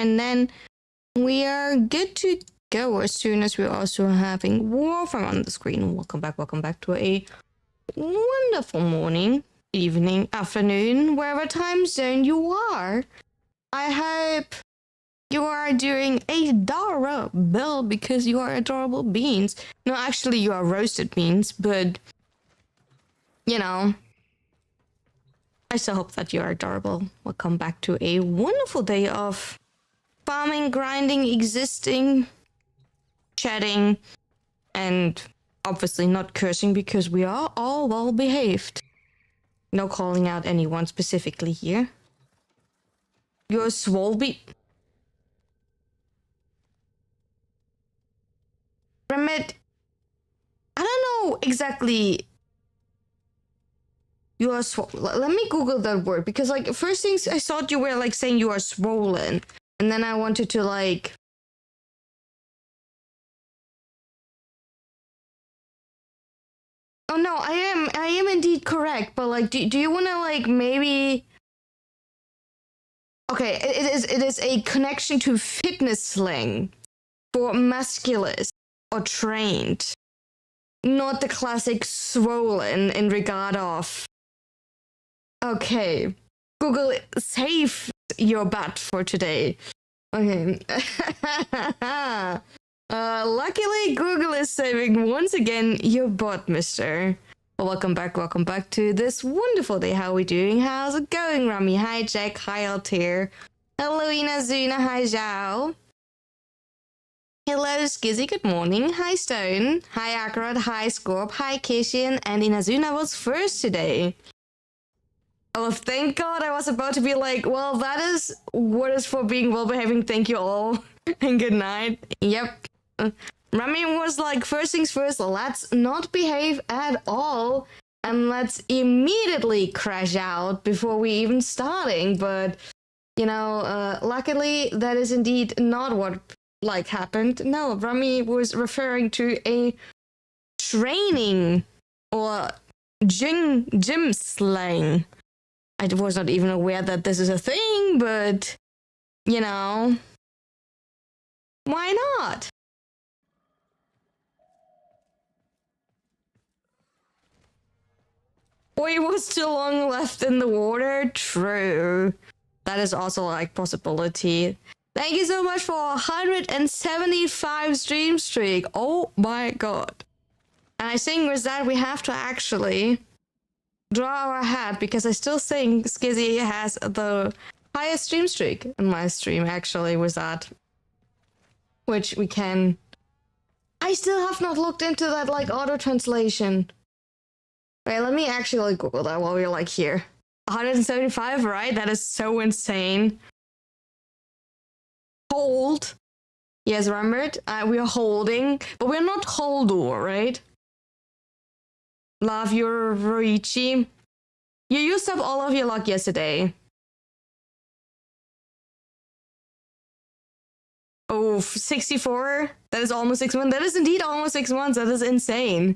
and then we are good to go as soon as we're also having Warframe on the screen. Welcome back to a wonderful morning, evening, afternoon, wherever time zone you are. I hope you are doing adorable because you are adorable beans. No, actually you are roasted beans, but you know, I still hope that you are adorable. Welcome back to a wonderful day of farming, grinding, existing, chatting, and obviously not cursing because we are all well behaved. No calling out anyone specifically here. You're Swolby. Remit, I don't know exactly. You are let me Google that word because like first things I thought you were like saying you are swollen, and then I wanted to like. Oh no, I am indeed correct, but like, do you want to like maybe? Okay, it is a connection to fitness slang for musculous or trained, not the classic swollen in regard of. Okay, Google save your butt for today. Okay. Luckily, Google is saving once again your butt, mister. Well, welcome back to this wonderful day. How are we doing? How's it going, Rami? Hi, Jack. Hi, Altair. Hello, Inazuna. Hi, Zhao. Hello, Skizzy. Good morning. Hi, Stone. Hi, Akarat. Hi, Scorp. Hi, Kishian. And Inazuna was first today. Oh, thank God. I was about to be like, well, that is what is for being well-behaving. Thank you all. And good night. Yep. Rami was like, first things first, let's not behave at all. And let's immediately crash out before we even starting. But, you know, luckily, that is indeed not what, like, happened. No, Rami was referring to a training or gym slang. I was not even aware that this is a thing, but, you know, why not? Or it was too long left in the water? True. That is also like possibility. Thank you so much for 175 stream streak. Oh my God. And I think with that we have to actually draw our hat because I still think Skizzy has the highest stream streak in my stream actually with that. Which we can... I still have not looked into that like auto translation. Wait, let me actually like Google that while we're like here. 175, right? That is so insane. Hold. Yes, remembered. We are holding, but we're not Holdor, right? Love your Roichi. You used up all of your luck yesterday. Oh, 64? That is almost 6 months. That is indeed almost 6 months. That is insane.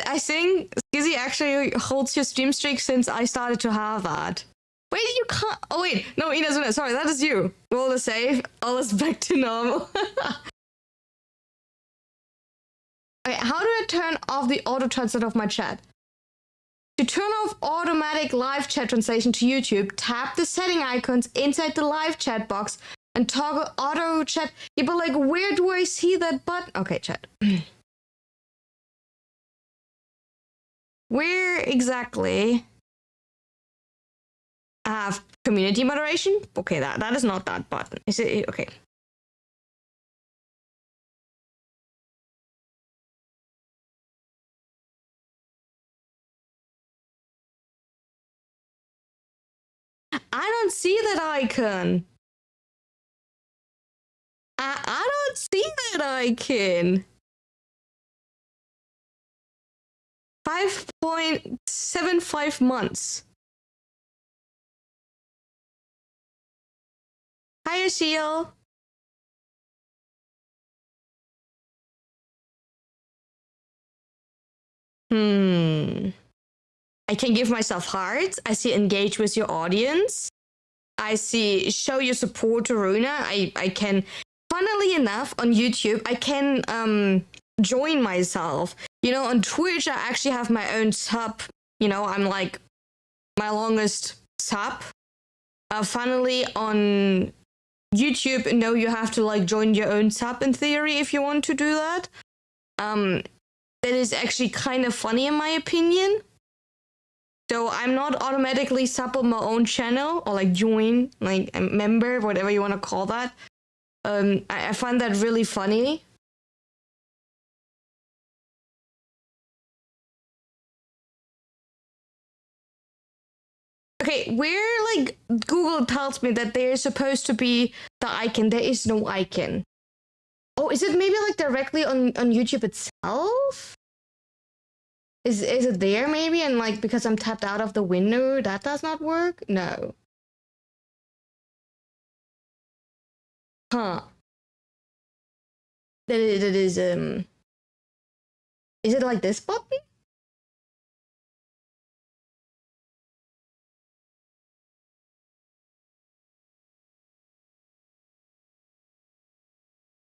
I think Skizzy actually holds your stream streak since I started to have that. Wait, you can't. Oh, wait. No, Inazuna. Sorry, that is you. Roll the save. All is back to normal. Okay, how do I turn off the auto translate of my chat? To turn off automatic live chat translation to YouTube, tap the setting icons inside the live chat box and toggle auto chat. Yeah, but like, where do I see that button? Okay, chat. Where exactly? I have community moderation? Okay, that is not that button. Is it? Okay. I don't see that icon. I don't see that icon. 5.75 months. Hi, Ashil. I can give myself hearts. I see engage with your audience. I see show your support to Runa. I can, funnily enough, on YouTube, I can join myself. You know, on Twitch, I actually have my own sub. You know, I'm like my longest sub. Funnily, on YouTube, no, you have to like join your own sub in theory if you want to do that. That is actually kind of funny in my opinion. So I'm not automatically sub on my own channel or like join, like a member, whatever you want to call that. I find that really funny. Okay, where like Google tells me that there's supposed to be the icon, there is no icon. Oh, is it maybe like directly on YouTube itself? Is it there maybe? And like because I'm tapped out of the window, that does not work? No. Huh. That is it like this button?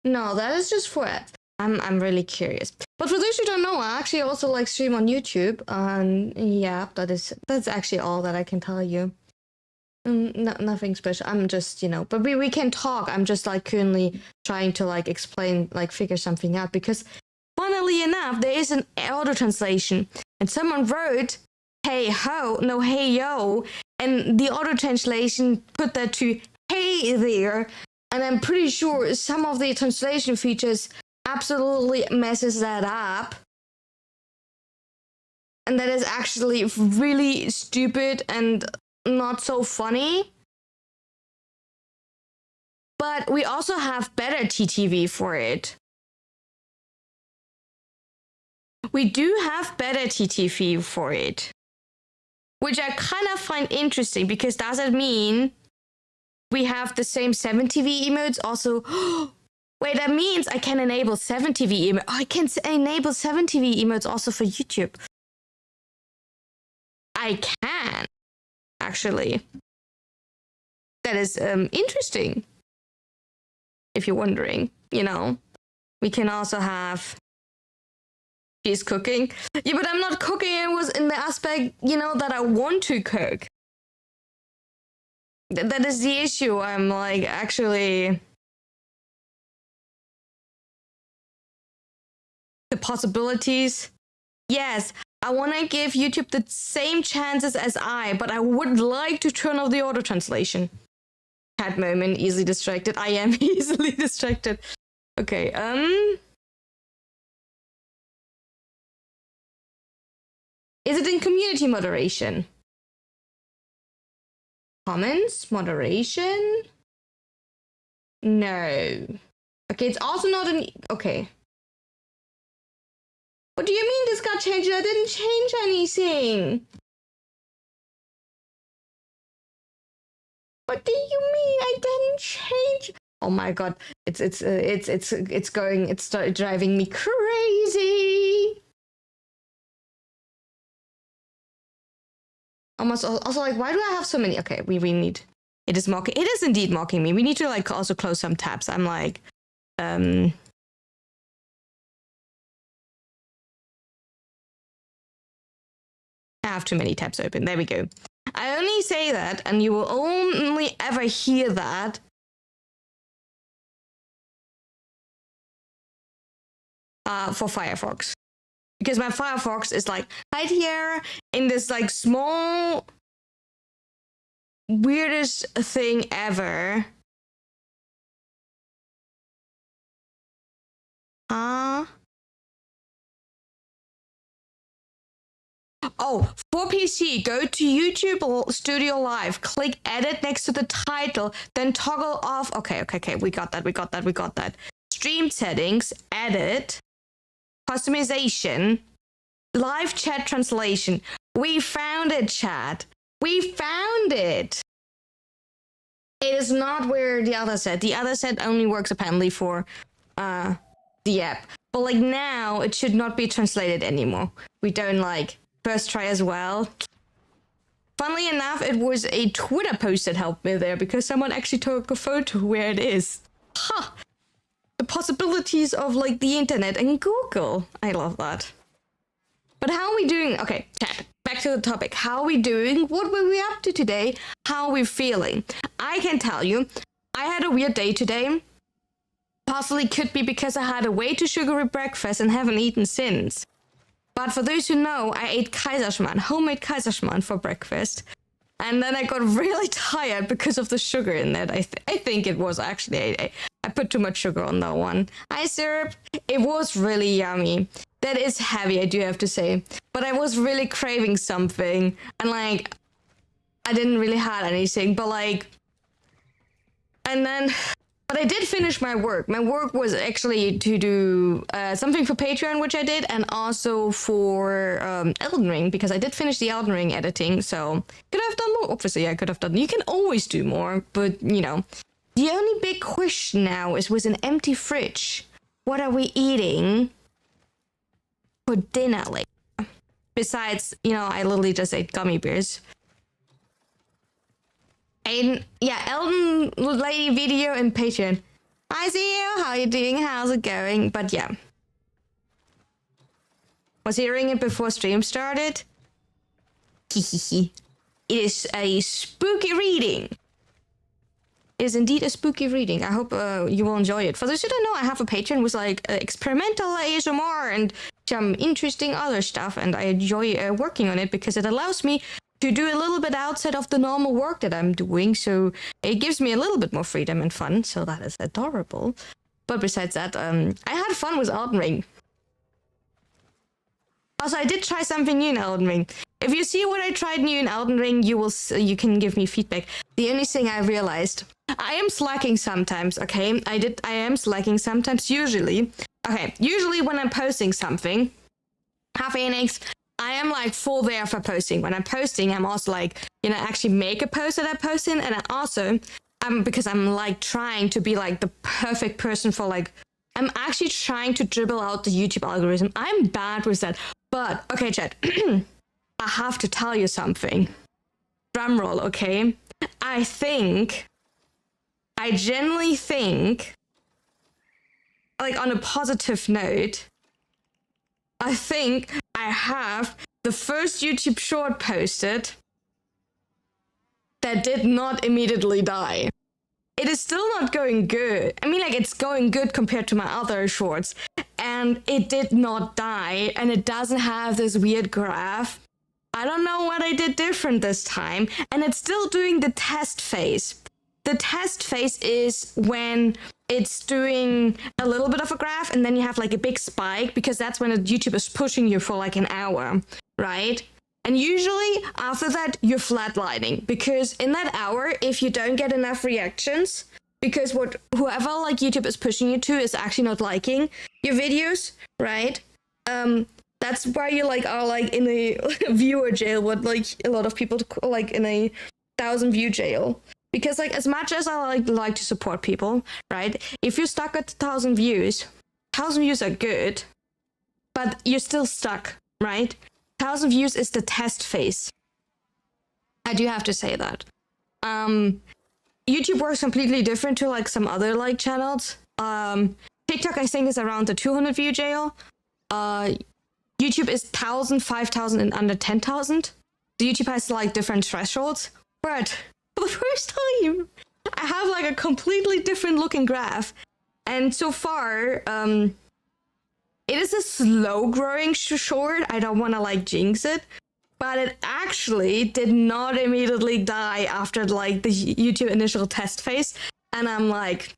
No, that is just for ads. I'm really curious. But for those who don't know, I actually also like stream on YouTube. Yeah, that's actually all that I can tell you. Nothing special. I'm just, you know, but we can talk. I'm just like currently trying to like explain, like figure something out because funnily enough, there is an auto translation and someone wrote, hey ho, no, hey yo. And the auto translation put that to hey there. And I'm pretty sure some of the translation features absolutely messes that up. And that is actually really stupid and not so funny. But we also have better TTV for it. We do have better TTV for it. Which I kind of find interesting because does it mean we have the same 7TV emotes also? Wait, that means I can enable 7TV emotes. Oh, I can enable 7TV emotes also for YouTube. I can, actually. That is interesting. If you're wondering, you know. We can also have she's cooking. Yeah, but I'm not cooking. It was in the aspect, you know, that I want to cook. That is the issue. I'm like, actually, the possibilities. Yes, I want to give YouTube the same chances as but I would like to turn off the auto translation. Cat moment, easily distracted. I am easily distracted. Okay, is it in community moderation? Comments, moderation? No. Okay, it's also not an... Okay. What do you mean this got changed? I didn't change anything. What do you mean I didn't change? Oh my god, it's driving me crazy. Almost also like, why do I have so many? Okay, we need. It is mocking. It is indeed mocking me. We need to like also close some tabs. I'm like, I have too many tabs open. There we go. I only say that, and you will only ever hear that for Firefox. Because my Firefox is like right here in this like small weirdest thing ever. Oh, for PC, go to YouTube Studio Live, click edit next to the title, then toggle off. Okay, we got that. Stream settings, edit, customization, live chat translation. We found it, chat. We found it. It is not where the other set. The other set only works apparently for the app. But like now, it should not be translated anymore. We don't like first try as well. Funnily enough, it was a Twitter post that helped me there because someone actually took a photo where it is. Huh. The possibilities of like the internet and Google. I love that. But how are we doing? Okay, chat. Back to the topic. How are we doing? What were we up to today? How are we feeling? I can tell you, I had a weird day today. Possibly could be because I had a way too sugary breakfast and haven't eaten since. But for those who know, I ate Kaiserschmarrn, homemade Kaiserschmarrn for breakfast. And then I got really tired because of the sugar in it. I think it was actually, I put too much sugar on that one. Ice syrup, it was really yummy. That is heavy, I do have to say. But I was really craving something. And like, I didn't really have anything, but like, and then, but I did finish my work. My work was actually to do something for Patreon, which I did, and also for Elden Ring, because I did finish the Elden Ring editing, so could I have done more? Obviously, I could have done. You can always do more, but, you know. The only big question now is with an empty fridge, what are we eating for dinner later? Besides, you know, I literally just ate gummy bears. And yeah, Elden Lady video and Patreon. I see you. How you doing? How's it going? But yeah, was hearing it before stream started. It is a spooky reading. It is indeed a spooky reading. I hope you will enjoy it. For those who don't know, I have a Patreon with like experimental ASMR and some interesting other stuff, and I enjoy working on it because it allows me to do a little bit outside of the normal work that I'm doing, so it gives me a little bit more freedom and fun, so that is adorable. But besides that, I had fun with Elden Ring. Also, I did try something new in Elden Ring. If you see what I tried new in Elden Ring, you can give me feedback. The only thing I realized, I am slacking sometimes, okay? I am slacking sometimes, usually. Okay, usually when I'm posting something, Phoenix, I am like full there for posting. When I'm posting, I'm also like, you know, actually make a post that I post in. And I also, because I'm like trying to be like the perfect person for like, I'm actually trying to dribble out the YouTube algorithm. I'm bad with that. But, okay, chat, I have to tell you something. Drumroll, okay? I genuinely think, like on a positive note, I think I have the first YouTube short posted that did not immediately die. It is still not going good. I mean, like, it's going good compared to my other shorts. And it did not die, and it doesn't have this weird graph. I don't know what I did different this time. And it's still doing the test phase. The test phase is when it's doing a little bit of a graph, and then you have like a big spike, because that's when YouTube is pushing you for like an hour, right? And usually after that, you're flatlining, because in that hour, if you don't get enough reactions, because whoever like YouTube is pushing you to is actually not liking your videos, right? That's why you like are like in a viewer jail, what like a lot of people like in a 1,000 view jail. Because like as much as I like to support people, right? If you're stuck at 1,000 views, 1,000 views are good, but you're still stuck, right? 1,000 views is the test phase. I do have to say that. YouTube works completely different to like some other like channels. TikTok I think is around the 200 view jail. YouTube is 1,000, 5,000, and under 10,000. So YouTube has like different thresholds. But for the first time, I have like a completely different looking graph. And so far, it is a slow growing short. I don't want to like jinx it, but it actually did not immediately die after like the YouTube initial test phase. And I'm like,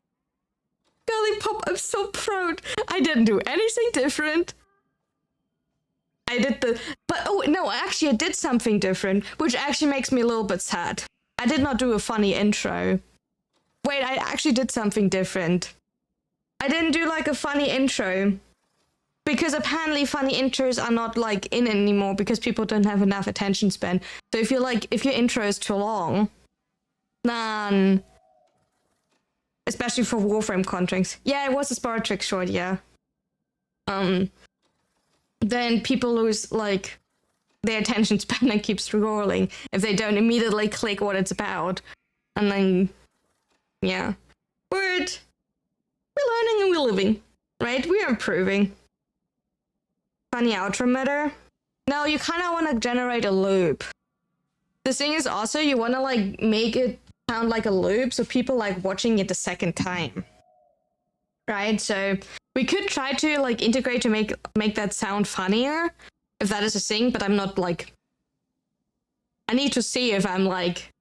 Golly Pop, I'm so proud. I didn't do anything different. Oh no, actually I did something different, which actually makes me a little bit sad. I did not do a funny intro. Wait, I actually did something different. I didn't do like a funny intro. Because apparently funny intros are not like in anymore because people don't have enough attention span. So if your intro is too long, then especially for Warframe contracts. Yeah, it was a Spar Trick short, yeah. Then people lose like their attention span and keep scrolling if they don't immediately click what it's about. And then, yeah. We're learning and we're living, right? We're improving. Funny outro meta. No, you kind of want to generate a loop. The thing is also you want to like make it sound like a loop so people like watching it the second time. Right? So we could try to like integrate to make that sound funnier if that is a thing, but I'm not like, I need to see if I'm like,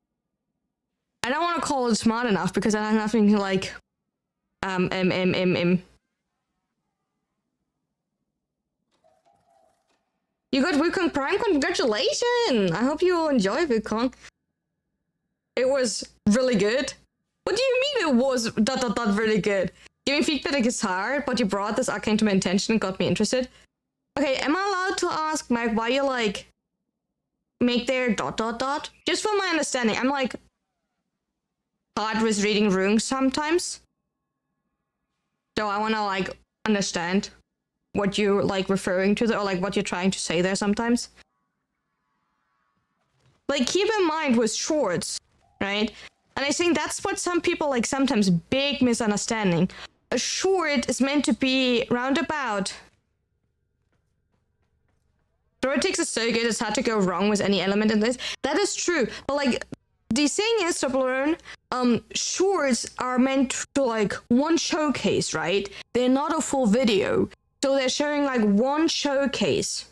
I don't want to call it smart enough because I have nothing to like You got Wukong Prime? Congratulations! I hope you will enjoy Wukong. It was really good. What do you mean it was ... really good? Giving feedback is hard, but you brought this arcane to my attention and got me interested. Okay, am I allowed to ask, Mike, why you like make their ... Just from my understanding, I'm like hard with reading runes sometimes. So I wanna like understand what you're like referring to or like what you're trying to say there sometimes. Like keep in mind with shorts, right? And I think that's what some people like sometimes big misunderstanding. A short is meant to be roundabout. Theoretics is so good, it's hard to go wrong with any element in this. That is true, but like the thing is to learn, shorts are meant to like one showcase, right? They're not a full video. So they're showing like one showcase.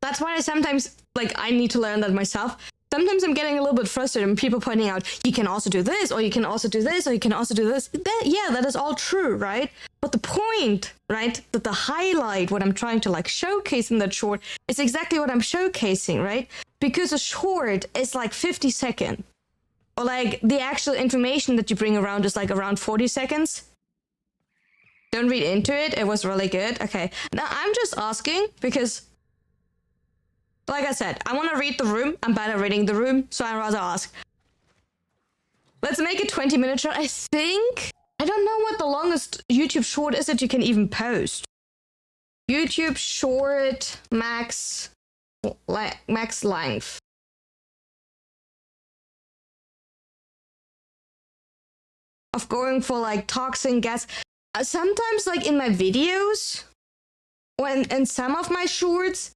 That's why I sometimes, like, I need to learn that myself. Sometimes I'm getting a little bit frustrated and people pointing out, you can also do this, or you can also do this, or you can also do this. That is all true, right? But the point, right, that the highlight, what I'm trying to like showcase in that short is exactly what I'm showcasing, right? Because a short is like 50 seconds. Or like the actual information that you bring around is like around 40 seconds. Don't read into it. It was really good. Okay. Now I'm just asking because, like I said, I want to read the room. I'm bad at reading the room, so I'd rather ask. Let's make it 20-minute short. I think, I don't know what the longest YouTube short is that you can even post. YouTube short max length. Of going for like toxin gas. Sometimes like in my videos, in some of my shorts,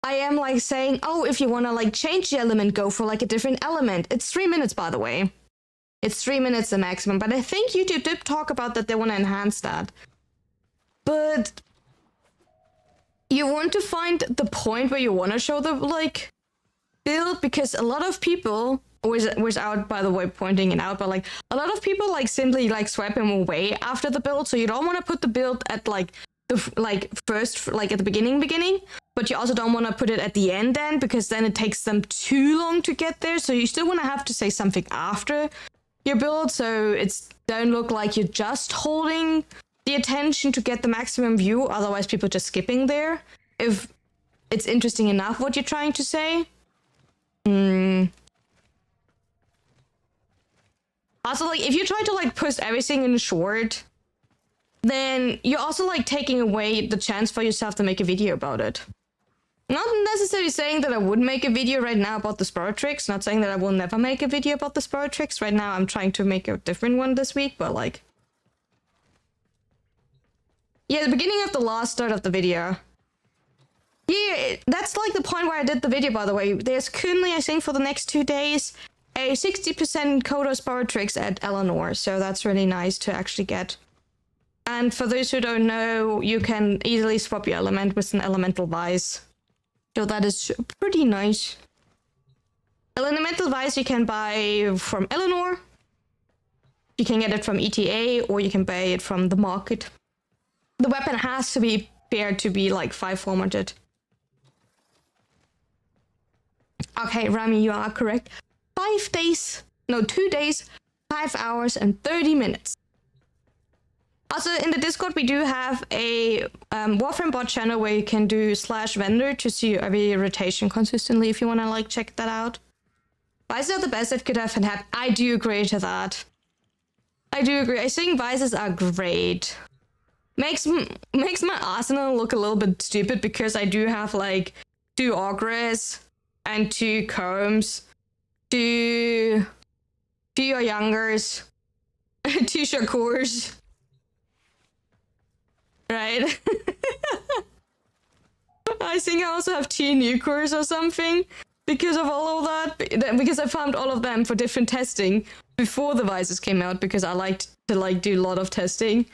I am like saying, oh, if you want to like change the element, go for like a different element. It's 3 minutes, by the way. It's 3 minutes the maximum, but I think YouTube did talk about that they want to enhance that. But you want to find the point where you want to show the like build, because a lot of people, without by the way pointing it out, but like a lot of people like simply like swipe them away after the build, so you don't want to put the build at like the first, like at the beginning, but you also don't want to put it at the end then, because then it takes them too long to get there. So you still want to have to say something after your build, so it's don't look like you're just holding the attention to get the maximum view, otherwise people just skipping there if it's interesting enough what you're trying to say. Also, like, if you try to, like, post everything in short, then you're also, like, taking away the chance for yourself to make a video about it. Not necessarily saying that I would make a video right now about the Sparrow Tricks, not saying that I will never make a video about the Sparrow Tricks. Right now, I'm trying to make a different one this week, but, like... Yeah, the beginning of the last start of the video. Yeah, that's, like, the point where I did the video, by the way. There's currently, I think, for the next 2 days... a 60% Coda Sparrow Tricks at Eleanor, so that's really nice to actually get. And for those who don't know, you can easily swap your element with an elemental vice. So that is pretty nice. Elemental vice you can buy from Eleanor. You can get it from ETA, or you can buy it from the market. The weapon has to be paired to be like 5 formatted. Okay, Rami, you are correct. 5 days, no, 2 days, 5 hours and 30 minutes. Also, in the Discord, we do have a Warframe bot channel where you can do /vendor to see every rotation consistently if you want to, like, check that out. Vices are the best that could have happened. I do agree to that. I do agree. I think Vices are great. Makes my arsenal look a little bit stupid because I do have, like, 2 ogres, and 2 combs, 2 youngers, 2 shakurs. Right? I think I also have 2 nukers or something because of all of that. Because I found all of them for different testing before the Visors came out, because I liked to like do a lot of testing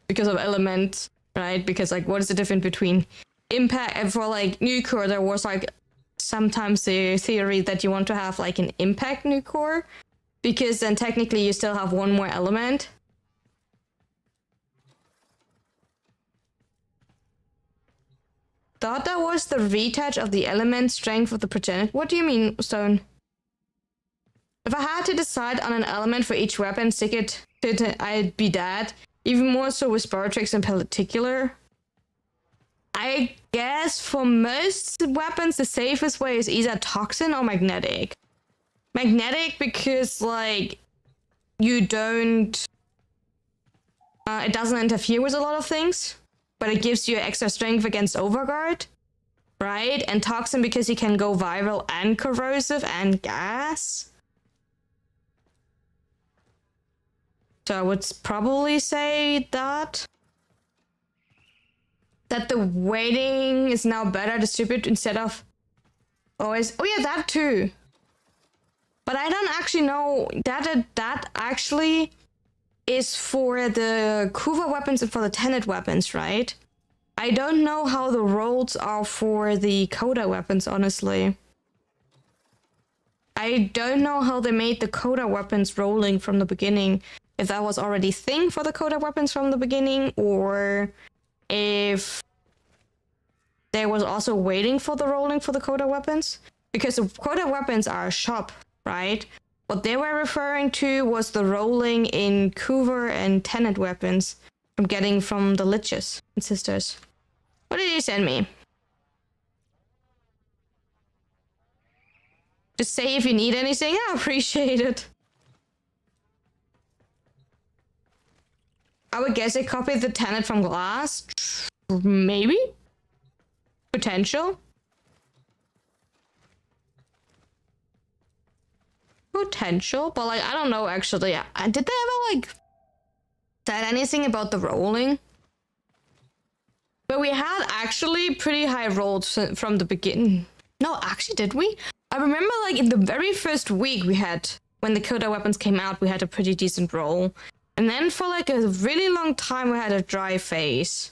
because of elements, right? Because like, what is the difference between impact and for like nuker? There was like sometimes the theory that you want to have like an impact nuker, because then technically you still have 1 more element. Thought that was the retouch of the element strength of the progenitor. What do you mean, Stone? If I had to decide on an element for each weapon, stick it to it, I'd be dead. Even more so with Sparatrix in particular. I guess for most weapons, the safest way is either Toxin or Magnetic. Magnetic because, like, you don't... it doesn't interfere with a lot of things, but it gives you extra strength against Overguard, right? And Toxin because you can go viral and corrosive and gas. So I would probably say that the weighting is now better distributed instead of always... Oh yeah, that too. But I don't actually know that actually is for the Kuva weapons and for the Tenet weapons, right? I don't know how the rolls are for the Coda weapons, honestly. I don't know how they made the Coda weapons rolling from the beginning. If that was already a thing for the Coda weapons from the beginning, or if there was also waiting for the rolling for the Coda weapons. Because the Coda weapons are a shop, right? What they were referring to was the rolling in Kuva and Tenet weapons from getting from the Liches and Sisters. What did you send me? Just say if you need anything. I appreciate it. I would guess they copied the Tenet from Glass. Maybe? Potential? Potential, but like, I don't know actually. Did they ever like said anything about the rolling? But we had actually pretty high rolls from the beginning. No, actually, did we? I remember like in the very first week we had, when the Coda weapons came out, we had a pretty decent roll. And then for like a really long time we had a dry phase.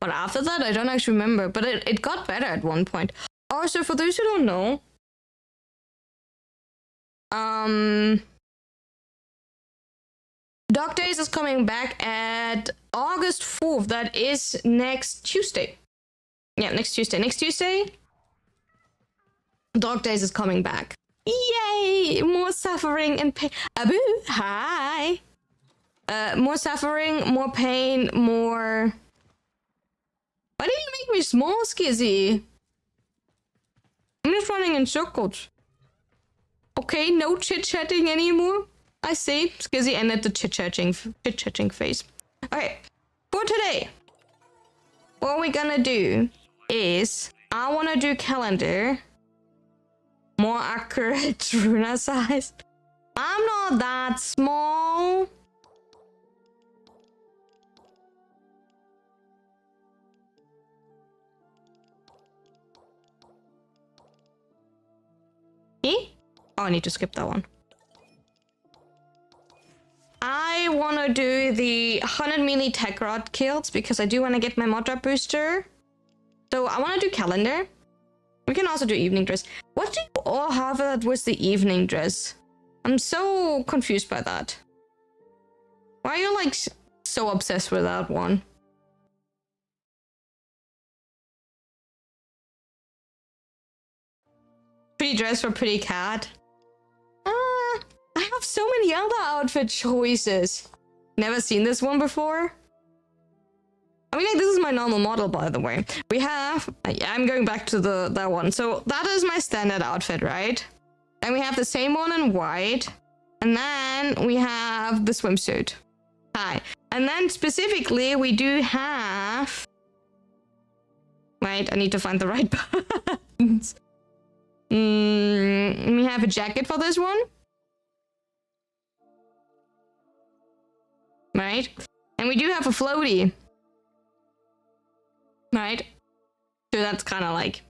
But after that, I don't actually remember. But it got better at one point. Also, for those who don't know, Dog Days is coming back at August 4th. That is next Tuesday. Yeah, next Tuesday. Next Tuesday, Dog Days is coming back. Yay! More suffering and pain. Abu, hi! More suffering, more pain, more... Why did you make me small, Skizzy? I'm just running in circles. Okay, no chit-chatting anymore. I see. Skizzy ended the chit-chatting phase. Okay, for today, what we're gonna do is, I wanna do calendar. More accurate runa size. I'm not that small. Eh? Oh, I need to skip that one. I want to do the 100 melee tech rod kills because I do want to get my mod drop booster. So I want to do calendar. We can also do evening dress. What do you all have that was the evening dress? I'm so confused by that. Why are you like so obsessed with that one? Pretty dress for pretty cat. I have so many other outfit choices. Never seen this one before. I mean, like, this is my normal model, by the way. We have... I'm going back to that one. So that is my standard outfit, right? And we have the same one in white. And then we have the swimsuit. Hi. And then specifically, we do have... Right, I need to find the right buttons. We have a jacket for this one. Right. And we do have a floaty. Right. So that's kind of like...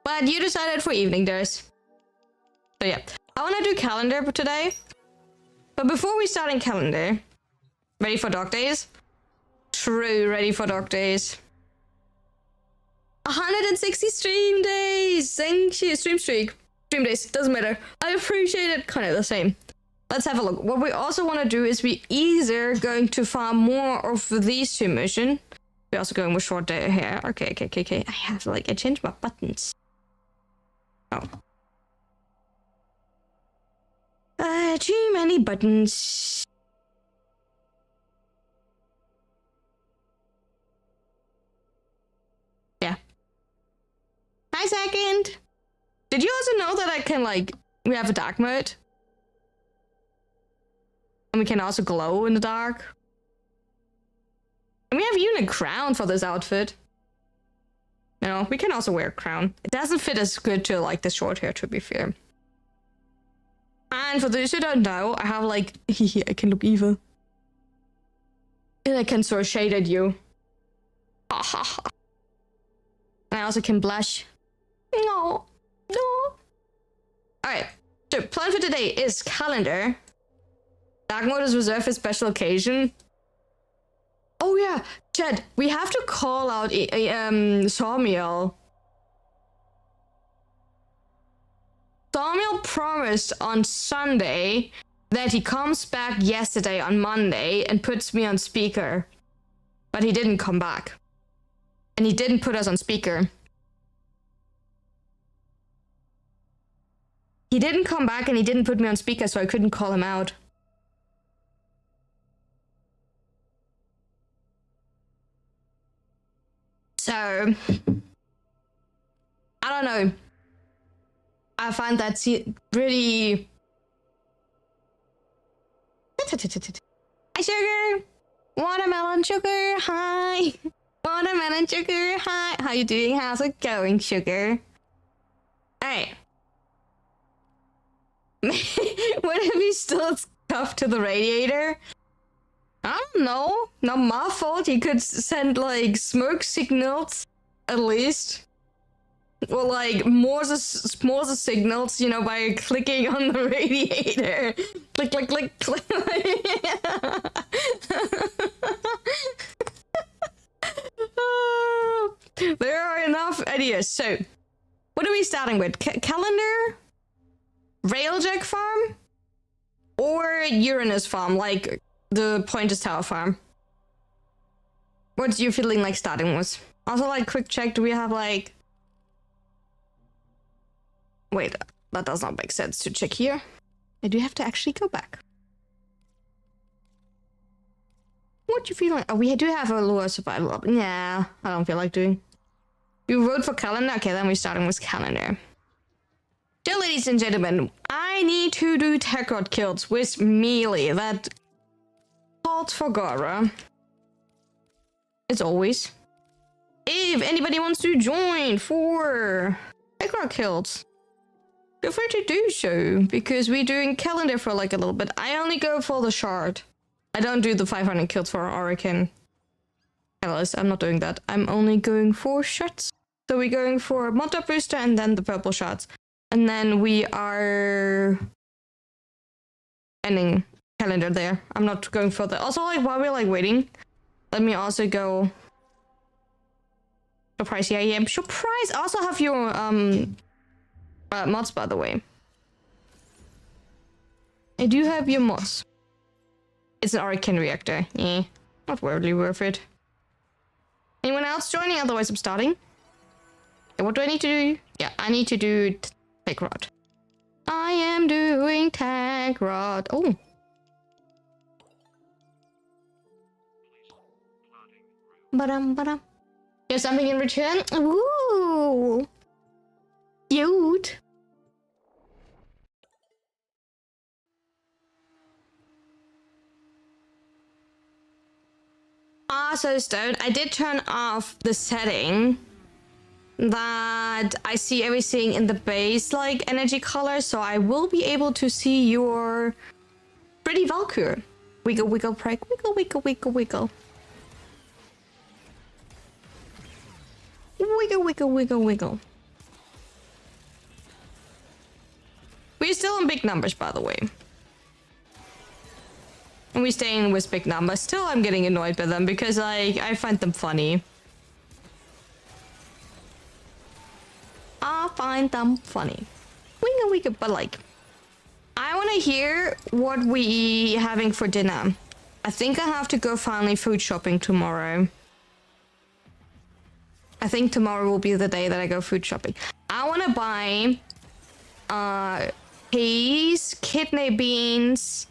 But you decided for evening dress. So yeah. I want to do calendar today. But before we start in calendar... Ready for dog days? True, ready for dog days. 160 stream days! Thank you. Stream streak. Stream days. Doesn't matter. I appreciate it. Kind of the same. Let's have a look. What we also want to do is we either going to farm more of these two missions. We're also going with short day here. Okay. I have like, I changed my buttons. Oh. Too many buttons. Yeah. Hi, second. Did you also know that I can like, we have a dark mode? And we can also glow in the dark. And we have even a crown for this outfit. You know, we can also wear a crown. It doesn't fit as good to like the short hair, to be fair. And for those who don't know, I have like, I can look evil. And I can throw shade at you. And I also can blush. No. Alright, so plan for today is calendar. Dark mode is reserved for special occasion. Oh yeah, Chad, we have to call out Sawmill. Sawmill promised on Sunday that he comes back yesterday on Monday and puts me on speaker. But he didn't come back. And he didn't put us on speaker. He didn't come back and he didn't put me on speaker, so I couldn't call him out. So, I don't know. I find that pretty... Hi, sugar! Watermelon sugar, hi! Watermelon sugar, hi! How you doing? How's it going, sugar? Alright. What if he still cuffed to the radiator? I don't know. Not my fault. You could send like smoke signals, at least. Or like Morse signals, you know, by clicking on the radiator. Click, click, click, click. There are enough ideas. So, what are we starting with? Calendar? Railjack farm? Or Uranus farm, like the Pointers Tower farm? What's you feeling like starting with? Also, like, quick check, do we have like... Wait, that does not make sense to check here. I do have to actually go back. What you feeling? Oh, we do have a lower survival. Yeah, I don't feel like doing. You vote for calendar? Okay, then we're starting with calendar. So, ladies and gentlemen, I need to do tech rod kills with melee. That calls for Gara. As always. If anybody wants to join for tech rod kills, feel free to do so, because we're doing calendar for like a little bit. I only go for the shard. I don't do the 500 kills for Oracle. Catalyst, I'm not doing that. I'm only going for shots. So we're going for Motor Booster and then the purple shots. And then we are ending calendar there. I'm not going for the... Also, like, while we're like waiting, let me also go... Surprise, yeah, yeah. Surprise! I also have your mods, by the way. I do have your mods. It's an Oracle reactor. Yeah, not really worth it. Anyone else joining? Otherwise, I'm starting. Okay, what do I need to do? Yeah, I need to do tech rod. I am doing tech rod. Oh. Ba-dum. Here's something in return. Ooh. Cute. So stoned. I did turn off the setting that I see everything in the base like energy color, so I will be able to see your pretty Valkyr. Wiggle, wiggle, prank, wiggle, wiggle, wiggle, wiggle. Wiggle, wiggle, wiggle, wiggle. We're still in big numbers, by the way. And we're staying with big numbers. Still, I'm getting annoyed by them because I find them funny. I find them funny. Wiggle, wiggle, but like... I want to hear what we having for dinner. I think I have to go finally food shopping tomorrow. I think tomorrow will be the day that I go food shopping. I want to buy peas, kidney beans,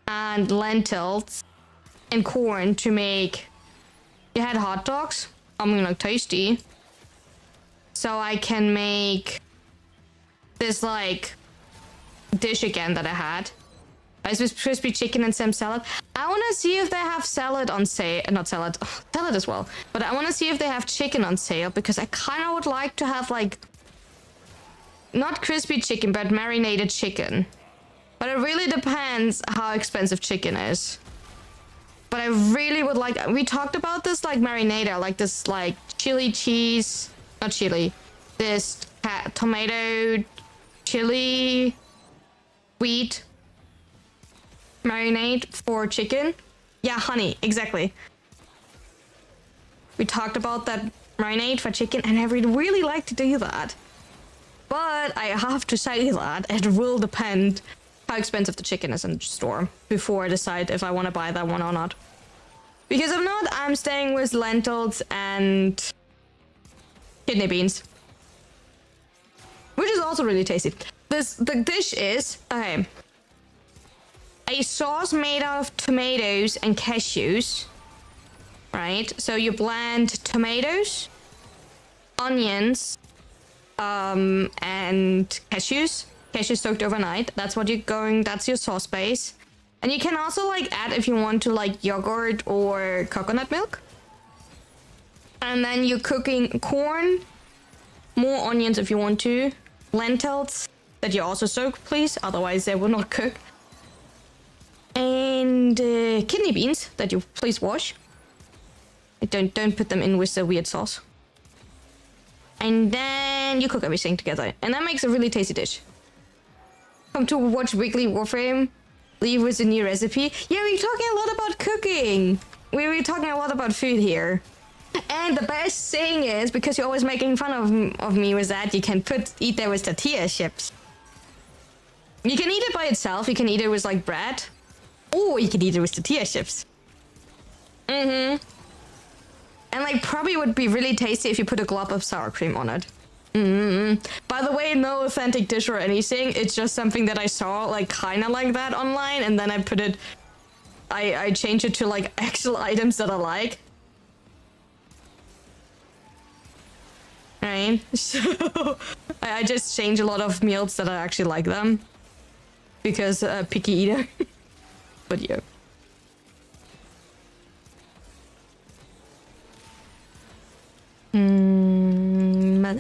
and lentils and corn to make. You had hot dogs? I mean, like tasty. So I can make this like dish again that I had. It's with crispy chicken and some salad. I want to see if they have salad on sale. Not salad, salad as well. But I want to see if they have chicken on sale because I kind of would like to have like not crispy chicken, but marinated chicken. But it really depends how expensive chicken is. But I really would like. We talked about this like marinator, like this like chili cheese, not chili. This tomato, chili, wheat marinade for chicken. Yeah, honey, exactly. We talked about that marinade for chicken and I would really like to do that. But I have to say that it will depend how expensive the chicken is in the store before I decide if I want to buy that one or not. Because if not, I'm staying with lentils and kidney beans. Which is also really tasty. The dish is, okay, a sauce made of tomatoes and cashews, right? So you blend tomatoes, onions, and cashews soaked overnight. That's what you're going, that's your sauce base. And you can also like add if you want to like yogurt or coconut milk. And then you're cooking corn, more onions if you want to, lentils that you also soak, please, otherwise they will not cook. And kidney beans that you please wash. Don't put them in with the weird sauce. And then you cook everything together, and that makes a really tasty dish. Come to watch weekly Warframe. Leave with a new recipe. Yeah, we're talking a lot about cooking. We're talking a lot about food here. And the best thing is, because you're always making fun of me with that, you can eat that with tortilla chips. You can eat it by itself. You can eat it with like bread. Or you can eat it with tortilla chips. And like probably would be really tasty if you put a glob of sour cream on it. By the way, no authentic dish or anything. It's just something that I saw like kind of like that online, and then I put it. I changed it to like actual items that I like. Right. So I just change a lot of meals that I actually like them because picky eater. But yeah.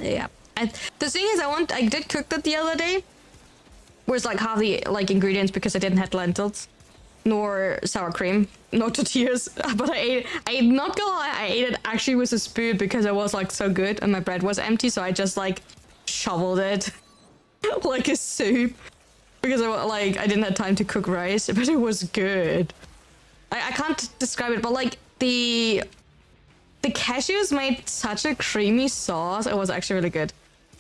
Yeah. The thing is, I did cook that the other day. Whereas like half the like ingredients because I didn't have lentils, nor sour cream, no tortillas. But I not gonna lie, I ate it actually with a spoon because it was like so good and my bread was empty, so I just like shoveled it like a soup because I didn't have time to cook rice, but it was good. I can't describe it, but like the cashews made such a creamy sauce. It was actually really good.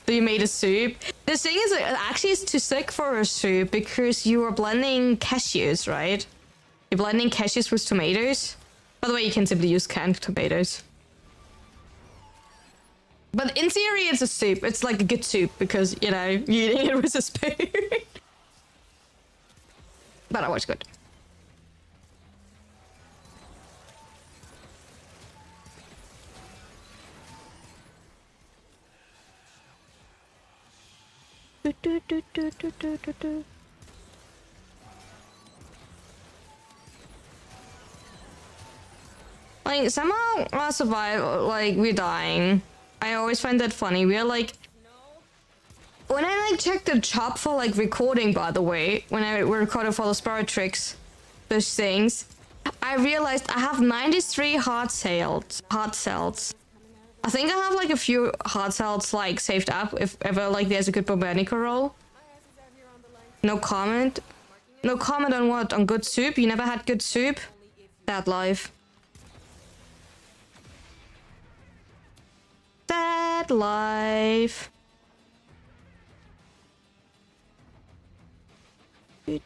So you made a soup. The thing is, it actually is too thick for a soup because you are blending cashews, right? You're blending cashews with tomatoes. By the way, you can simply use canned tomatoes. But in theory, it's a soup. It's like a good soup because, you know, you're eating it with a spoon. But it was good. Like, somehow I survive, like, we're dying. I always find that funny. We're like... When I, like, check the shop for, like, recording, by the way, when I recorded for the Spirit Tricks, those things, I realized I have 93 hard cells. I think I have, like, a few hard cells, like, saved up, if ever, like, there's a good Botanica roll. No comment. No comment on what? On good soup? You never had good soup? That life. That life. Whee!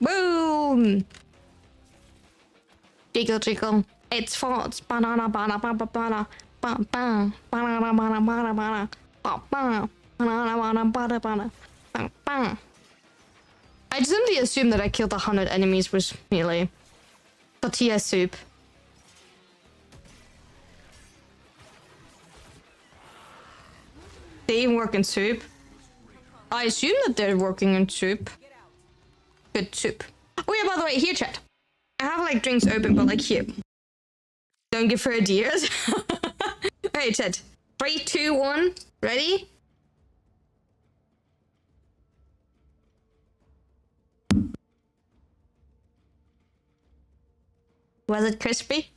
Boom! Jiggle, jiggle. It's false. Banana, banana, banana, banana, banana, banana, banana, banana, banana, banana, banana, banana, banana. I simply assumed that I killed 100 enemies with melee. Tortilla soup. They even work in soup. I assume that they're working in soup. Good soup. Oh yeah, by the way, here chat. I have like drinks open, but like here. Don't give her ideas. Okay, chat. 3, 2, 1. Ready? Was it crispy?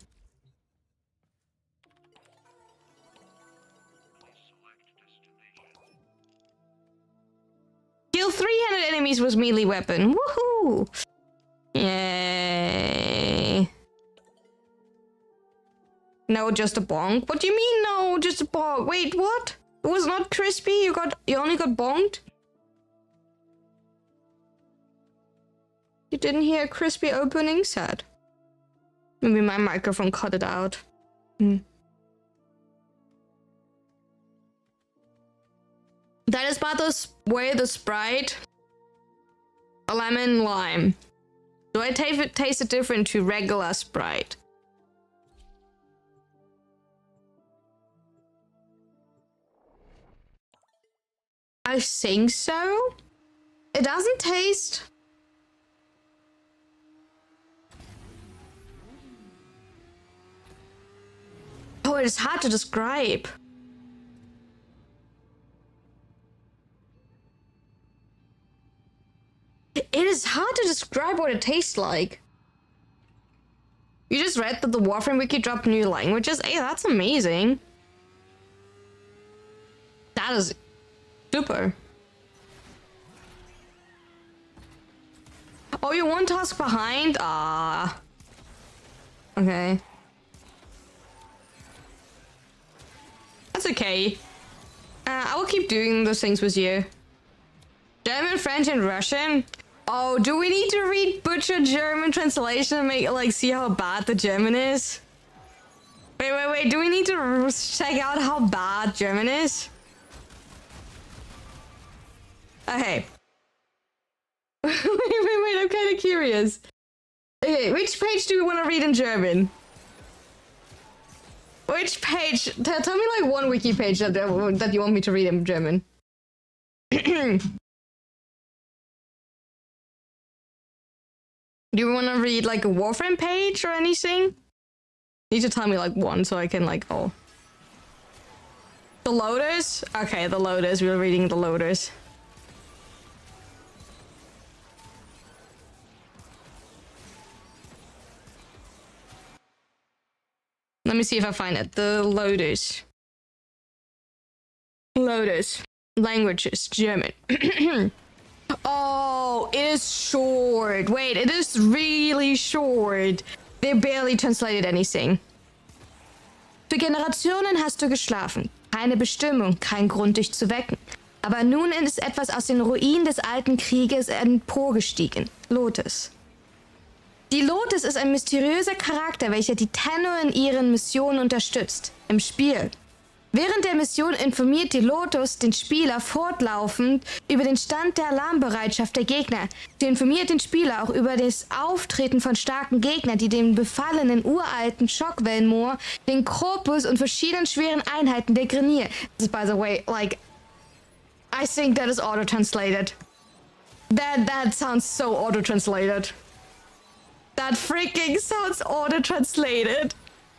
Kill 300 enemies with melee weapon. Woohoo! Yay. No, just a bonk. What do you mean no, just a bonk? Wait, what? It was not crispy? You only got bonked? You didn't hear a crispy opening? Sad. Maybe my microphone cut it out. That is by the way the Sprite. A lemon lime. Do I taste it different to regular Sprite? I think so. It doesn't taste... Oh, it is hard to describe. It is hard to describe what it tastes like. You just read that the Warframe wiki dropped new languages? Hey, that's amazing. That is super. Oh, you're one task behind? Ah. Okay. That's okay. I will keep doing those things with you. German, French, and Russian? Oh, do we need to read butchered German translation and make like see how bad the German is? Wait. Do we need to check out how bad German is? Okay. wait. I'm kind of curious. Okay, which page do we want to read in German? Which page? Tell me like one wiki page that you want me to read in German. Do you want to read like a Warframe page or anything? You need to tell me like one so I can like, oh. The Lotus? Okay, the Lotus. We're reading the Lotus. Let me see if I find it. The Lotus. Lotus. Languages. German. Oh, it is short. Wait, it is really short. They barely translated anything. Für Generationen hast du geschlafen. Keine Bestimmung, kein Grund, dich zu wecken. Aber nun ist etwas aus den Ruinen des alten Krieges emporgestiegen. Lotus. Die Lotus ist ein mysteriöser Charakter, welcher die Tenno in ihren Missionen unterstützt. Im Spiel. Während der Mission informiert die Lotus den Spieler fortlaufend über den Stand der Alarmbereitschaft der Gegner. Sie informiert den Spieler auch über das Auftreten von starken Gegnern, die den befallenen uralten Schockwellenmoor, den Kropus und verschiedenen schweren Einheiten der Grenier. This is, by the way, like, I think that is auto-translated. That sounds so auto-translated. That freaking sounds auto-translated.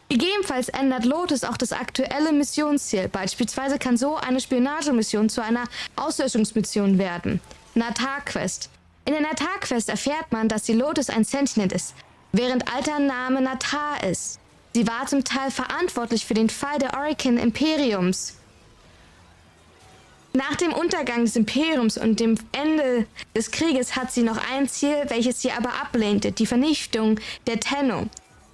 Gegebenenfalls ändert Lotus auch das aktuelle Missionsziel. Beispielsweise kann so eine Spionagemission zu einer Auslöschungsmission werden. Natar-Quest. In der Natar-Quest erfährt man, dass die Lotus ein Sentient ist, während alter Name Natar ist. Sie war zum Teil verantwortlich für den Fall der Oricon Imperiums. Nach dem Untergang des Imperiums und dem Ende des Krieges hat sie noch ein Ziel, welches sie aber ablehnte, die Vernichtung der Tenno.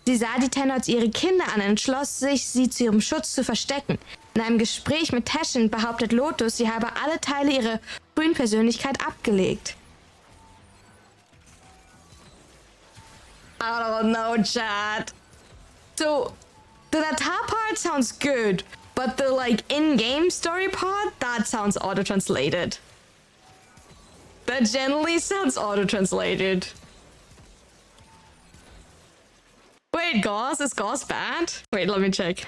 Sie sah die Tenno als ihre Kinder an und entschloss sich, sie zu ihrem Schutz zu verstecken. In einem Gespräch mit Taschen behauptet Lotus, sie habe alle Teile ihrer frühen Persönlichkeit abgelegt. I don't know, chat. So, the Natar part sounds good, but the like in-game story part, that sounds auto-translated. That generally sounds auto-translated. Wait, Gauss? Is Gauss bad? Wait, let me check.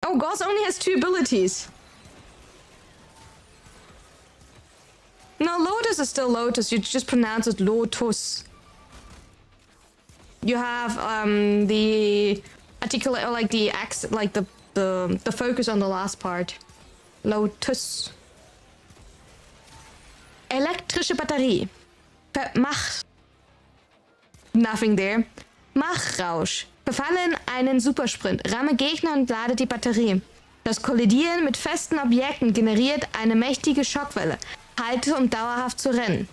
Oh, Gauss only has 2 abilities. No, Lotus is still Lotus. You just pronounce it Lotus. You have the articulate, or like the accent, like the focus on the last part. Lotus. Elektrische Batterie. Mach. Nothing there. Machrausch. Befallen einen Supersprint. Ramme Gegner und lade die Batterie. Das Kollidieren mit festen Objekten generiert eine mächtige Schockwelle. Halte, um dauerhaft zu rennen.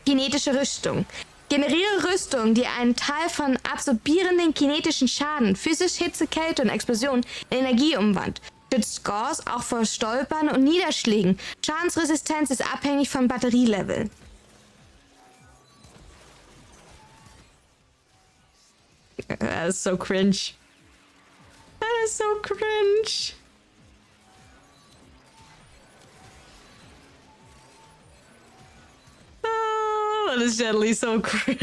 Kinetische Rüstung. Generiere Rüstung, die einen Teil von absorbierenden kinetischen Schaden, physisch Hitze, Kälte und Explosion in Energie umwandelt. Schützt Gauss auch vor Stolpern und Niederschlägen. Schadensresistenz ist abhängig vom Batterielevel. That is so cringe. That is so cringe. Oh, that is generally so cringe.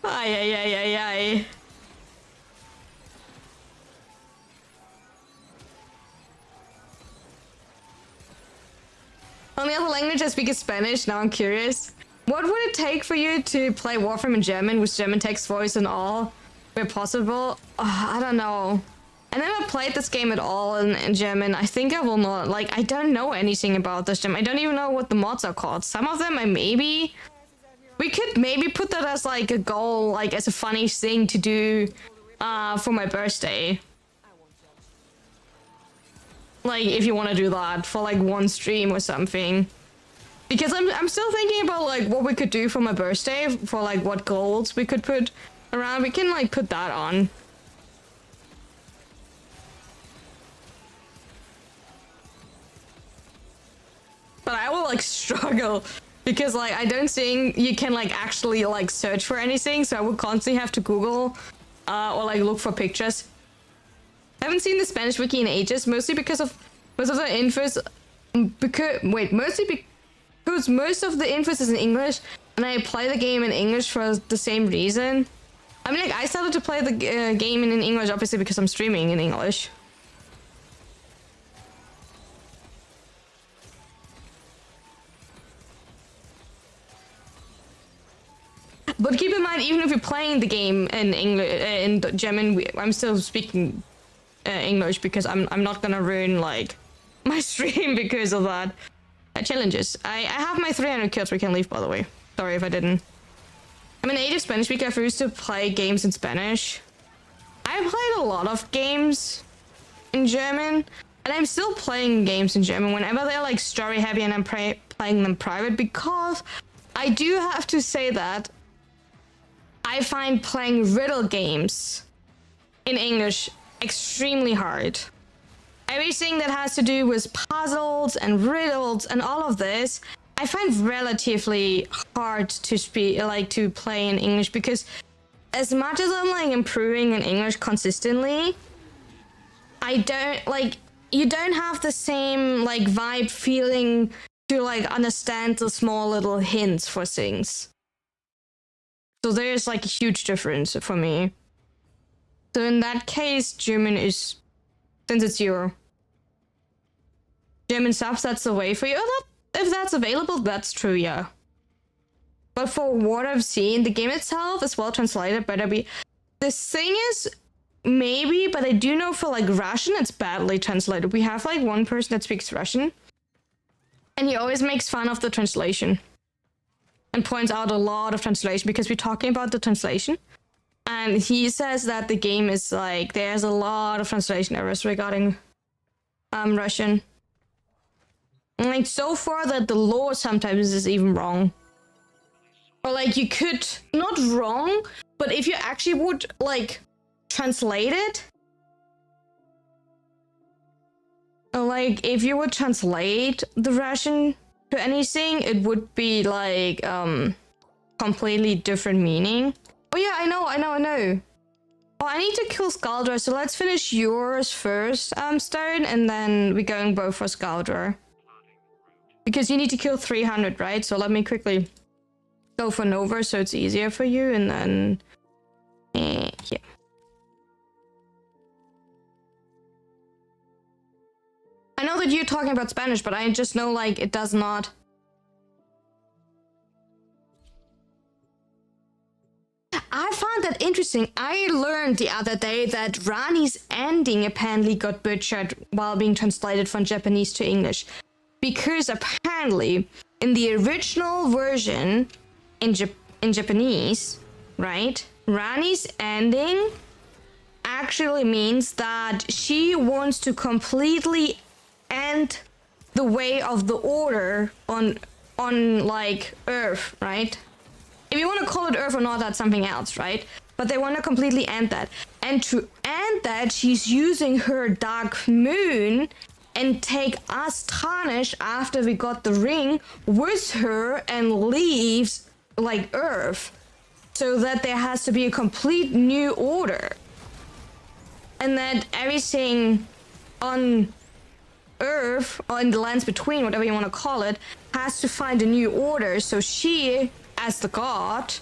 Ay, ay, ay, ay, ay. Only other language I speak is Spanish. Now I'm curious. What would it take for you to play Warframe in German with German text, voice, and all, where possible? I don't know. I never played this game at all in German. I think I will not. Like, I don't know anything about this game. I don't even know what the mods are called. Some of them I maybe... We could maybe put that as like a goal, like as a funny thing to do for my birthday. Like, if you want to do that for like one stream or something. Because I'm still thinking about like what we could do for my birthday, for like what goals we could put around. We can like put that on. But I will like struggle because like I don't think you can like actually like search for anything, so I would constantly have to Google or like look for pictures. I haven't seen the Spanish wiki in ages, mostly because of most of the infos. Mostly because most of the infos is in English, and I play the game in English for the same reason. I mean, like I started to play the game in English obviously because I'm streaming in English. But keep in mind, even if you're playing the game in English, in German, I'm still speaking English because I'm not gonna ruin like my stream because of that. Challenges. I have my 300 kills. We can leave, by the way. Sorry if I didn't. I'm a native Spanish speaker. I used to play games in Spanish. I played a lot of games in German, and I'm still playing games in German whenever they're like story heavy and I'm playing them private, because I do have to say that I find playing riddle games in English extremely hard. Everything that has to do with puzzles and riddles and all of this, I find relatively hard to to play in English, because as much as I'm like improving in English consistently, I don't like, you don't have the same like vibe feeling to like understand the small little hints for things. So there's like a huge difference for me. So in that case, German is, since it's your German subs, that's the way for you. If that's available, that's true, yeah. But for what I've seen, the game itself is well translated, better be. The thing is, maybe, but I do know for like Russian, it's badly translated. We have like one person that speaks Russian, and he always makes fun of the translation and points out a lot of translation because we're talking about the translation. And he says that the game is like, there's a lot of translation errors regarding Russian. And like so far that the lore sometimes is even wrong. Or like you could, not wrong, but if you actually would like translate it, or like if you would translate the Russian to anything, it would be like completely different meaning. Oh yeah, I know. Oh, I need to kill Skaldra, so let's finish yours first, Stone, and then we're going both for Skaldra. Because you need to kill 300, right? So let me quickly go for Nova so it's easier for you, and then yeah. I know that you're talking about Spanish, but I just know like it does not. I found that interesting. I learned the other day that Rani's ending apparently got butchered while being translated from Japanese to English. Because apparently, in the original version, in Japanese, right? Rani's ending actually means that she wants to completely end the way of the order on like Earth, right? If you want to call it Earth or not, that's something else, right? But they want to completely end that. And to end that, she's using her dark moon and take us tarnished after we got the ring with her and leaves like Earth, so that there has to be a complete new order, and that everything on Earth or in the lands between, whatever you want to call it, has to find a new order. So she, as the god,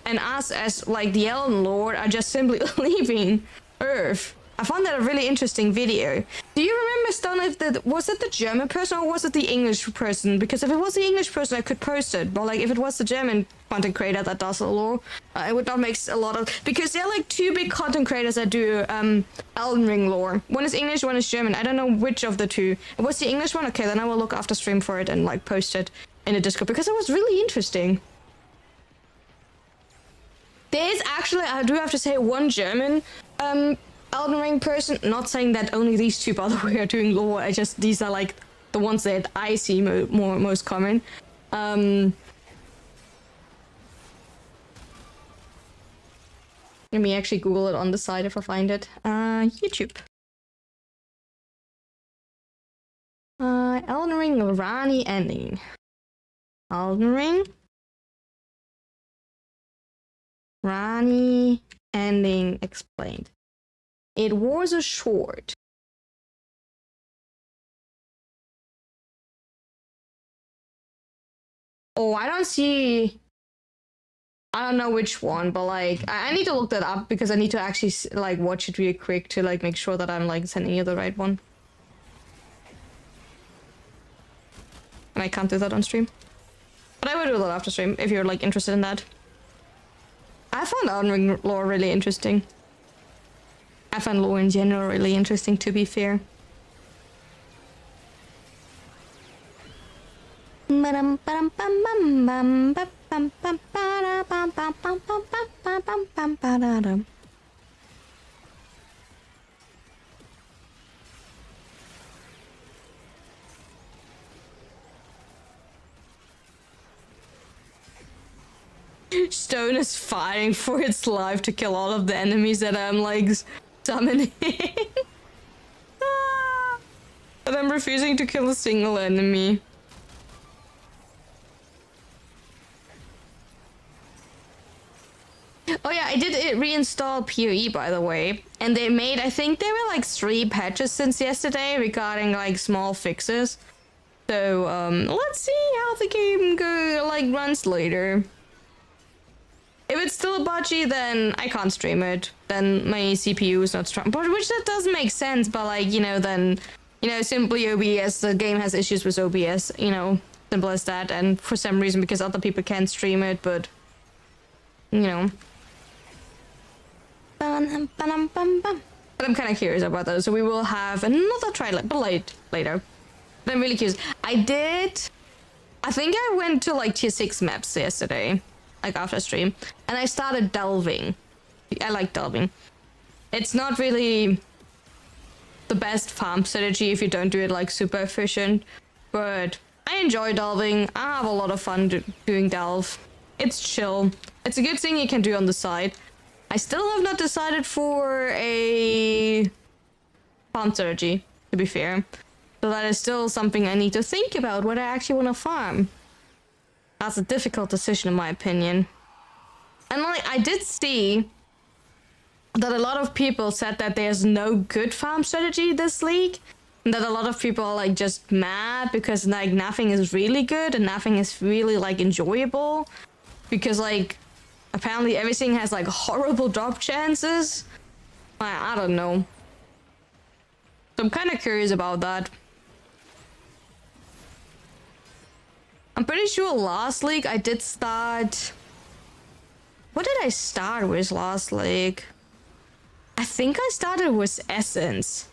and us as like the Elden Lord, are just simply leaving Earth. I found that a really interesting video. Do you remember, Stone, if was it the German person or was it the English person? Because if it was the English person, I could post it. But like if it was the German content creator that does the lore, it would not make a lot of... Because there are like two big content creators that do Elden Ring lore. One is English, one is German. I don't know which of the two. It was the English one? Okay, then I will look after stream for it and like post it in the Discord because it was really interesting. There is actually, I do have to say, one German Elden Ring person. Not saying that only these two, by the way, are doing lore. I just, these are like the ones that I see most common. Let me actually Google it on the side if I find it. YouTube. Elden Ring Rani ending. Elden Ring Rani ending explained. It was a short. Oh, I don't see... I don't know which one, but like, I need to look that up because I need to actually like watch it really quick to like make sure that I'm like sending you the right one. And I can't do that on stream. But I will do that after stream if you're like interested in that. I found Elden Ring lore really interesting. I find lore in general really interesting, to be fair. Stone is fighting for its life to kill all of the enemies that I'm like summoning. But I'm refusing to kill a single enemy. Oh yeah, I did reinstall PoE, by the way, and they made, I think there were like 3 patches since yesterday regarding like small fixes. So let's see how the game runs later. If it's still budgy, then I can't stream it. Then my CPU is not strong. But which that does make sense. But like, you know, then, you know, simply OBS. The game has issues with OBS. You know, simple as that. And for some reason, because other people can't stream it, but you know. But I'm kind of curious about those. So we will have another trailer, but later. But I'm really curious. I think I went to like tier 6 maps yesterday. Like after stream, and I started delving. I like delving. It's not really the best farm strategy if you don't do it like super efficient, but I enjoy delving. I have a lot of fun doing delve. It's chill. It's a good thing you can do on the side. I still have not decided for a farm strategy, to be fair. So that is still something I need to think about what I actually want to farm. That's a difficult decision in my opinion. And like I did see that a lot of people said that there's no good farm strategy this league. And that a lot of people are like just mad because like nothing is really good and nothing is really like enjoyable. Because like apparently everything has like horrible drop chances. I don't know. So I'm kind of curious about that. I'm pretty sure last league I did start... What did I start with last league? I think I started with Essence.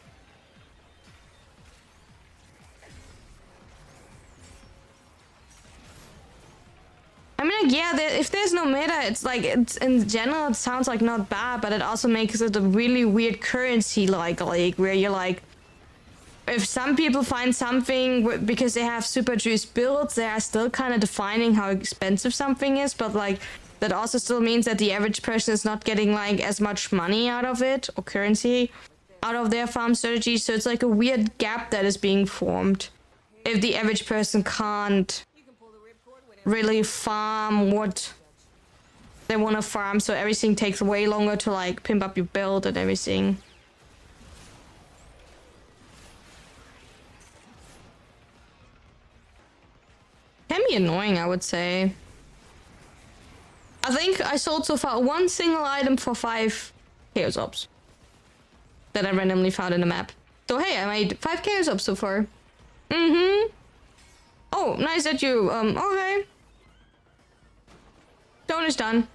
I mean, like, yeah, if there's no meta, it's like, it's in general, it sounds like not bad, but it also makes it a really weird currency like league where you're like, if some people find something because they have super juice builds, they are still kind of defining how expensive something is, but like that also still means that the average person is not getting like as much money out of it or currency out of their farm strategy. So it's like a weird gap that is being formed if the average person can't really farm what they want to farm. So everything takes way longer to like pimp up your build and everything. Can be annoying, I would say. I think I sold so far one single item for 5 chaos ops that I randomly found in the map. So hey, I made 5 chaos ops so far. Oh, nice that you okay. Stone is done.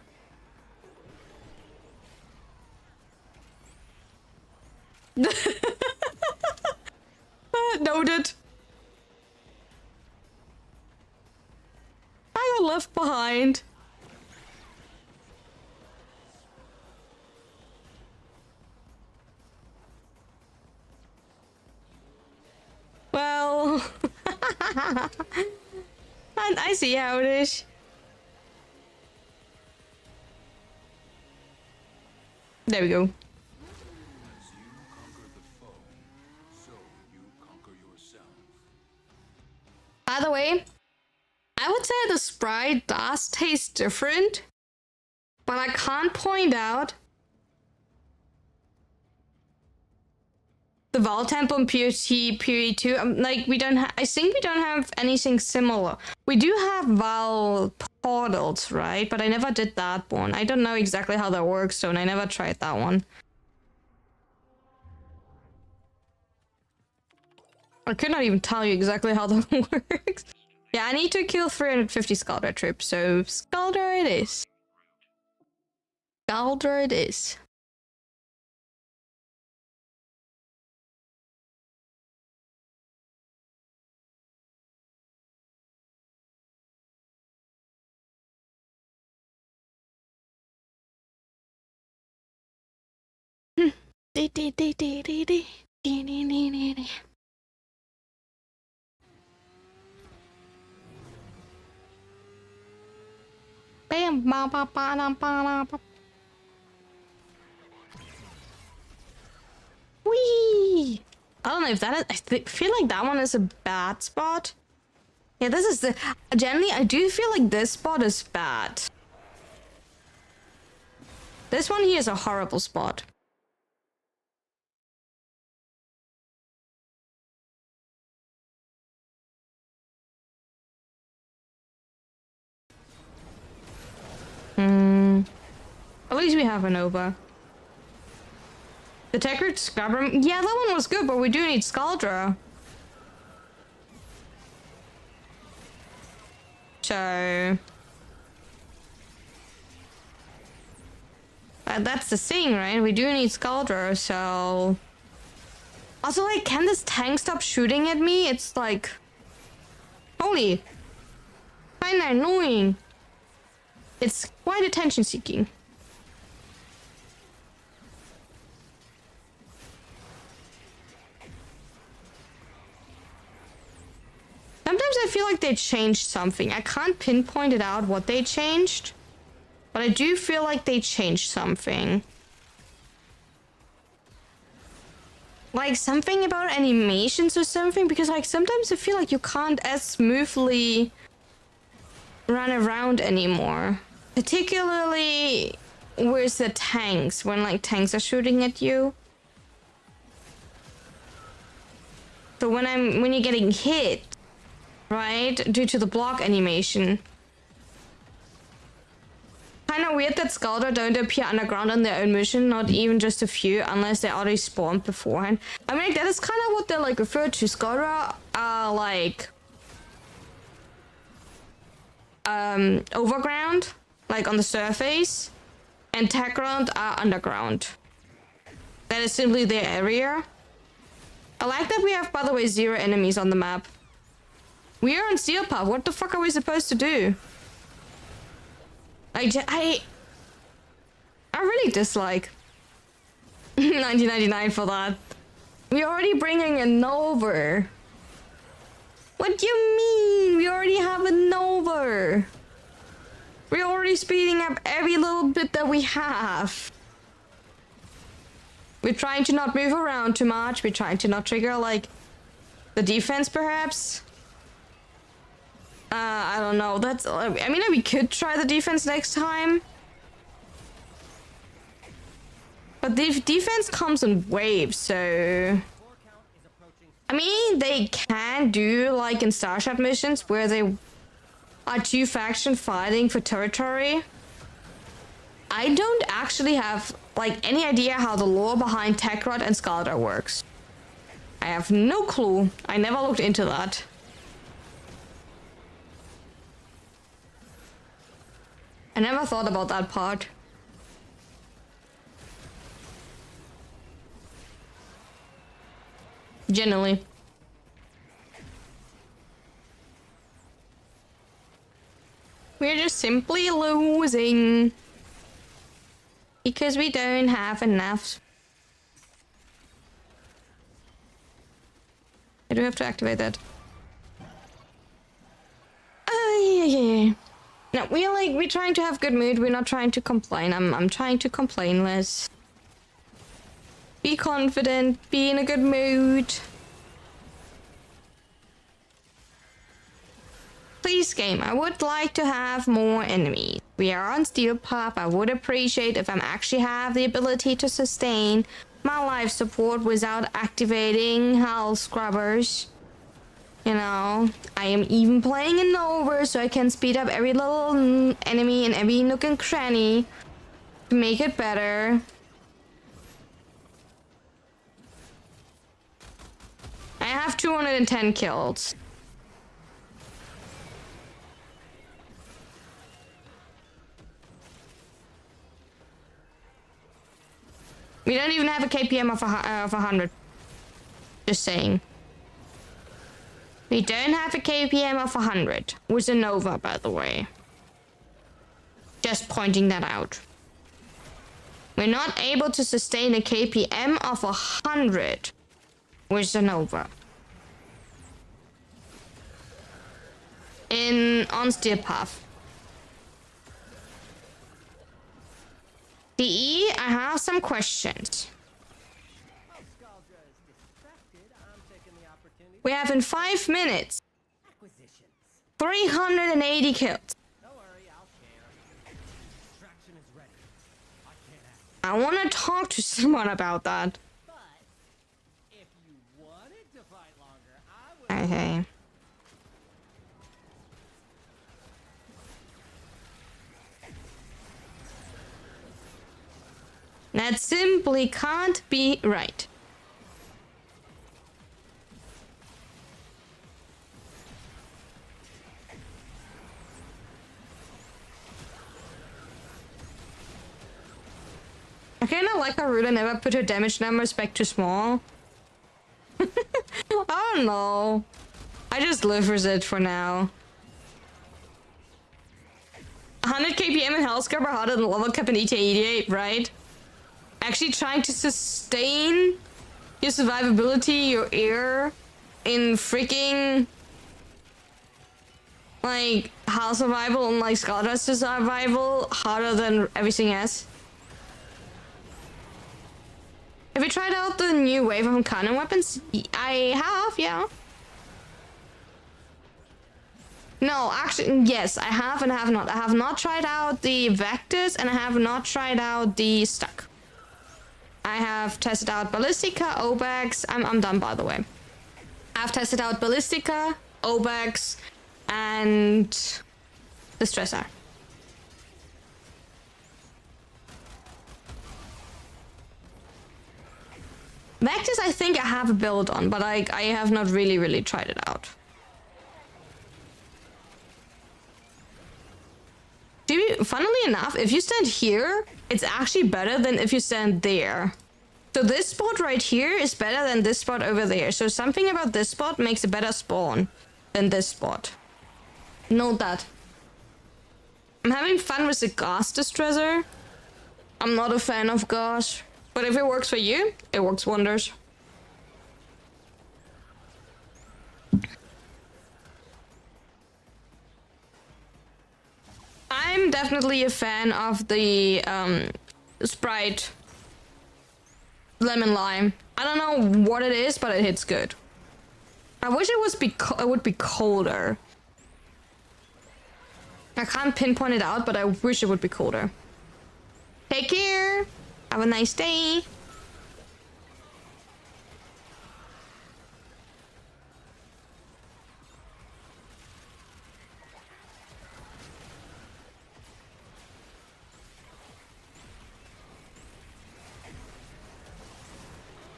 Noted. I got left behind. Well, I see how it is. There we go. By the way, I would say the Sprite does taste different, but I can't point out the Val Temple and POT Period 2. Like we don't I think we don't have anything similar. We do have Val portals, right? But I never did that one. I don't know exactly how that works, so I never tried that one. I could not even tell you exactly how that works. Yeah, I need to kill 350 Scaldra troops, so Scaldra it is. Scaldra it is. Bam, ba ba ba ba ba ba. Whee! I don't know if that is. I feel like that one is a bad spot. Yeah, this is the. Generally, I do feel like this spot is bad. This one here is a horrible spot. At least we have a Nova. The Techrid Scrubber. Yeah, that one was good, but we do need Scaldra. So... that's the thing, right? We do need Scaldra, so... Also, like, can this tank stop shooting at me? It's like... Holy... Kinda annoying. It's quite attention-seeking. Sometimes I feel like they changed something. I can't pinpoint it out what they changed. But I do feel like they changed something. Like something about animations or something. Because like sometimes I feel like you can't as smoothly run around anymore. Particularly with the tanks. When like tanks are shooting at you. So when you're getting hit. Right? Due to the block animation. Kinda weird that Scaldra don't appear underground on their own mission, not even just a few, unless they already spawned beforehand. I mean, like, that is kind of what they're like referred to. Scaldra are like overground, like on the surface, and Techground are underground. That is simply their area. I like that we have, by the way, 0 enemies on the map. We are on Steel Path. What the fuck are we supposed to do? I really dislike 1999 for that. We're already bringing a Nova. What do you mean? We already have a Nova. We're already speeding up every little bit that we have. We're trying to not move around too much. We're trying to not trigger, like, the defense, perhaps. I don't know. That's... I mean, we could try the defense next time. But the defense comes in waves, so... I mean, they can do, like, in Starship missions, where they are 2 factions fighting for territory. I don't actually have, like, any idea how the lore behind Techrod and Scaldra works. I have no clue. I never looked into that. I never thought about that part. Generally. We're just simply losing. Because we don't have enough. I do have to activate that. Yeah. No, we're trying to have good mood. We're not trying to complain. I'm trying to complain less. Be confident. Be in a good mood. Please, game. I would like to have more enemies. We are on Steel Path. I would appreciate if I actually have the ability to sustain my life support without activating Hell Scrubbers. You know, I am even playing in Nova, so I can speed up every little enemy and every nook and cranny to make it better. I have 210 kills. We don't even have a KPM of 100. Just saying. We don't have a KPM of 100. With a Nova, by the way. Just pointing that out. We're not able to sustain a KPM of 100 with a Nova. On Steel Path. DE, I have some questions. We have in 5 minutes 380 kills. I want to talk to someone about that. Okay. That simply can't be right. I kinda like how Rula never put her damage numbers back to small. I don't know. I just live with it for now. 100 kpm in Hellscarp are harder than level cap in ETA 88, right? Actually trying to sustain your survivability, your air in freaking like Hell survival and like Scarlet survival harder than everything else. Have you tried out the new wave of cannon weapons? I have, yeah. No, actually, yes, I have and I have not. I have not tried out the Vectors and I have not tried out the Stuck. I have tested out Ballistica, Obax. I'm done, by the way. I've tested out Ballistica, Obax, and the Stressor. Vectors, I think I have a build on, but I have not really tried it out. Funnily enough, if you stand here, it's actually better than if you stand there. So this spot right here is better than this spot over there. So something about this spot makes a better spawn than this spot. Note that. I'm having fun with the gas distressor. I'm not a fan of gas, but if it works for you, it works wonders. I'm definitely a fan of the Sprite lemon lime. I don't know what it is, but it hits good. I wish it would be colder. I can't pinpoint it out, but I wish it would be colder. Take care. Have a nice day.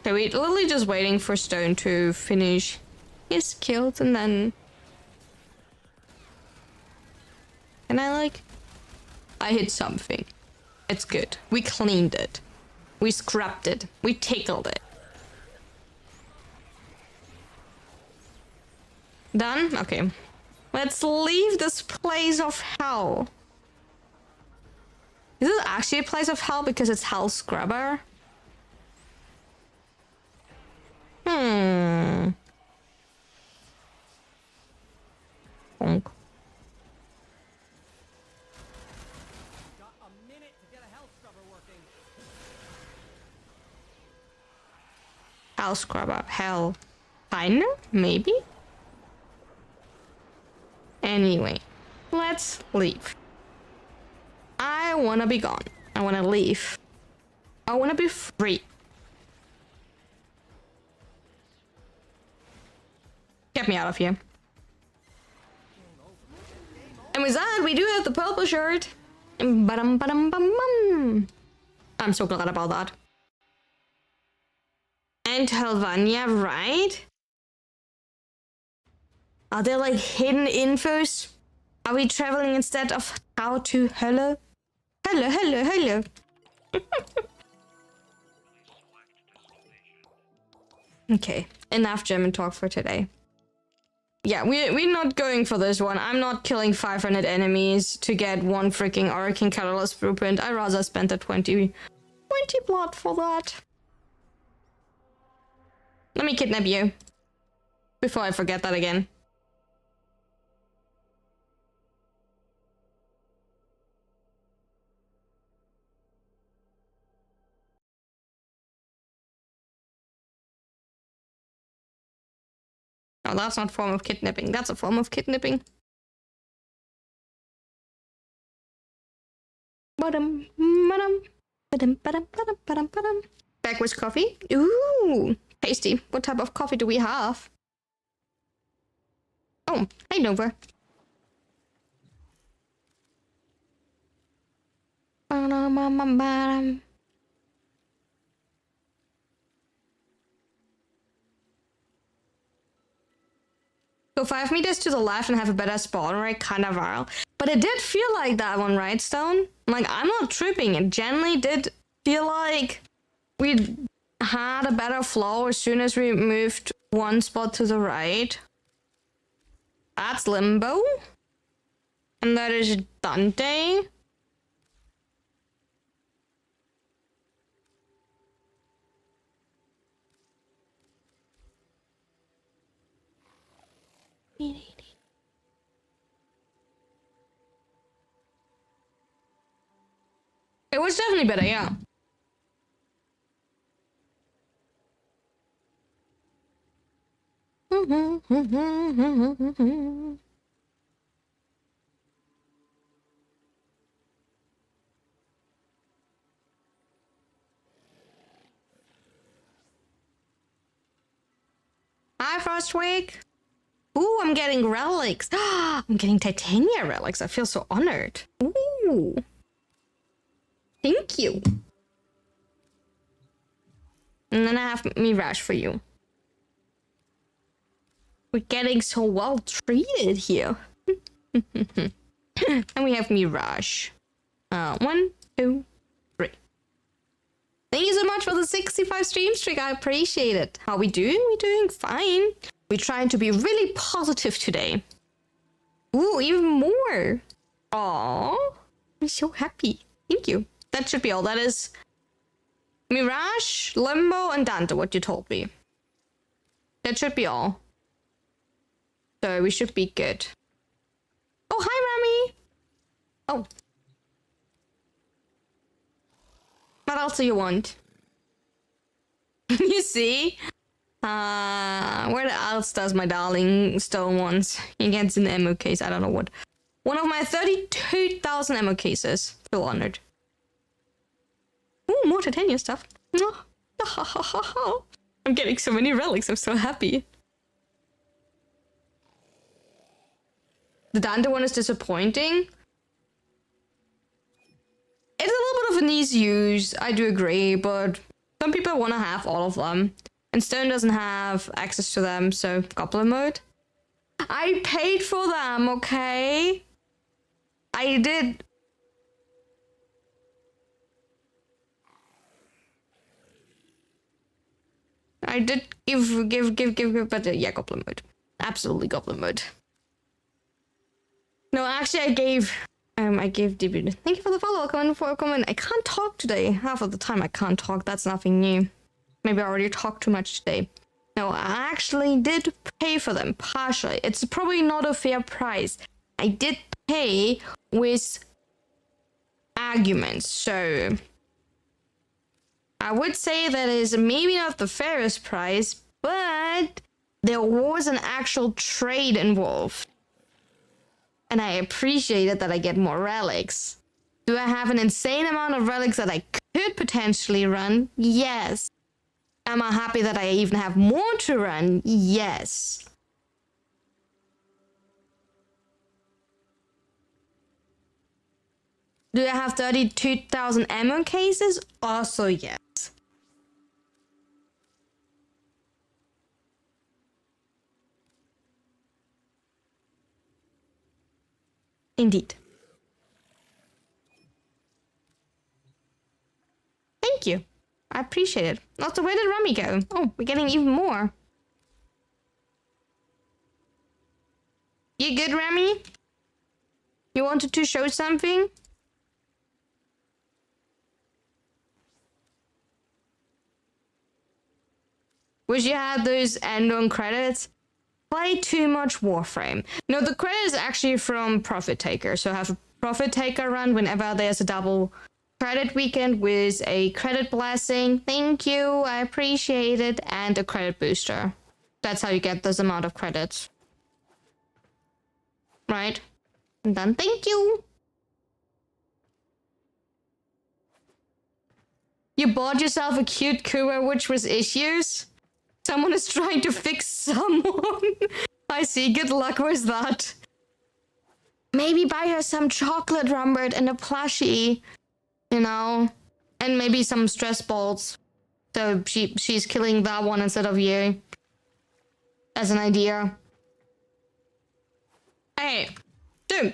So we're literally just waiting for Stone to finish his kills and then... And I hit something. It's good. We cleaned it. We scrubbed it. We tickled it. Done? Okay. Let's leave this place of hell. Is it actually a place of hell because it's Hell Scrubber? Bonk. Got a minute to get a Hell Scrubber working. Hell Scrubber. Hell. Kinda? Maybe? Anyway. Let's leave. I wanna be gone. I wanna leave. I wanna be free. Get me out of here. And with that, we do have the purple shirt. Ba-dum-ba-dum-bum-bum. I'm so glad about that. And Helvania, right? Are there like hidden infos? Are we traveling instead of how to hello? Hello, hello, hello. Okay, enough German talk for today. Yeah, we're not going for this one. I'm not killing 500 enemies to get one freaking Oracle Colorless Blueprint. I'd rather spend the 20 blood for that. Let me kidnap you. Before I forget that again. No, that's not a form of kidnapping. That's a form of kidnapping. Back with coffee. Ooh, tasty. What type of coffee do we have? Oh, hi Nova. Go 5 meters to the left and have a better spawn rate, kind of viral. But it did feel like that one, right, Stone? Like, I'm not tripping. It generally did feel like we had a better flow as soon as we moved one spot to the right. That's Limbo. And that is Dante. It was definitely better, yeah. Hi, Frostwake. Ooh, I'm getting relics. I'm getting Titania relics. I feel so honored. Ooh. Thank you. And then I have Mirage for you. We're getting so well treated here. And we have Mirage. 1, 2, 3. Thank you so much for the 65 stream streak. I appreciate it. How we doing? We're doing fine. We're trying to be really positive today. Ooh, even more. Aww. I'm so happy. Thank you. That should be all. That is Mirage, Limbo, and Dante, what you told me. That should be all. So we should be good. Oh, hi, Rami. Oh. What else do you want? You see? Where else does my darling Stone wants? He gets an ammo case, I don't know what. One of my 32,000 ammo cases. Feel honored. Ooh, more Titania stuff. I'm getting so many relics, I'm so happy. The Dante one is disappointing. It's a little bit of an easy use, I do agree, but some people want to have all of them. And Stone doesn't have access to them, so Goblin mode. I paid for them, okay? I did. I did give, but yeah, Goblin mode. Absolutely Goblin mode. No, actually, I gave debut. Thank you for the follow. Comment. I can't talk today. Half of the time I can't talk. That's nothing new. Maybe I already talked too much today. No, I actually did pay for them partially. It's probably not a fair price. I did pay with arguments, so I would say that is maybe not the fairest price, but there was an actual trade involved. And I appreciated that I get more relics. Do I have an insane amount of relics that I could potentially run? Yes. Am I happy that I even have more to run? Yes. Do I have 32,000 ammo cases? Also yes. Indeed. Thank you. I appreciate it. Also, where did Rami go? Oh, we're getting even more. You good, Rami? You wanted to show something? Wish you had those end-on credits. Play too much Warframe. No, the credit is actually from Profit Taker. So have a Profit Taker run whenever there's a double credit weekend with a credit blessing. Thank you, I appreciate it. And a credit booster. That's how you get this amount of credits. Right? And then thank you. You bought yourself a cute Kura which was issues? Someone is trying to fix someone. I see. Good luck with that. Maybe buy her some chocolate, Rumbert, and a plushie. You know? And maybe some stress balls. So she's killing that one instead of you. As an idea. Okay, so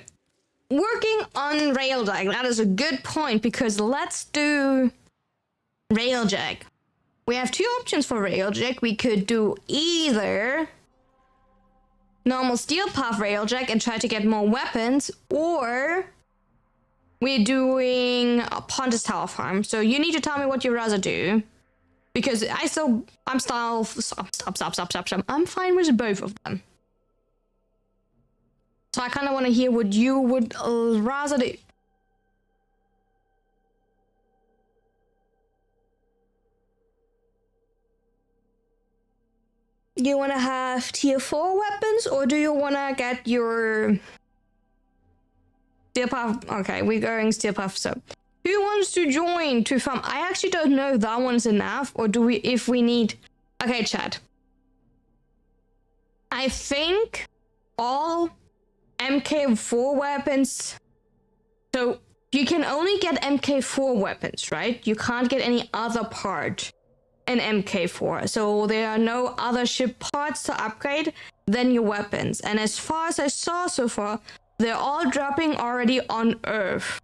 working on Railjack, that is a good point because let's do Railjack. We have two options for Railjack. We could do either normal steel path Railjack and try to get more weapons, or we're doing a Pontus Tower farm. So you need to tell me what you'd rather do. Because I'm fine with both of them. So I kind of want to hear what you would rather do. You want to have tier 4 weapons, or do you want to get your steel path? Okay, we're going steel path. So who wants to join to farm? I actually don't know if that one's enough, or do we? If we need, okay, chat. I think all MK4 weapons. So you can only get MK4 weapons, right? You can't get any other part in MK4. So there are no other ship parts to upgrade than your weapons. And as far as I saw so far, they're all dropping already on Earth.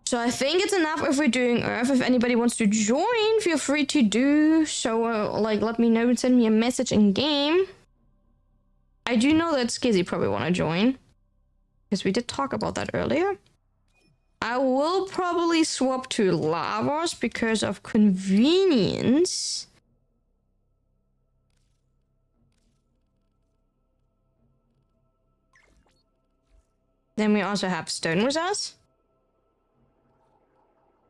So I think it's enough if we're doing Earth. If anybody wants to join, feel free to do so. Let me know and send me a message in game. I do know that Skizzy probably want to join, because we did talk about that earlier. I will probably swap to Lavos because of convenience. Then we also have Stone with us.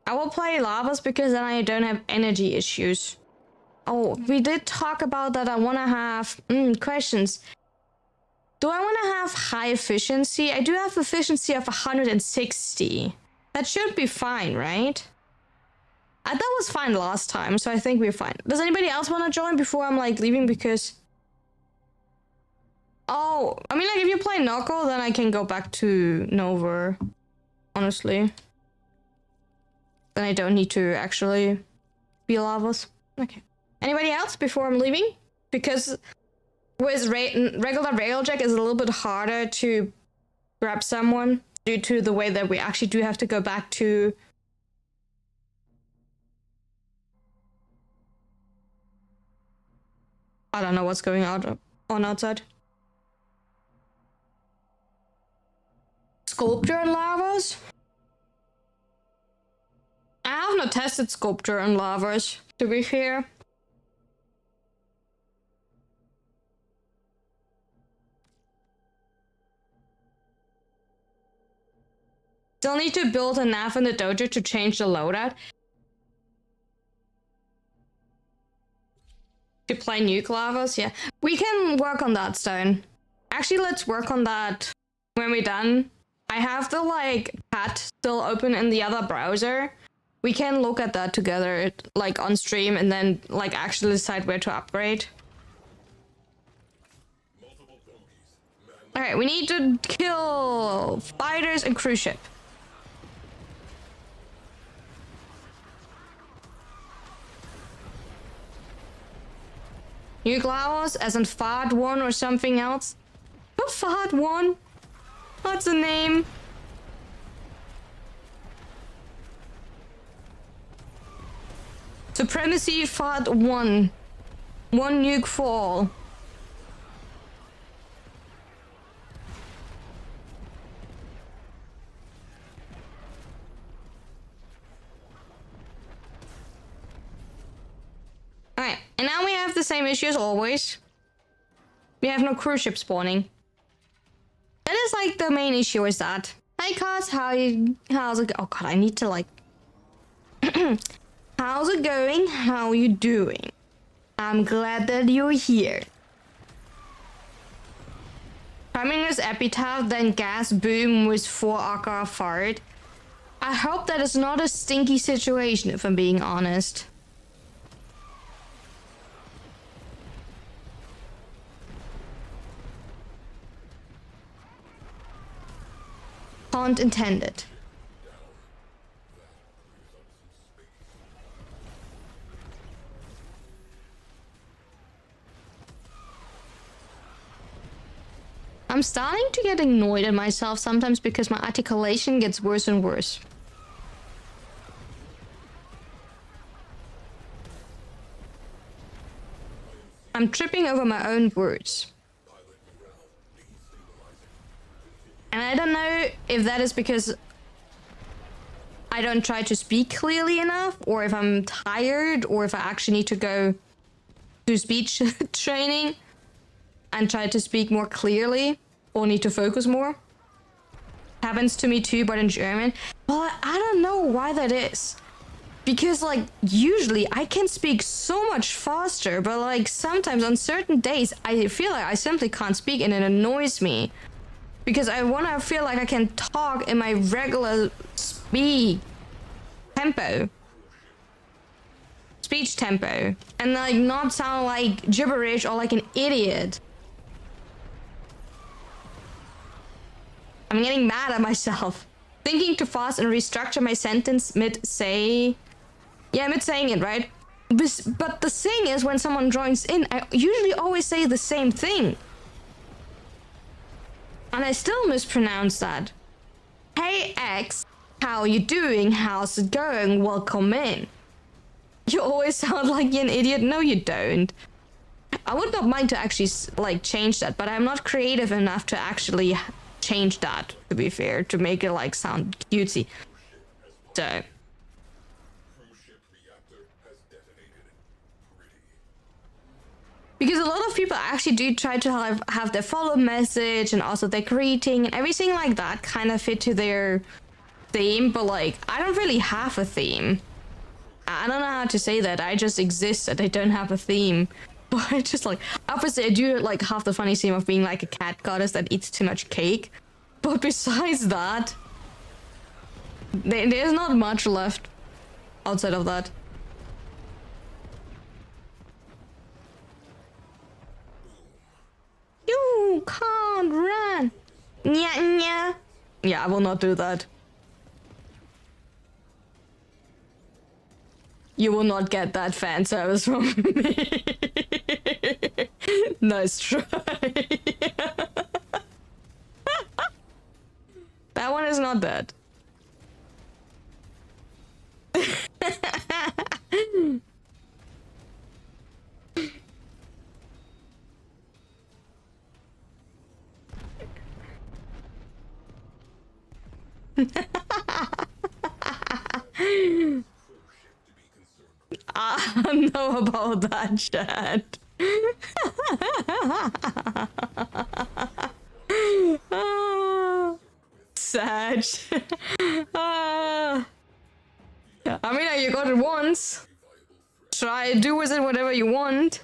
I will play Lavos because then I don't have energy issues. Oh, we did talk about that. I want to have questions. Do I want to have high efficiency? I do have efficiency of 160. That should be fine, right? That was fine last time, so I think we're fine. Does anybody else want to join before I'm like leaving? Because oh, I mean, like if you play Knuckle, then I can go back to Nova. Honestly, then I don't need to actually be Lavos. Okay. Anybody else before I'm leaving? Because with regular Railjack is a little bit harder to grab someone due to the way that we actually do have to go back to I don't know what's going on outside. Sculpture and Lavas? I have not tested Sculpture and Lavas, to be fair. Still need to build a nav in the dojo to change the loadout. To play Nuke Lavas, yeah. We can work on that, Stone. Actually, let's work on that when we're done. I have the, chat still open in the other browser. We can look at that together, on stream, and then, actually decide where to upgrade. Alright, we need to kill fighters and cruise ship. Nuke Lavas as in Fad 1 or something else? What Fad 1? What's the name? Supremacy Fad 1. One nuke fall. Alright, and now we have the same issue as always. We have no cruise ship spawning. That is the main issue is that. Hey Cos, how's it oh god, I need to how's it going? How you doing? I'm glad that you're here. Coming as Epitaph, then Gas Boom with 4 Akar Fart. I hope that is not a stinky situation if I'm being honest. Pun intended. I'm I'm starting to get annoyed at myself sometimes because my articulation gets worse and worse. I'm tripping over my own words. And I don't know if that is because I don't try to speak clearly enough, or if I'm tired, or if I actually need to go do speech training and try to speak more clearly, or need to focus more. Happens to me too, but in German. But I don't know why that is. Because, like, usually I can speak so much faster, but, like, sometimes on certain days I feel like I simply can't speak and it annoys me. Because I want to feel like I can talk in my regular speech tempo. And, like, not sound like gibberish or like an idiot. I'm getting mad at myself. Thinking too fast and restructure my sentence mid-saying it, right? But the thing is, when someone joins in, I usually always say the same thing. And I still mispronounce that. Hey X, how you doing? How's it going? Welcome in. You always sound like you're an idiot. No, you don't. I would not mind to actually, like, change that, but I'm not creative enough to actually change that, to be fair, to make it, like, sound cutesy. So... Because a lot of people actually do try to have their follow message and also their greeting and everything like that kind of fit to their theme, but, like, I don't really have a theme. I don't know how to say that. I just exist and I don't have a theme. But I just, like, obviously I do, like, have the funny theme of being like a cat goddess that eats too much cake. But besides that, there's not much left outside of that. You can't run. Nya. Yeah, I will not do that. You will not get that fan service from me. Nice try. That one is not bad. I don't know about that, Chad. Sad. I mean, you got it once. Try, do with it whatever you want.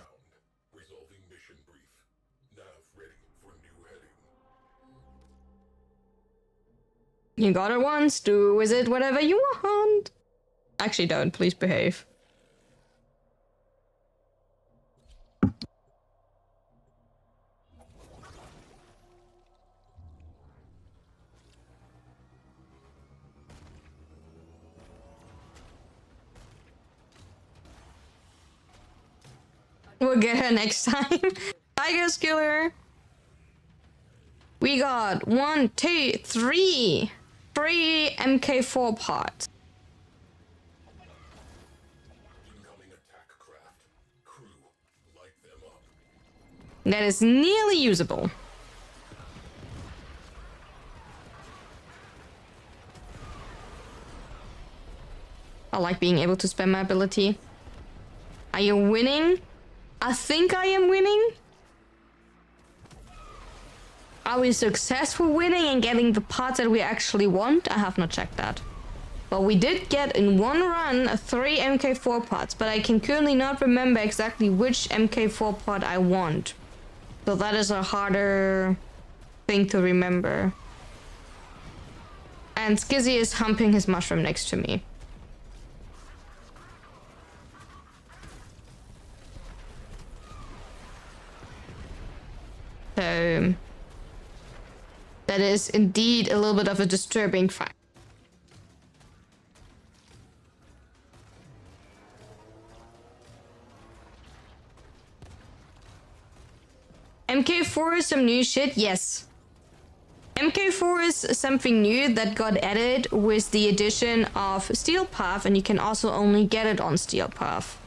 You got it once, do with it whatever you want. Actually, don't. Please behave. We'll get her next time. Tiger Skiller. We got 1, 2, 3 MK4 pods. That is nearly usable. I like being able to spam my ability. Are you winning? I think I am winning. Are we successful winning and getting the parts that we actually want? I have not checked that. But we did get in one run 3 MK4 pods, but I can currently not remember exactly which MK4 pod I want. So that is a harder thing to remember. And Skizzy is humping his mushroom next to me. So that is indeed a little bit of a disturbing fact. MK4 is some new shit? Yes. MK4 is something new that got added with the addition of Steel Path, and you can also only get it on Steel Path.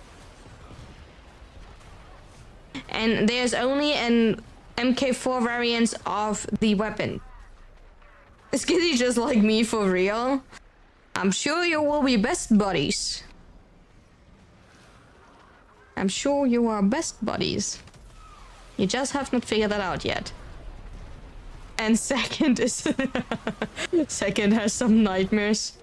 And there's only an MK4 variant of the weapon. Is Kitty just like me for real? I'm sure you will be best buddies. I'm sure you are best buddies. You just have not figured that out yet. And second is... second has some nightmares.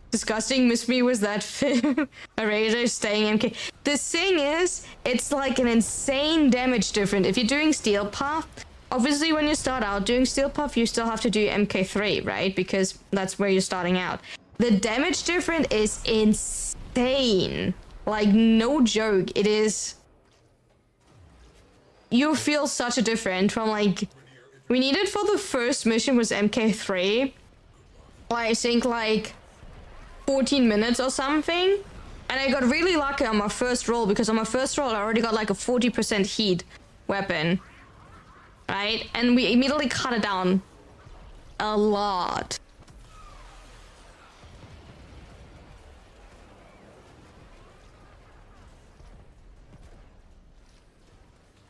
Disgusting, miss me with that film. A Railjack staying MK. The thing is, it's like an insane damage difference. If you're doing Steel Path, obviously when you start out doing Steel Path, you still have to do MK3, right? Because that's where you're starting out. The damage difference is insane. Like, no joke. It is... You feel such a difference from, like... We needed for the first mission was MK3. I think, like... 14 minutes or something. And I got really lucky on my first roll, because on my first roll I already got like a 40% heat weapon. Right? And we immediately cut it down. A lot.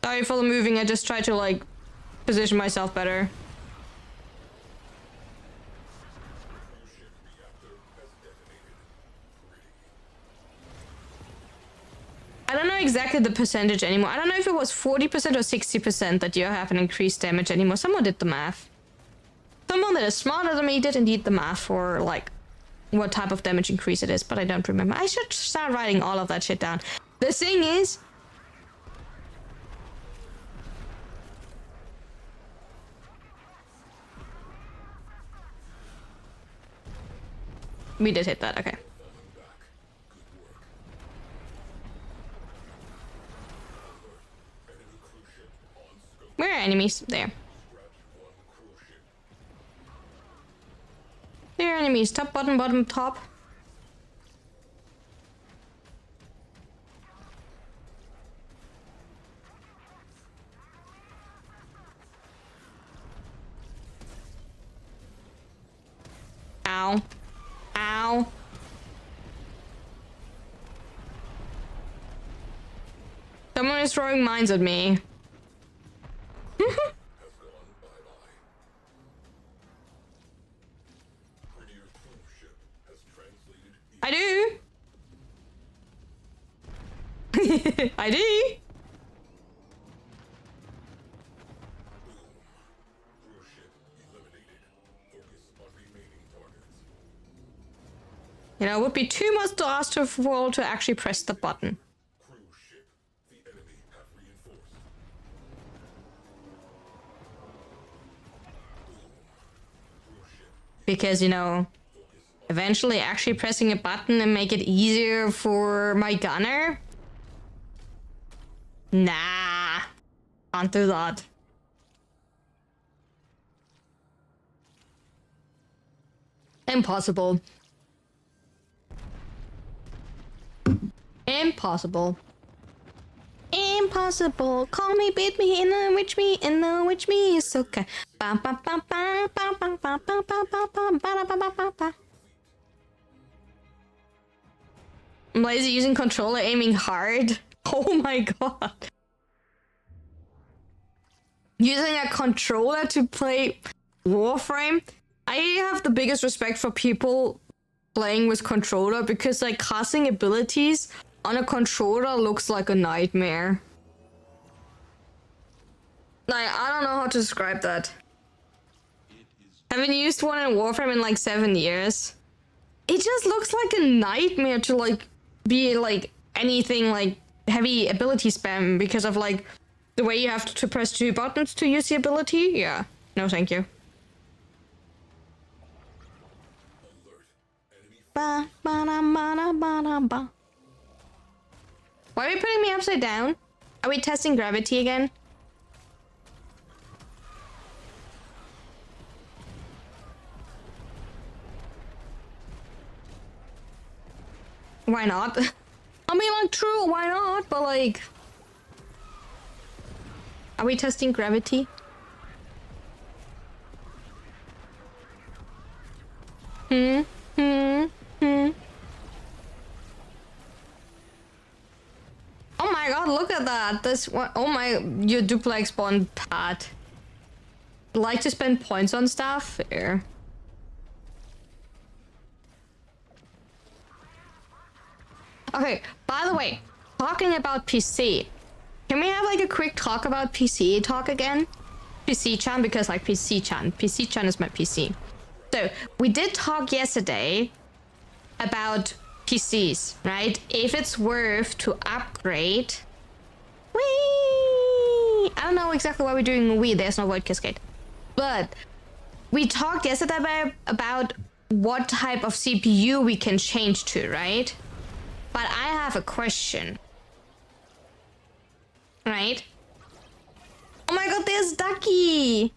Sorry for the moving, I just tried to like position myself better. I don't know exactly the percentage anymore. I don't know if it was 40% or 60% that you have an increased damage anymore. Someone did the math. Someone that is smarter than me did indeed the math for like what type of damage increase it is, but I don't remember. I should start writing all of that shit down. The thing is, we did hit that, okay. Where are enemies? There. There are enemies. Top, bottom, bottom, top. Ow. Ow. Someone is throwing mines at me. I do. I do. You know, it would be too much to ask for all to actually press the button. Because, you know, eventually actually pressing a button and make it easier for my gunner? Nah. Can't do that. Impossible. Impossible. Impossible. Call me, beat me, witch me, witch me is okay. I'm lazy using controller aiming hard. Oh my god. Using a controller to play Warframe. I have the biggest respect for people playing with controller because like casting abilities on a controller looks like a nightmare. Like, I don't know how to describe that. Haven't used one in Warframe in like 7 years. It just looks like a nightmare to like be like anything like heavy ability spam because of like the way you have to press 2 buttons to use the ability. Yeah, no thank you. Ba, ba, da, ba, da, ba, da, ba. Why are you putting me upside down? Are we testing gravity again? Why not? I mean, like, true, why not? But, like... Are we testing gravity? pad this one. Oh my, your duplex bond pad. Like to spend points on stuff? Here. Okay, by the way, talking about PC. Can we have like a quick talk about PC talk again? PC-chan, because like PC-chan. PC-chan is my PC. So, we did talk yesterday about PCs, right? If it's worth to upgrade. Whee! I don't know exactly what we're doing. There's no word cascade. But we talked yesterday about what type of CPU we can change to, right? But I have a question. Right? Oh my god, there's Ducky!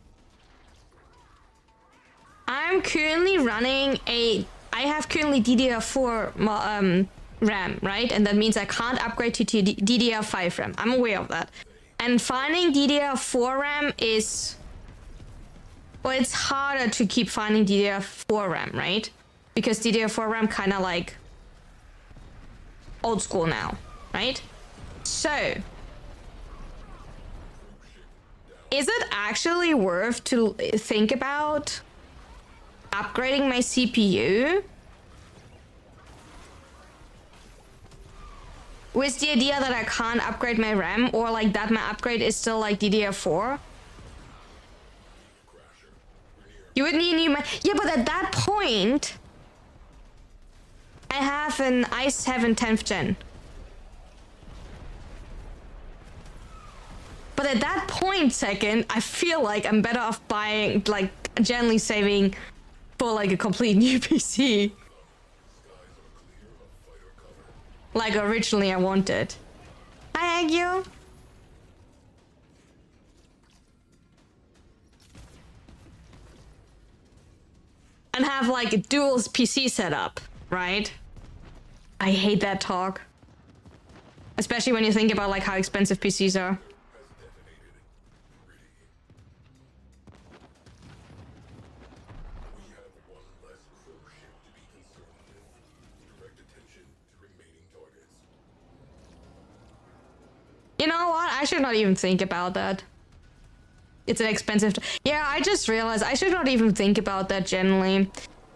I'm currently running I have currently DDR4 RAM, right? And that means I can't upgrade to DDR5 RAM. I'm aware of that. And finding DDR4 RAM is... Well, it's harder to keep finding DDR4 RAM, right? Because DDR4 RAM kind of like... old school now, right? So... Is it actually worth to think about upgrading my CPU with the idea that I can't upgrade my RAM, or like that my upgrade is still like DDR4? You would need a new... Yeah, but at that point, I have an i7 10th gen. But at that point, second, I feel like I'm better off buying, like, generally saving for like a complete new PC. Like originally I wanted. Hi, Agio. And have like a dual PC setup, right? I hate that talk. Especially when you think about like how expensive PCs are. You know what? I should not even think about that. It's an expensive... Yeah, I just realized I should not even think about that generally.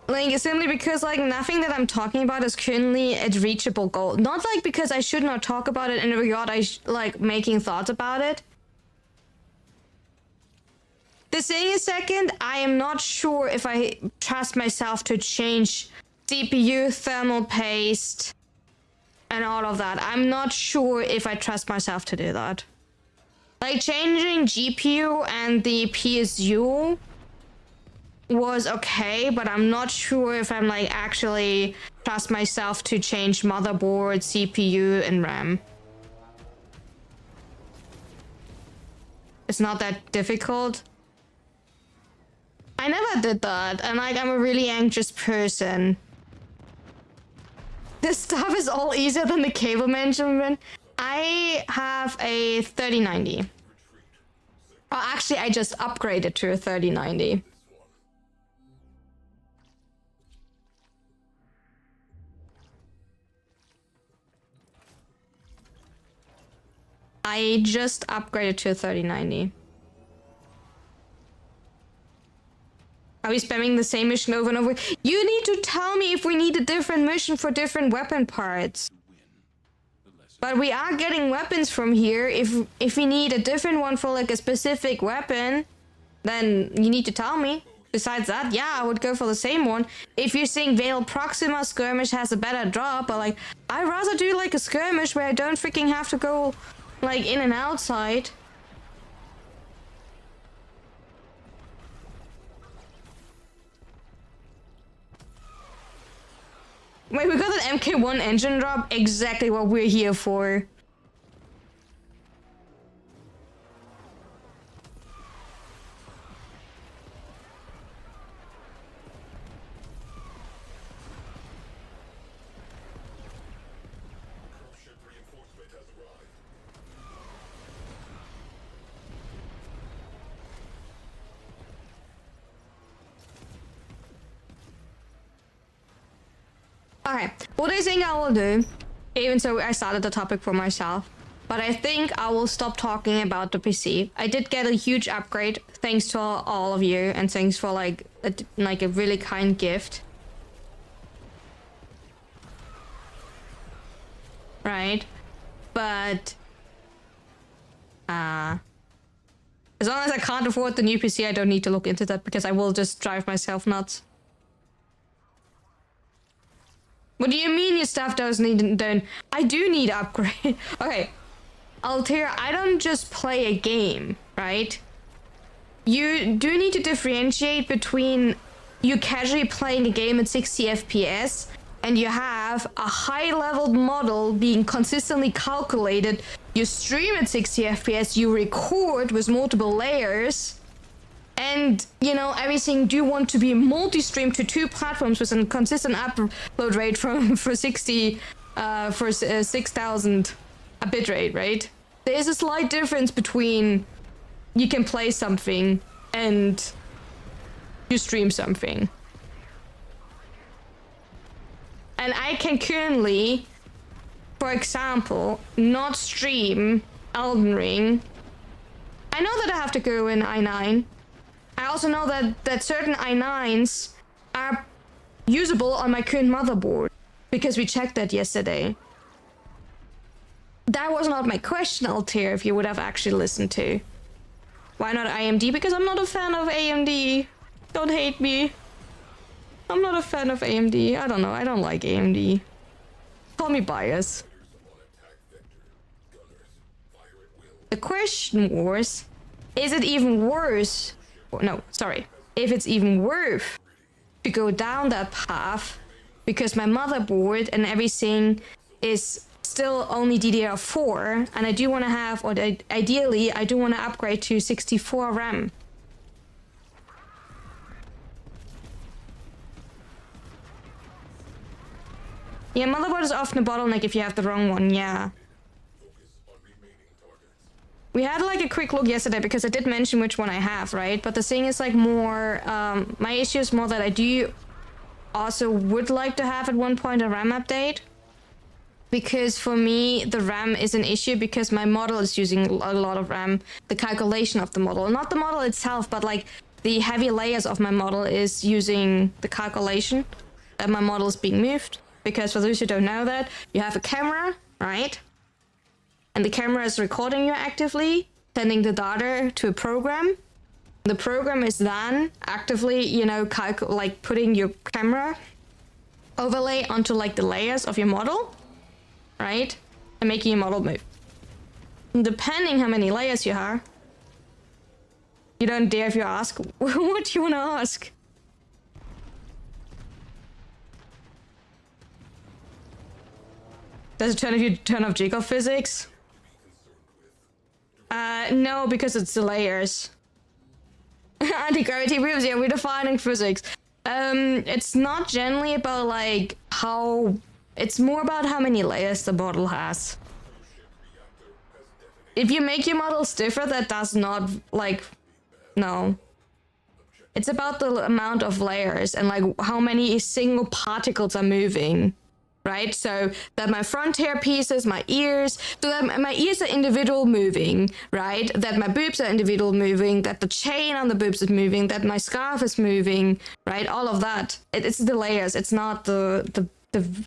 Like, simply because, like, nothing that I'm talking about is currently a reachable goal. Not, like, because I should not talk about it in a regard like, making thoughts about it. The thing is, second, I am not sure if I trust myself to change CPU, thermal paste... and all of that. I'm not sure if I trust myself to do that. Like changing GPU and the PSU was okay, but I'm not sure if I'm like actually trust myself to change motherboard, CPU, and RAM. It's not that difficult. I never did that, and like I'm a really anxious person. This stuff is all easier than the cable management. I have a 3090. Oh, actually, I just upgraded to a 3090. I just upgraded to a 3090. Are we spamming the same mission over and over? You need to tell me if we need a different mission for different weapon parts. But we are getting weapons from here. If we need a different one for like a specific weapon, then you need to tell me. Besides that, yeah, I would go for the same one. If you're saying Veil Proxima skirmish has a better drop, but like, I'd rather do like a skirmish where I don't freaking have to go like in and outside. Wait, we got an MK1 engine drop? Exactly what we're here for. Okay, what do you think I will do? Even so, I started the topic for myself. But I think I will stop talking about the PC. I did get a huge upgrade thanks to all of you, and thanks for like a really kind gift. Right? But as long as I can't afford the new PC, I don't need to look into that because I will just drive myself nuts. What do you mean your stuff don't? I do need upgrade. Okay. Altair, I don't just play a game, right? You do need to differentiate between you casually playing a game at 60 FPS and you have a high-leveled model being consistently calculated. You stream at 60 FPS, you record with multiple layers, and, you know, everything do want to be multi-streamed to 2 platforms with a consistent upload rate for 6,000 a bitrate, right? There's a slight difference between you can play something and you stream something. And I can currently, for example, not stream Elden Ring. I know that I have to go in i9. I also know that certain i9s are usable on my current motherboard because we checked that yesterday. That was not my question, Altair, if you would have actually listened to. Why not AMD? Because I'm not a fan of AMD. Don't hate me. I'm not a fan of AMD. I don't know. I don't like AMD. Call me biased. The question was, is it even worse? No, sorry. If it's even worth to go down that path because my motherboard and everything is still only DDR4 and I do want to have, or ideally I do want to upgrade to 64 RAM. Yeah, motherboard is often a bottleneck if you have the wrong one, yeah. We had like a quick look yesterday because I did mention which one I have, right? But the thing is like more, my issue is more that I do also would like to have at one point a RAM update. Because for me, the RAM is an issue because my model is using a lot of RAM. The calculation of the model, not the model itself, but like the heavy layers of my model is using the calculation that my model is being moved. Because for those who don't know that, you have a camera, right? And the camera is recording you actively, sending the data to a program. The program is then actively, you know, like putting your camera overlay onto like the layers of your model, right? And making your model move. And depending how many layers you have, you don't dare if you ask, what do you want to ask? Does it turn off jiggle physics? No, because it's the layers. Anti-gravity waves, yeah, we're defining physics. It's not generally about like how, it's more about how many layers the model has. If you make your model stiffer, that does not like, no. It's about the amount of layers and like how many single particles are moving. Right, so that my front hair pieces, my ears, so that my ears are individual moving, right? That my boobs are individual moving, that the chain on the boobs is moving, that my scarf is moving, right? All of that. It's the layers. It's not the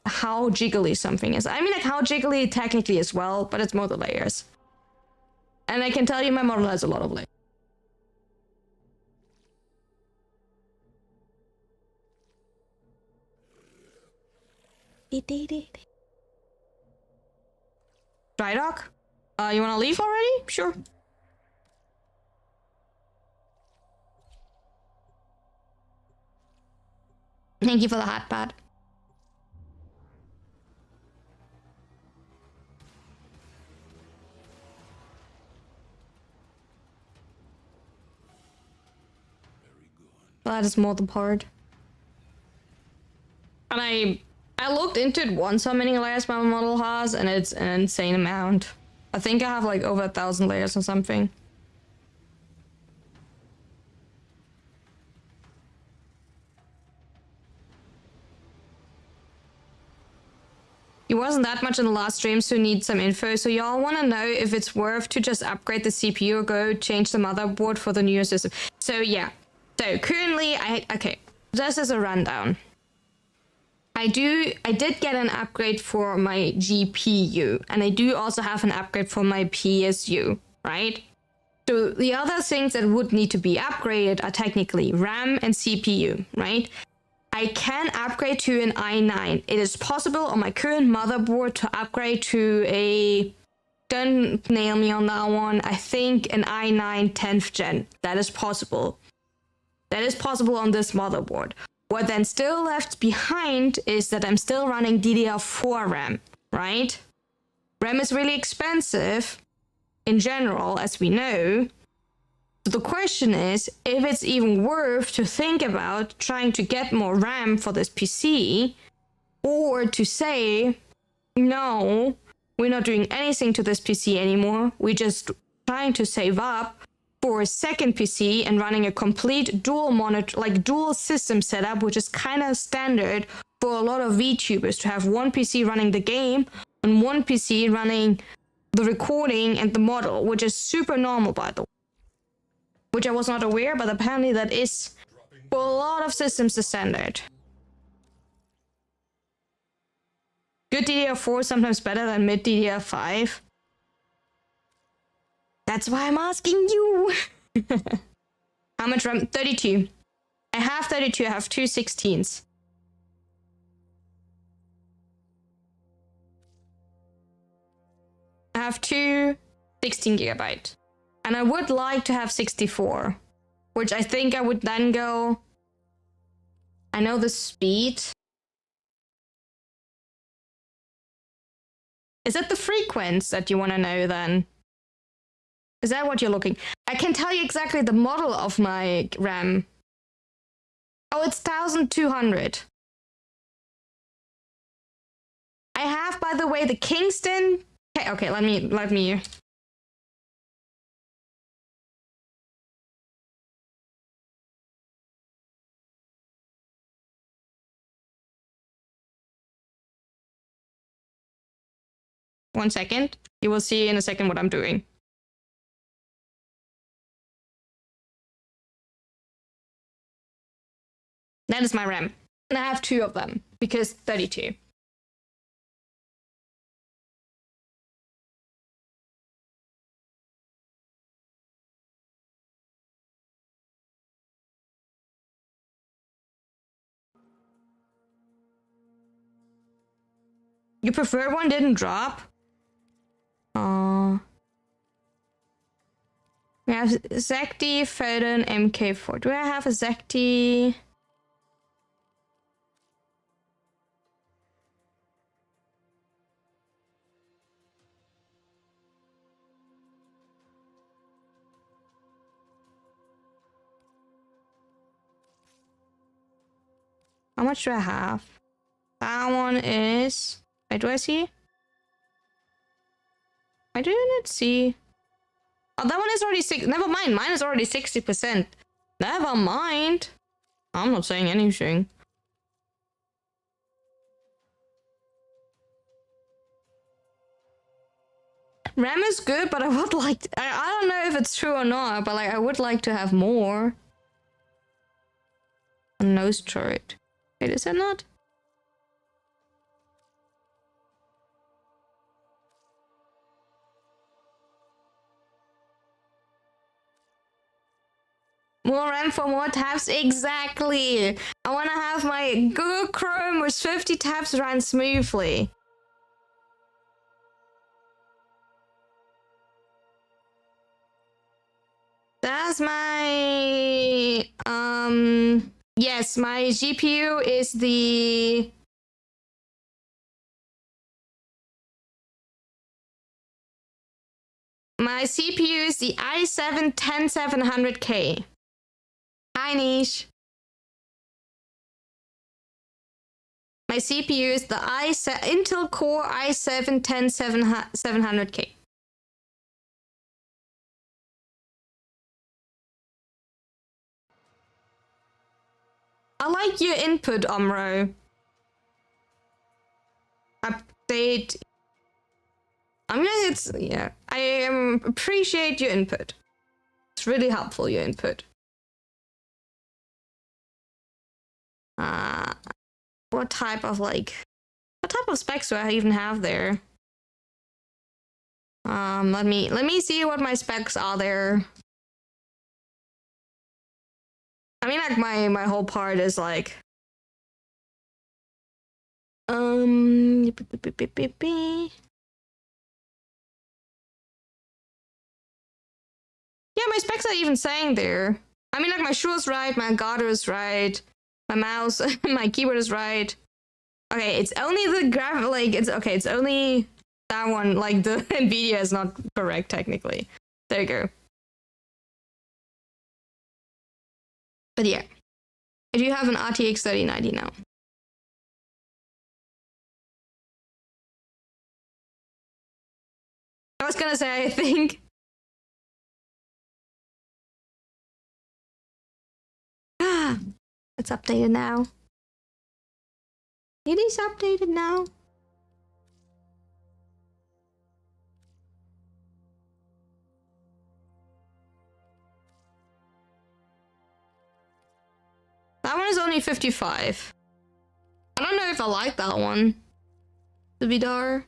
how jiggly something is. I mean, like how jiggly technically as well, but it's more the layers. And I can tell you, my model has a lot of layers. Dry dock? You wanna leave already? Sure. Thank you for the hot pad. Well, that is more the part. And I looked into it once how many layers my model has, and it's an insane amount. I think I have like over 1,000 layers or something. You wasn't that much in the last stream, so need some info. So y'all want to know if it's worth to just upgrade the CPU or go change the motherboard for the newer system. So yeah. So currently, okay, just as a rundown. I did get an upgrade for my GPU, and I do also have an upgrade for my PSU, right? So the other things that would need to be upgraded are technically RAM and CPU, right? I can upgrade to an i9. It is possible on my current motherboard to upgrade to a, don't nail me on that one, I think an i9 10th gen. That is possible. That is possible on this motherboard. What then still left behind is that I'm still running DDR4 RAM, right? RAM is really expensive in general, as we know. So the question is if it's even worth to think about trying to get more RAM for this PC, or to say, no, we're not doing anything to this PC anymore. We're just trying to save up for a second PC and running a complete dual monitor, like dual system setup, which is kind of standard for a lot of VTubers to have one PC running the game and one PC running the recording and the model, which is super normal, by the way. Which I was not aware, but apparently that is for a lot of systems the standard. Good DDR4 is sometimes better than mid DDR5. That's why I'm asking you. How much RAM? 32. I have 32. I have two 16s. I have two 16 gigabyte. And I would like to have 64, which I think I would then go. I know the speed. Is it the frequency that you want to know then? Is that what you're looking? I can tell you exactly the model of my RAM. Oh, it's 1200. I have, by the way, the Kingston. Okay, let me. One second. You will see in a second what I'm doing. That is my RAM. And I have two of them because 32. Your preferred one didn't drop? We have Zacti, Foden, MK4. Do I have a Zacti? How much do I have? That one is... Wait, do I see? I didn't see. Oh, that one is already 6. Never mind, mine is already 60%. Never mind. I'm not saying anything. RAM is good, but I would like to, I don't know if it's true or not, but like I would like to have more. A nose turret. Wait, is it not? More RAM for more tabs? Exactly! I want to have my Google Chrome with 50 tabs run smoothly. That's my... Yes, my GPU is the... My CPU is the i7-10700K. Hi, Niche. My CPU is the Intel Core i7-10700K. I like your input, Omro. update. I'm gonna, it's, yeah. I appreciate your input. It's really helpful, your input. What type of specs do I even have there? Let me see what my specs are there. I mean, like my whole part is like, yeah, my specs are even saying there. I mean, like my shoe is right, my garter is right, my mouse, my keyboard is right. Okay, it's only the graph, like, it's okay, it's only that one, like the NVIDIA is not correct technically. There you go. But yeah, I do have an RTX 3090 now. I was gonna say, I think. It's updated now. It is updated now. That one is only 55. I don't know if I like that one. The Vidar.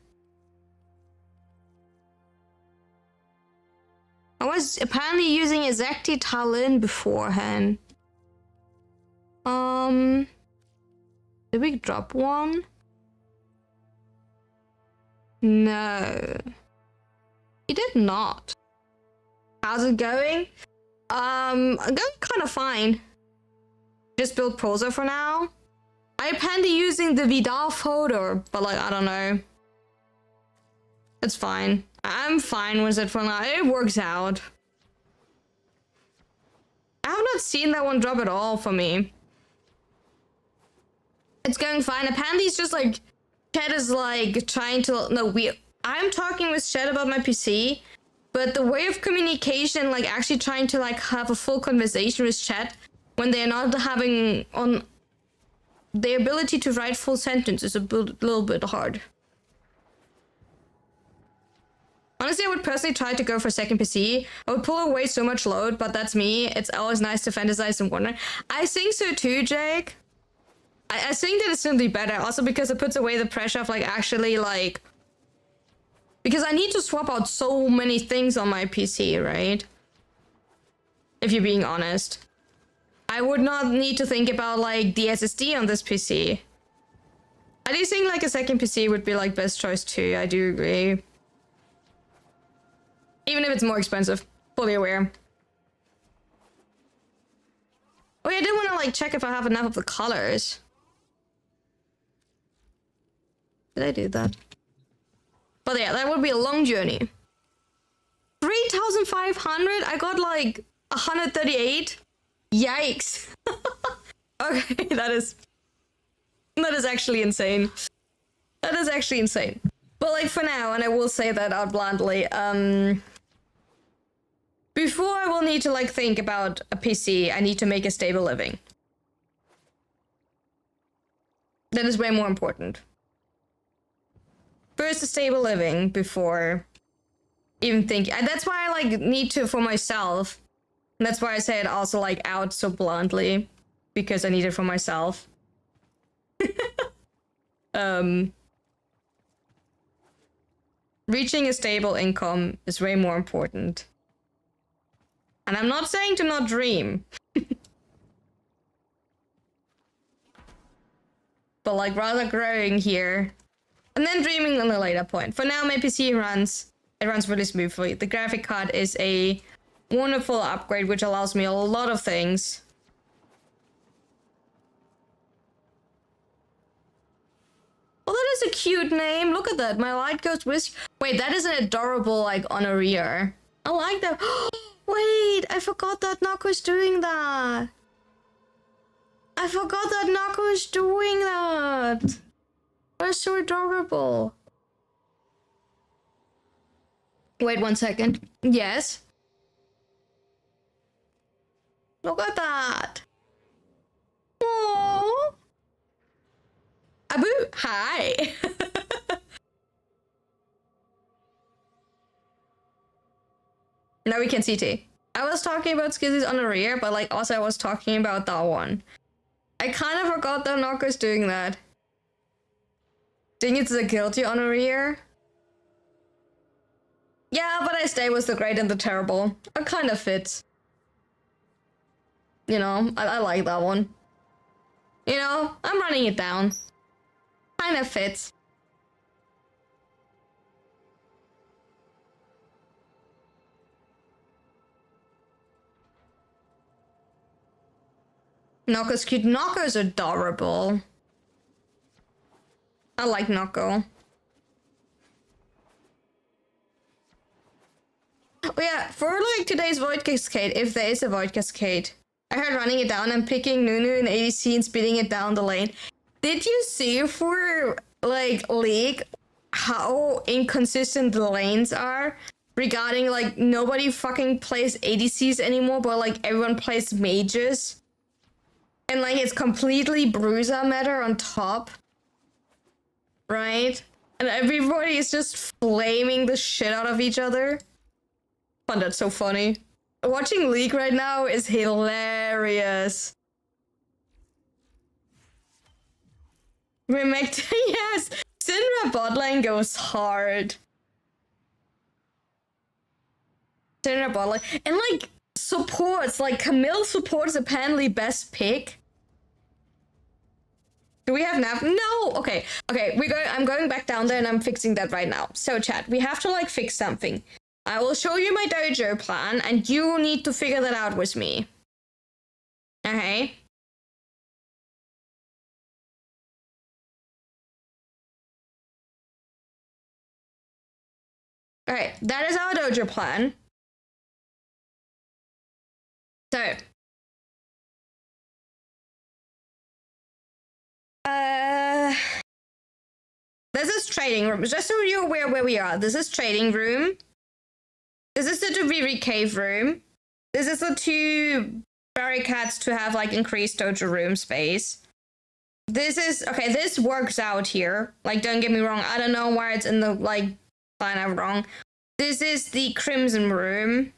I was apparently using a Zakti Talon beforehand. Did we drop one? No. We did not. How's it going? Going kind of fine. Just build Prosa for now. I plan to using the Vidal photo, but like, I don't know. It's fine. I'm fine with it for now. It works out. I have not seen that one drop at all for me. It's going fine. Apparently it's just like, Chat is like trying to, no, I'm talking with Chat about my PC, but the way of communication, like actually trying to like have a full conversation with Chat when they're not having on the ability to write full sentences is a little bit hard. Honestly, I would personally try to go for second PC. I would pull away so much load, but that's me. It's always nice to fantasize and wonder. I think so too, Jake. I think that it's simply better, also because it puts away the pressure of like actually like, because I need to swap out so many things on my PC, right? If you're being honest. I would not need to think about like the SSD on this PC. I do think like a second PC would be like best choice too, I do agree. Even if it's more expensive, fully aware. Oh yeah, I did want to like check if I have enough of the colors. Did I do that? But yeah, that would be a long journey. 3,500? I got like 138. Yikes. Okay, that is actually insane. That is actually insane. But like for now, and I will say that out bluntly, before I will need to like think about a PC, I need to make a stable living. That is way more important. First a stable living before even thinking. And that's why I like need to for myself. And that's why I say it also like out so bluntly. Because I need it for myself. Reaching a stable income is way more important. And I'm not saying to not dream. But like rather growing here. And then dreaming on a later point. For now my PC runs really smoothly. The graphic card is a wonderful upgrade which allows me a lot of things. Oh, that is a cute name. Look at that. My light goes with... Wait, that is an adorable, like, honoreer. I like that. Wait, I forgot that Nako doing that. I forgot that Nako is doing that. That's so adorable. Wait 1 second. Yes. Look at that. Aww. Abu, hi. Now we can CT. I was talking about skizzies on the rear, but like also I was talking about that one. I kind of forgot that Knocker's doing that. Ding, it's the guilty on the rear. Yeah, but I stay with the great and the terrible. It kind of fits. You know, I like that one. You know, I'm running it down. Kind of fits. Knocker's cute. Knocker's adorable. I like Knocker. Oh yeah, for like today's Void Cascade, if there is a Void Cascade. I heard running it down and picking Nunu in ADC and speeding it down the lane. Did you see for like League how inconsistent the lanes are? Regarding like nobody fucking plays ADCs anymore, but like everyone plays mages. And like it's completely bruiser meta on top. Right? And everybody is just flaming the shit out of each other. I find that so funny. Watching League right now is hilarious. Remake, yes! Syndra bot lane goes hard. Syndra bot lane. And like, supports, like Camille supports apparently best pick. Do we have nav? No! Okay, I'm going back down there and I'm fixing that right now. So chat, we have to like fix something. I will show you my dojo plan and you need to figure that out with me. Okay? Okay, that is our dojo plan. So. This is trading room. Just so you're aware where we are. This is trading room. This is the Javiri cave room. This is the 2 barricades to have like increased dojo room space. This is, okay, this works out here. Like, don't get me wrong. I don't know why it's in the, like, line I'm wrong. This is the crimson room.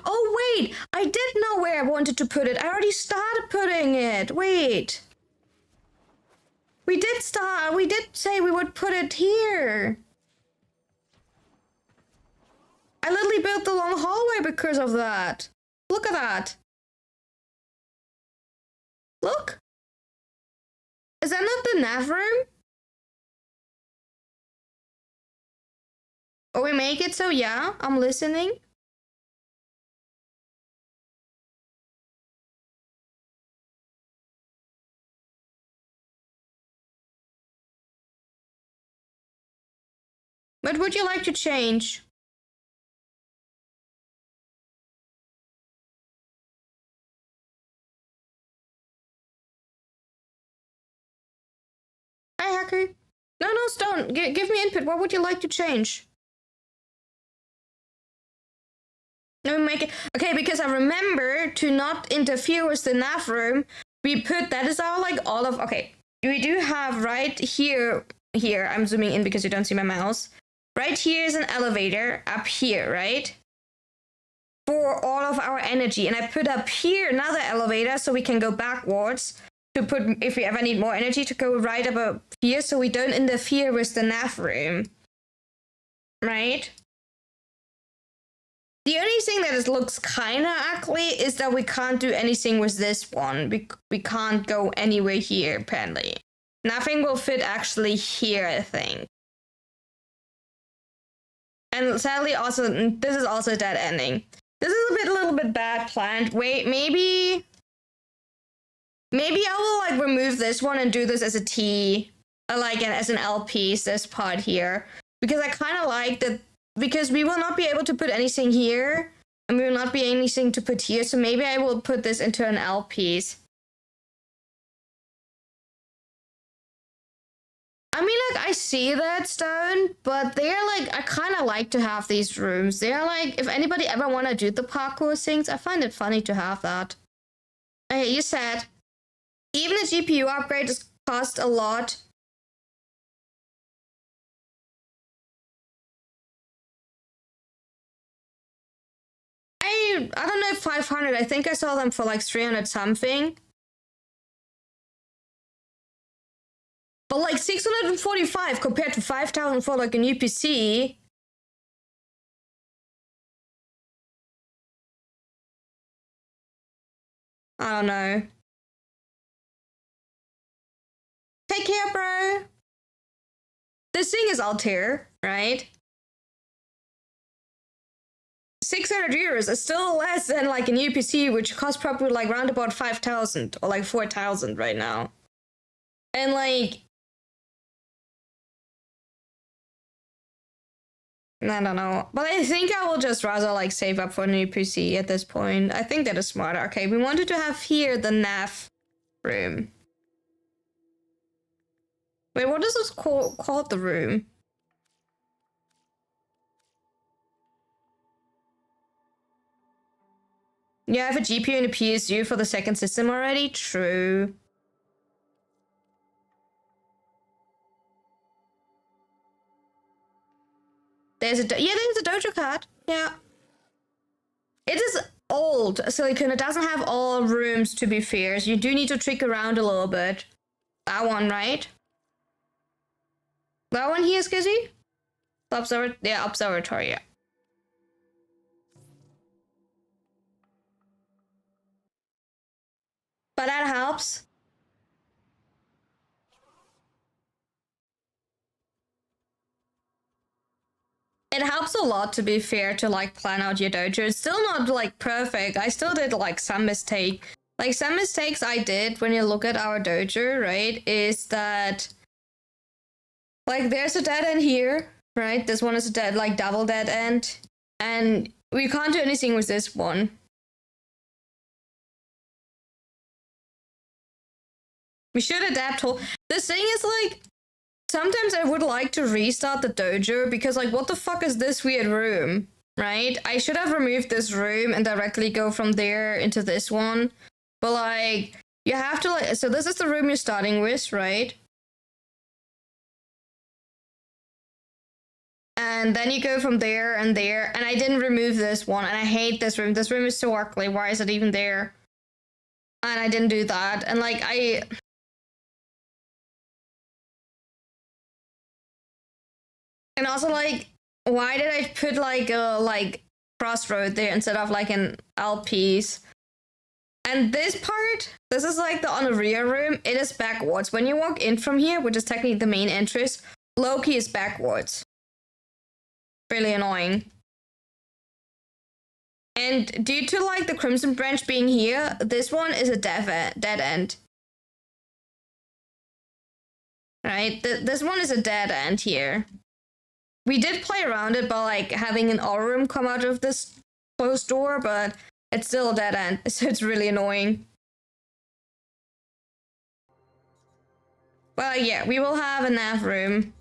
Oh, wait. I did know where I wanted to put it. I already started putting it. Wait. We did say we would put it here. I literally built the long hallway because of that. Look at that. Look. Is that not the nav room? Oh, we make it so, yeah, I'm listening. But would you like to change? Hi, hacker. No, Stone. Give me input. What would you like to change? Let me make it. Okay, because I remember to not interfere with the nav room. We put, that is our like all of, okay. We do have right here, I'm zooming in because you don't see my mouse. Right here is an elevator up here, right? For all of our energy. And I put up here another elevator so we can go backwards to put, if we ever need more energy, to go right up here so we don't interfere with the nav room. Right? The only thing that looks kind of ugly is that we can't do anything with this one. We can't go anywhere here, apparently. Nothing will fit actually here, I think. And sadly, also, this is also a dead ending. This is a little bit bad planned. Wait, maybe I will like remove this one and do this as a T, like as an L piece, this part here, because I kind of like that, because we will not be able to put anything here, and we will not be anything to put here. So maybe I will put this into an L piece. I mean, like, I see that, Stone, but they're like, I kind of like to have these rooms. They're like, if anybody ever want to do the parkour things, I find it funny to have that. Okay, you said, even a GPU upgrade cost a lot. I don't know if 500. I think I saw them for like 300 something. But like 645 compared to 5,000 for like a new PC. I don't know. Take care, bro. This thing is Altair, right? 600 euros is still less than like a new PC, which costs probably like round about 5,000 or like 4,000 right now. And like, I don't know. But I think I will just rather like save up for a new PC at this point. I think that is smarter. Okay, we wanted to have here the nav room. Wait, what is this called the room? You have a GPU and a PSU for the second system already? True. There's a dojo card. Yeah. It is old, Silicon. It doesn't have all rooms, to be fair. So you do need to trick around a little bit. That one, right? That one here, Skizzy? Observatory, yeah. But that helps. It helps a lot, to be fair, to like plan out your dojo. It's still not like perfect. I still did like some mistake. Like some mistakes I did when you look at our dojo, right, is that like there's a dead end here, right? This one is a dead, like double dead end. And we can't do anything with this one. We should adapt whole. The thing is like, sometimes I would like to restart the dojo because like, what the fuck is this weird room, right? I should have removed this room and directly go from there into this one. But like, you have to like, so this is the room you're starting with, right? And then you go from there and there, and I didn't remove this one, and I hate this room. This room is so ugly. Why is it even there? And I didn't do that. And like, and also like, why did I put like a like crossroad there instead of like an LPs? And this part, this is like the honoria room. It is backwards. When you walk in from here, which is technically the main entrance, Loki is backwards. Really annoying. And due to like the Crimson Branch being here, this one is a dead end. Right? This one is a dead end here. We did play around it by like having an aura room come out of this closed door, but it's still a dead end, so it's really annoying. Well, yeah, we will have a nav room.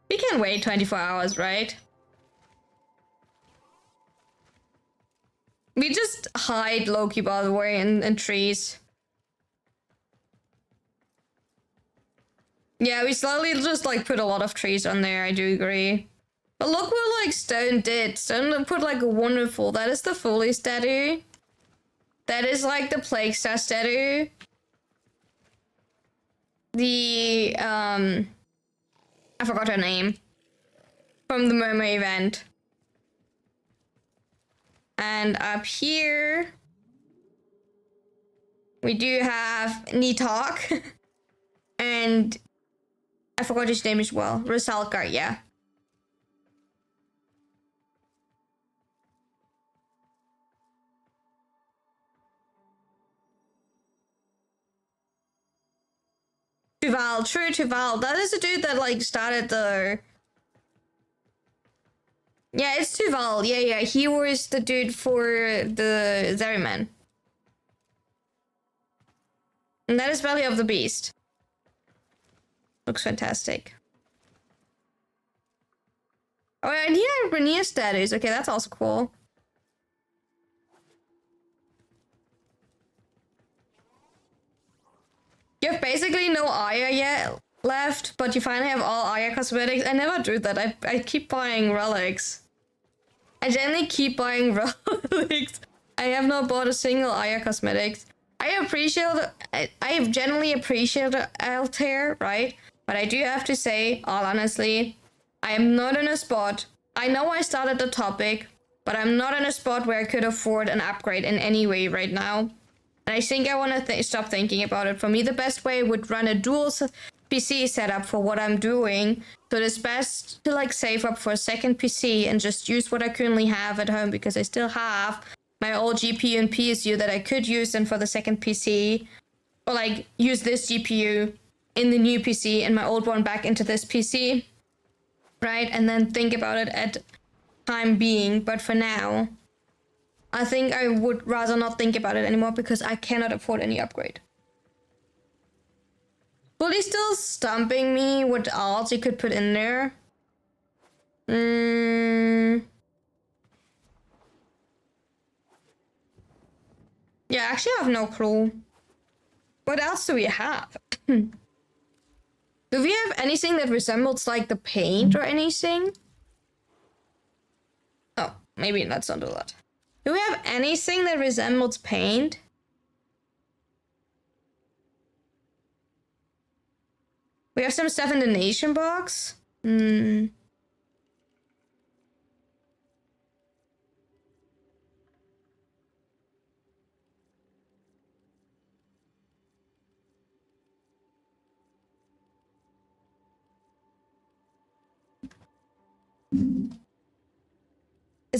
We can wait 24 hours, right? We just hide Loki, by the way, in trees. Yeah, we slowly just like put a lot of trees on there, I do agree. But look what like Stone did. Stone put like a wonderful, that is the Foley statue. That is like the Plague Star statue. The, I forgot her name. From the Momo event. And up here, we do have Nitok. And I forgot his name as well. Rusalka, yeah. Tuval, true Tuval. That is the dude that like started the... Yeah, it's Tuval. Yeah. He was the dude for the Zeriman. And that is Belly of the Beast. Looks fantastic. Oh, and here are Rainier statues. Okay, that's also cool. You have basically no Aya yet. left, but you finally have all Aya cosmetics. I never do that. I keep buying relics. I generally keep buying relics. I have not bought a single Aya cosmetics. I have generally appreciated Altair, right? But I do have to say, all honestly, I am not in a spot. I know I started the topic, but I'm not in a spot where I could afford an upgrade in any way right now. And I think I want to stop thinking about it. For me, the best way would run a dual PC setup for what I'm doing. So it's best to like save up for a second PC and just use what I currently have at home, because I still have my old GPU and PSU that I could use then for the second PC. Or like use this GPU in the new PC and my old one back into this PC. Right? And then think about it at time being. But for now, I think I would rather not think about it anymore because I cannot afford any upgrade. Bully still stumping me with alts you could put in there. Yeah, actually I have no clue. What else do we have? Do we have anything that resembles like the paint or anything? Oh, maybe let's not do that. Do we have anything that resembles paint? We have some stuff in the nation box. Is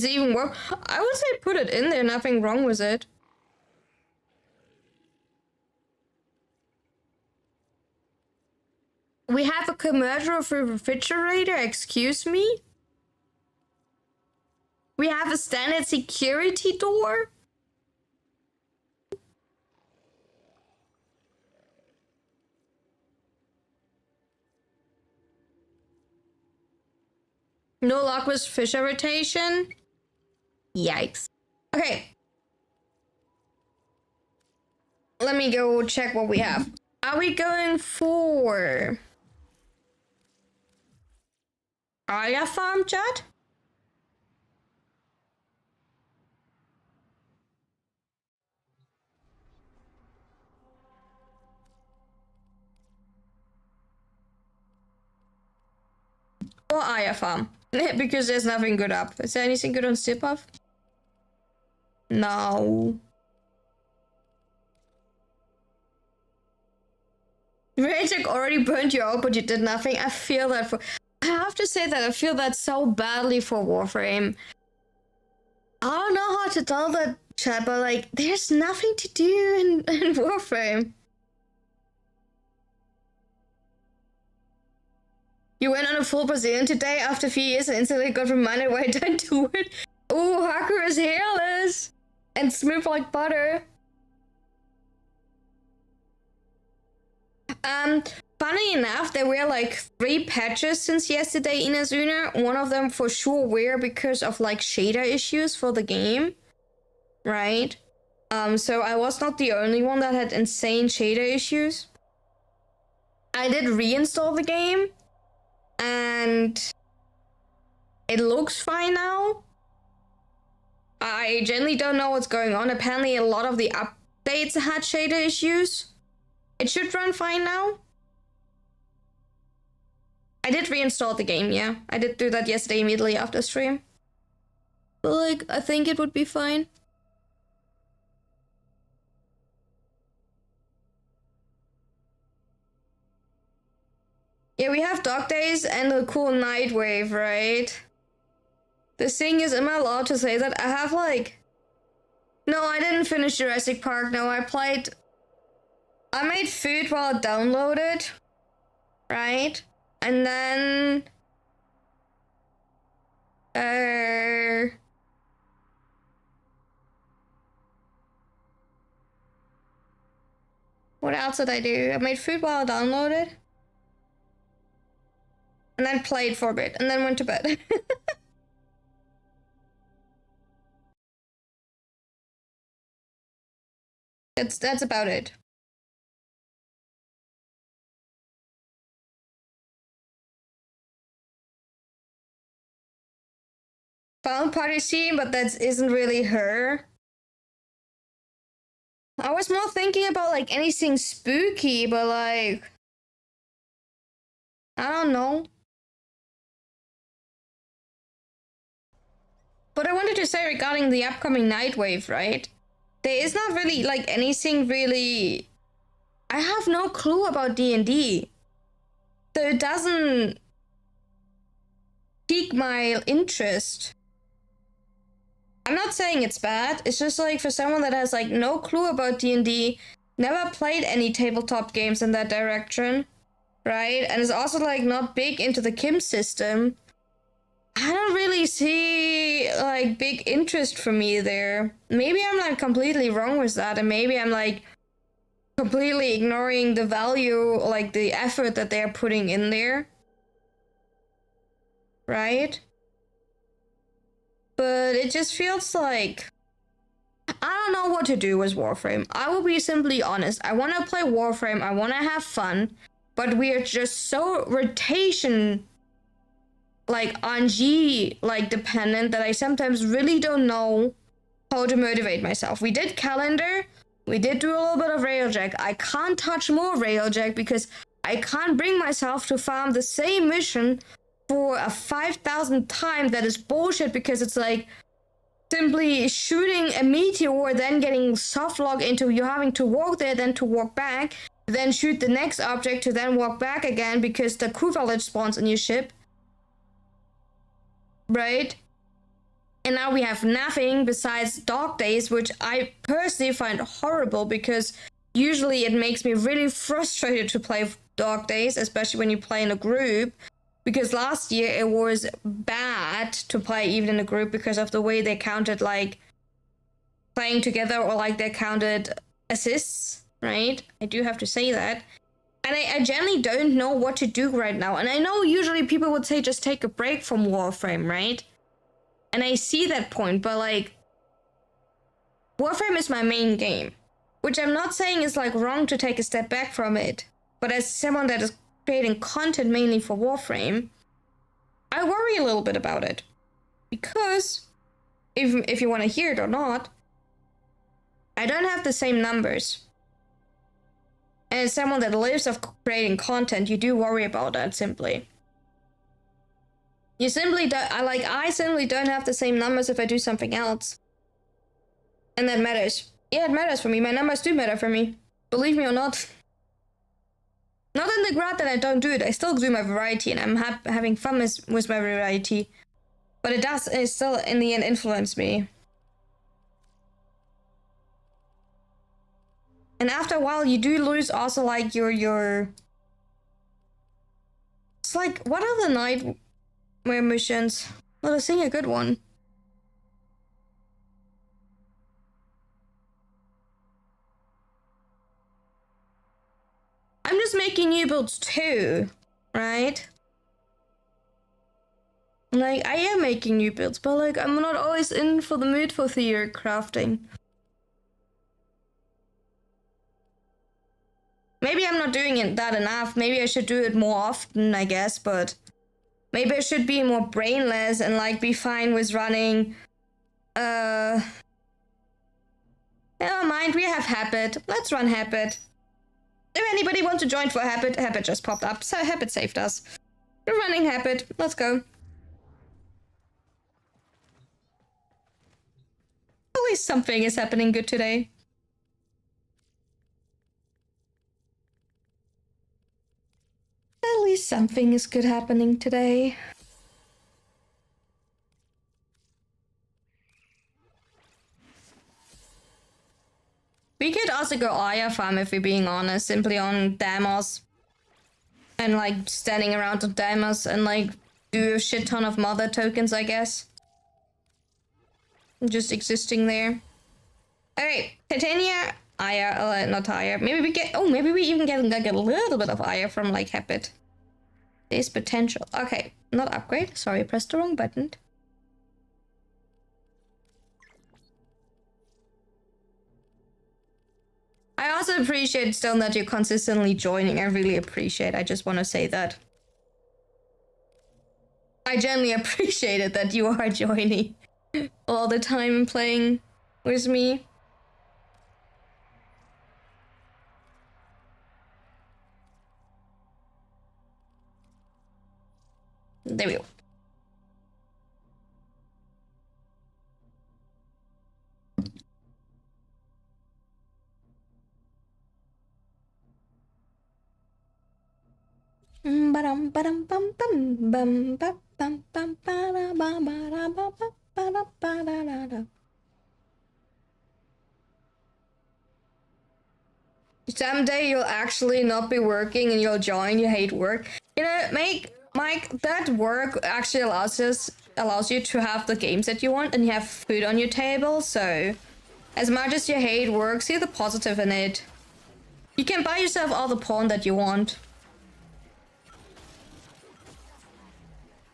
it even work? I would say put it in there, nothing wrong with it. We have a commercial for a refrigerator, excuse me? We have a standard security door? No luck with Fisher rotation? Yikes. Okay. Let me go check what we have. Are we going for Aya farm, chat? Or Aya farm? Because there's nothing good up. Is there anything good on Stip Off? No. Railjack already burned you out, but you did nothing. I feel that for... I have to say that I feel that so badly for Warframe. I don't know how to tell that, chat, but like, there's nothing to do in Warframe. You went on a full Brazilian today after 3 years and instantly got reminded why I don't do it. Ooh, Haku is hairless and smooth like butter. Funny enough, there were like 3 patches since yesterday in Azuna. One of them for sure were because of like shader issues for the game, right? So I was not the only one that had insane shader issues. I did reinstall the game, and it looks fine now. I generally don't know what's going on. Apparently, a lot of the updates had shader issues. It should run fine now. I did reinstall the game, yeah. I did do that yesterday immediately after stream. But like, I think it would be fine. Yeah, we have dog days and a cool night wave, right? The thing is, am I allowed to say that? I have like... No, I didn't finish Jurassic Park. No, I made food while it downloaded, right? And then... What else did I do? I made food while I downloaded. And then played for a bit, and then went to bed. That's about it. found party scene, but that isn't really her. I was more thinking about like anything spooky, but like I don't know. But I wanted to say regarding the upcoming Night Wave, right? There is not really like anything really. I have no clue about D&D. So it doesn't pique my interest. I'm not saying it's bad. It's just like for someone that has like no clue about D&D, never played any tabletop games in that direction, right? And is also like not big into the Kim system. I don't really see like big interest for me there. Maybe I'm like completely wrong with that, and maybe I'm like completely ignoring the value, like the effort that they're putting in there. Right? But it just feels like I don't know what to do with Warframe. I will be simply honest. I want to play Warframe. I want to have fun, but we are just so rotation like RNG like dependent that I sometimes really don't know how to motivate myself. We did calendar. We did do a little bit of Railjack. I can't touch more Railjack because I can't bring myself to farm the same mission for a 5,000th time. That is bullshit because it's like simply shooting a meteor, then getting soft log into you having to walk there, then to walk back, then shoot the next object to then walk back again because the crew village spawns in your ship. Right? And now we have nothing besides Dark Days, which I personally find horrible because usually it makes me really frustrated to play Dark Days, especially when you play in a group. Because last year it was bad to play even in a group because of the way they counted like playing together, or like they counted assists, right? I do have to say that. And I generally don't know what to do right now. And I know usually people would say just take a break from Warframe, right? And I see that point, but like Warframe is my main game, which I'm not saying is like wrong to take a step back from it. But as someone that is creating content mainly for Warframe, I worry a little bit about it. Because if you want to hear it or not, I don't have the same numbers. And as someone that lives of creating content, you do worry about that simply. You simply don't, I simply don't have the same numbers if I do something else. And that matters. Yeah, it matters for me. My numbers do matter for me. Believe me or not. Not in the grad that I don't do it. I still do my variety and I'm having fun with my variety. But it still in the end influence me. And after a while, you do lose also like your... It's like, what are the nightmare missions? Let us sing a good one. I'm just making new builds too, right? Like, I am making new builds, but like, I'm not always in for the mood for theory crafting. Maybe I'm not doing it that enough. Maybe I should do it more often, I guess, but maybe I should be more brainless and like be fine with running. Never mind, we have Habit. Let's run Habit. If anybody wants to join for Habit, Habit just popped up, so Habit saved us. We're running Habit. Let's go. At least something is happening good today. At least something is good happening today. We could also go Aya farm if we're being honest, simply on Damos. And like standing around on Damos and like do a shit ton of mother tokens, I guess. Just existing there. Alright, Titania, Aya, not Aya. Maybe we get, maybe we even get like a little bit of Aya from like Habit. There's potential. Okay, not upgrade. Sorry, I pressed the wrong button. I also appreciate, Stone, that you're consistently joining. I really appreciate. I just want to say that. I genuinely appreciate it that you are joining all the time and playing with me. There we go. Someday you'll actually not be working and you'll join. You hate work. You know, Mike, that work actually allows you to have the games that you want and you have food on your table. So, as much as you hate work, see the positive in it. You can buy yourself all the porn that you want.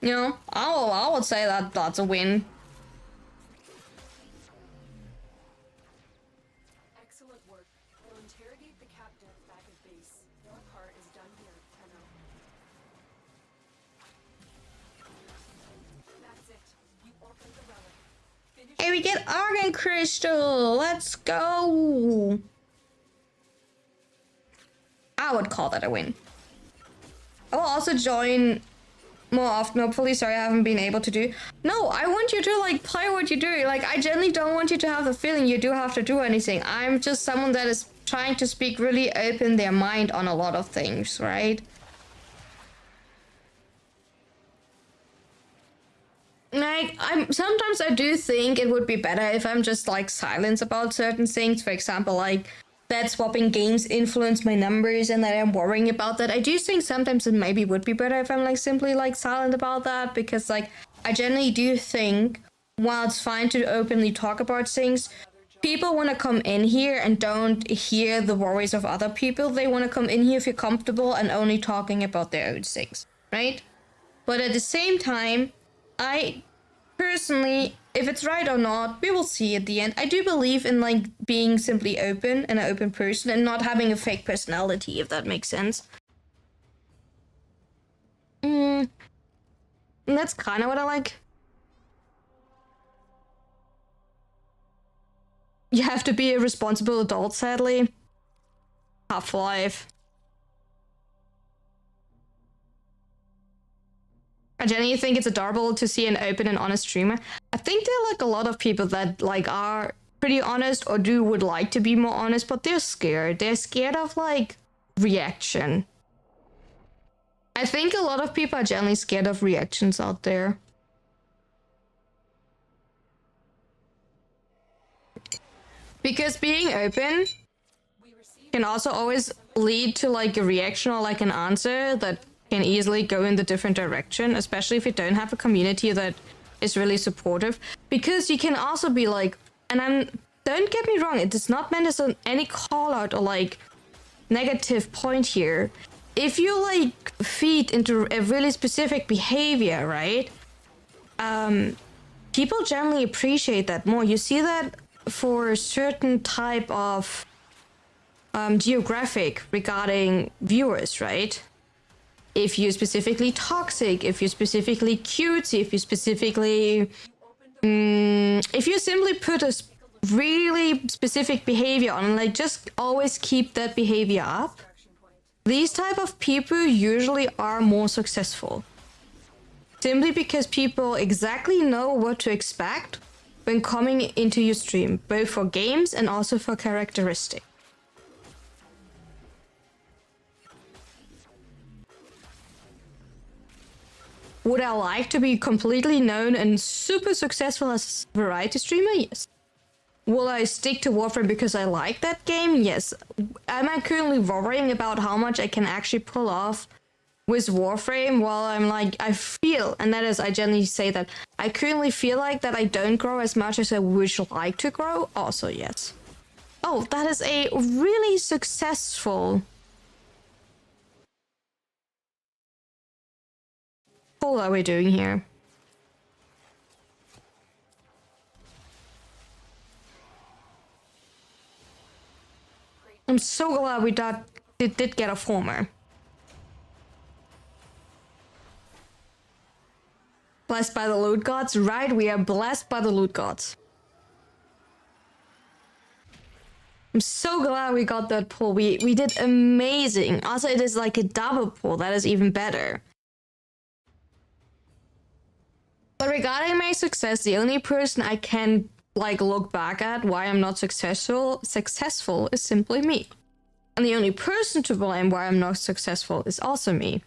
You know, I would say that that's a win. Excellent work. We'll interrogate the captive back at base. Your part is done here, Tenno. That's it. You opened the relic. Finish. Hey, we get Argon Crystal. Let's go. I would call that a win. I will also join more often, hopefully. Sorry, I haven't been able to do. No, I want you to like play what you do. Like, I genuinely don't want you to have the feeling you do have to do anything. I'm just someone that is trying to speak really open their mind on a lot of things, right? Like, sometimes I do think it would be better if I'm just like silent about certain things. For example, like that swapping games influence my numbers and that I'm worrying about that. I do think sometimes it maybe would be better if I'm like simply like silent about that, because like I generally do think while it's fine to openly talk about things, people want to come in here and don't hear the worries of other people. They want to come in here, feel comfortable, and only talking about their own things, right? But at the same time, I personally, if it's right or not, we will see at the end. I do believe in like being simply open and an open person and not having a fake personality, if that makes sense. And that's kind of what I like. You have to be a responsible adult, sadly. Half-Life. I genuinely think it's adorable to see an open and honest streamer. I think there are like a lot of people that like are pretty honest or would like to be more honest, but they're scared. They're scared of like reaction. I think a lot of people are generally scared of reactions out there. Because being open can also always lead to like a reaction or like an answer that can easily go in the different direction, especially if you don't have a community that is really supportive. Because you can also be like, and don't get me wrong, it is not meant as any call out or like negative point here. If you like feed into a really specific behavior, right? People generally appreciate that more. You see that for a certain type of geographic regarding viewers, right? If you're specifically toxic, if you're specifically cutesy, if you specifically... if you simply put a really specific behavior on, like just always keep that behavior up, these type of people usually are more successful. Simply because people exactly know what to expect when coming into your stream, both for games and also for characteristics. Would I like to be completely known and super successful as a variety streamer? Yes. Will I stick to Warframe because I like that game? Yes. Am I currently worrying about how much I can actually pull off with Warframe? Well, I'm like, I feel, and that is, I generally say that, I currently feel like that I don't grow as much as I would like to grow. Also, yes. Oh, that is a really successful... What are we doing here? I'm so glad we did get a former. Blessed by the loot gods, right? We are blessed by the loot gods. I'm so glad we got that pull. We did amazing. Also, it is like a double pull. That is even better. But regarding my success, the only person I can like look back at why I'm not successful is simply me. And the only person to blame why I'm not successful is also me.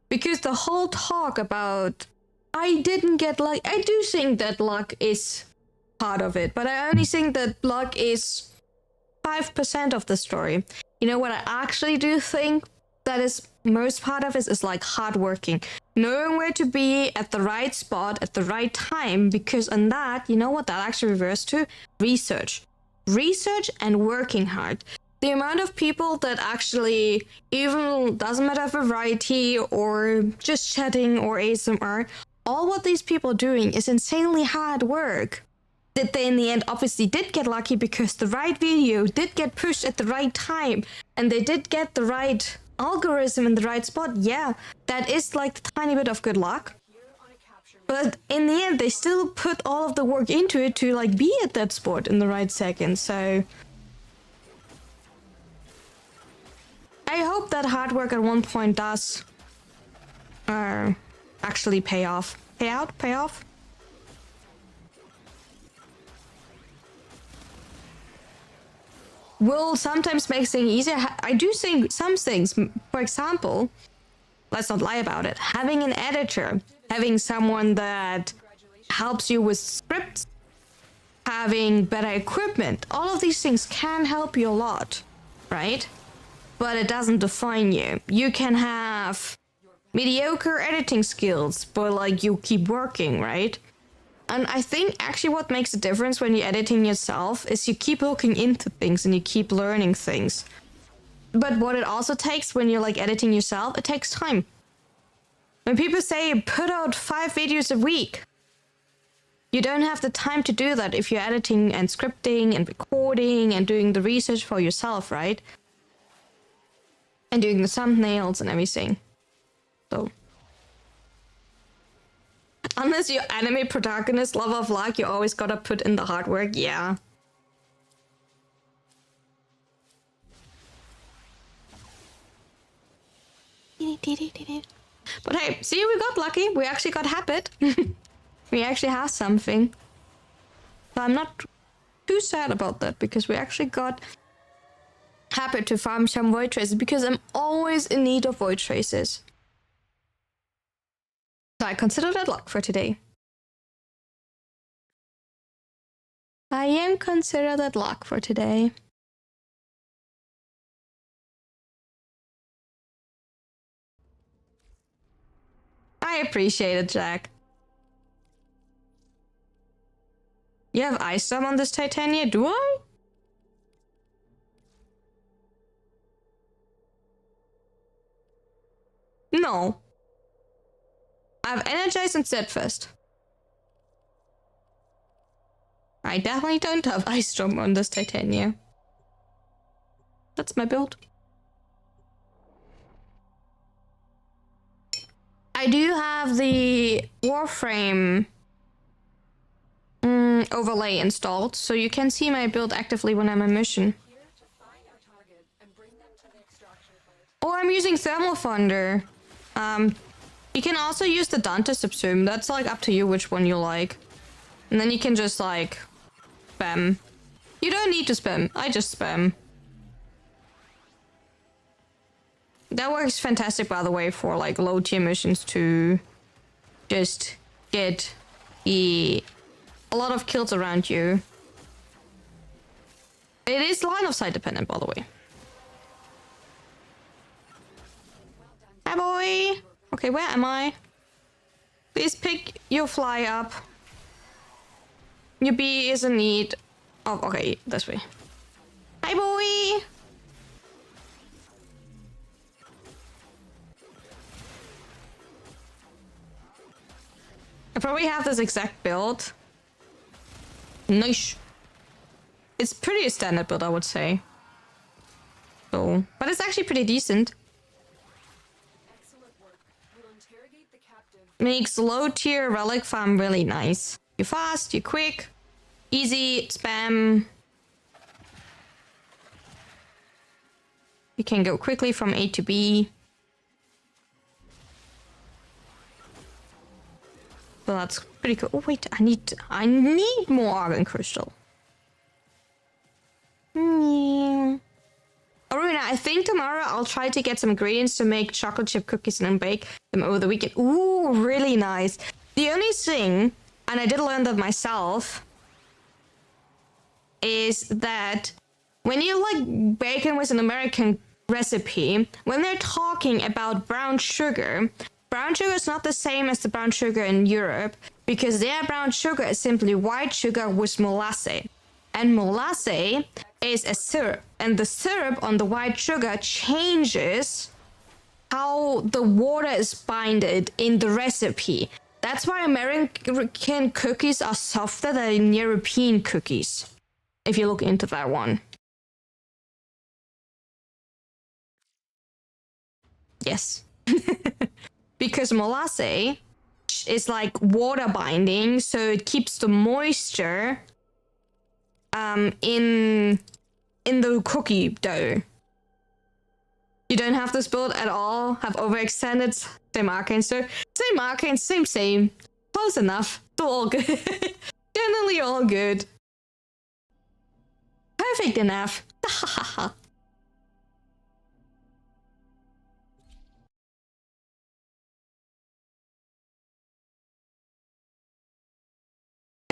Because the whole talk about I didn't get luck, I do think that luck is part of it, but I only think that luck is 5% of the story. You know what I actually do think that is most part of it is like hard working. Knowing where to be at the right spot at the right time, because on that, you know what that actually refers to? Research. Research and working hard. The amount of people that actually, even doesn't matter variety or just chatting or ASMR, all what these people are doing is insanely hard work. That they in the end obviously did get lucky because the right video did get pushed at the right time and they did get the right algorithm in the right spot. Yeah, that is like the tiny bit of good luck. But in the end, they still put all of the work into it to like be at that spot in the right second. So I hope that hard work at one point does actually pay off. Pay off? Will sometimes make things easier. I do think some things, for example, let's not lie about it, having an editor, having someone that helps you with scripts, having better equipment, all of these things can help you a lot, right? But it doesn't define you. You can have mediocre editing skills, but like you keep working, right? And I think actually what makes a difference when you're editing yourself is you keep looking into things and you keep learning things. But what it also takes when you're like editing yourself, it takes time. When people say put out 5 videos a week, you don't have the time to do that if you're editing and scripting and recording and doing the research for yourself, right? And doing the thumbnails and everything. So unless you're anime protagonist, love of luck, you always gotta put in the hard work, yeah. But hey, see, we got lucky. We actually got habit. We actually have something. So I'm not too sad about that because we actually got habit to farm some void traces because I'm always in need of void traces. So I consider that luck for today. I am considered that luck for today. I appreciate it, Jack. You have ice storm on this Titania, do I? No. I have energized and steadfast. I definitely don't have ice storm on this Titania. That's my build. I do have the Warframe overlay installed, so you can see my build actively when I'm on mission. Or I'm using Thermal Thunder. You can also use the Dante Subsume. That's like up to you which one you like. And then you can just like spam. You don't need to spam. I just spam. That works fantastic, by the way, for like low tier missions to just get a lot of kills around you. It is line of sight dependent, by the way. Hi, boy. Okay, where am I? Please pick your fly up. Your bee is in need of... Okay, this way. Hi, boy. I probably have this exact build. Nice. It's pretty standard build, I would say. So, but it's actually pretty decent. makes low tier relic farm really nice. You're fast, you're quick, easy, spam. You can go quickly from A to B. So that's pretty cool. Oh wait, I need more Argon Crystal. Aruna, I think tomorrow I'll try to get some ingredients to make chocolate chip cookies and then bake them over the weekend. Ooh, really nice. The only thing, and I did learn that myself, is that when you like bacon with an American recipe, when they're talking about brown sugar is not the same as the brown sugar in Europe, because their brown sugar is simply white sugar with molasses. And molasses is a syrup, and the syrup on the white sugar changes how the water is binded in the recipe. That's why American cookies are softer than European cookies, if you look into that one. Yes. Because molasses is like water binding, so it keeps the moisture in the cookie dough. You don't have to spill it at all, have overextended. Same arcane, so same arcane, same. Close enough. Still all good. Generally all good. Perfect enough.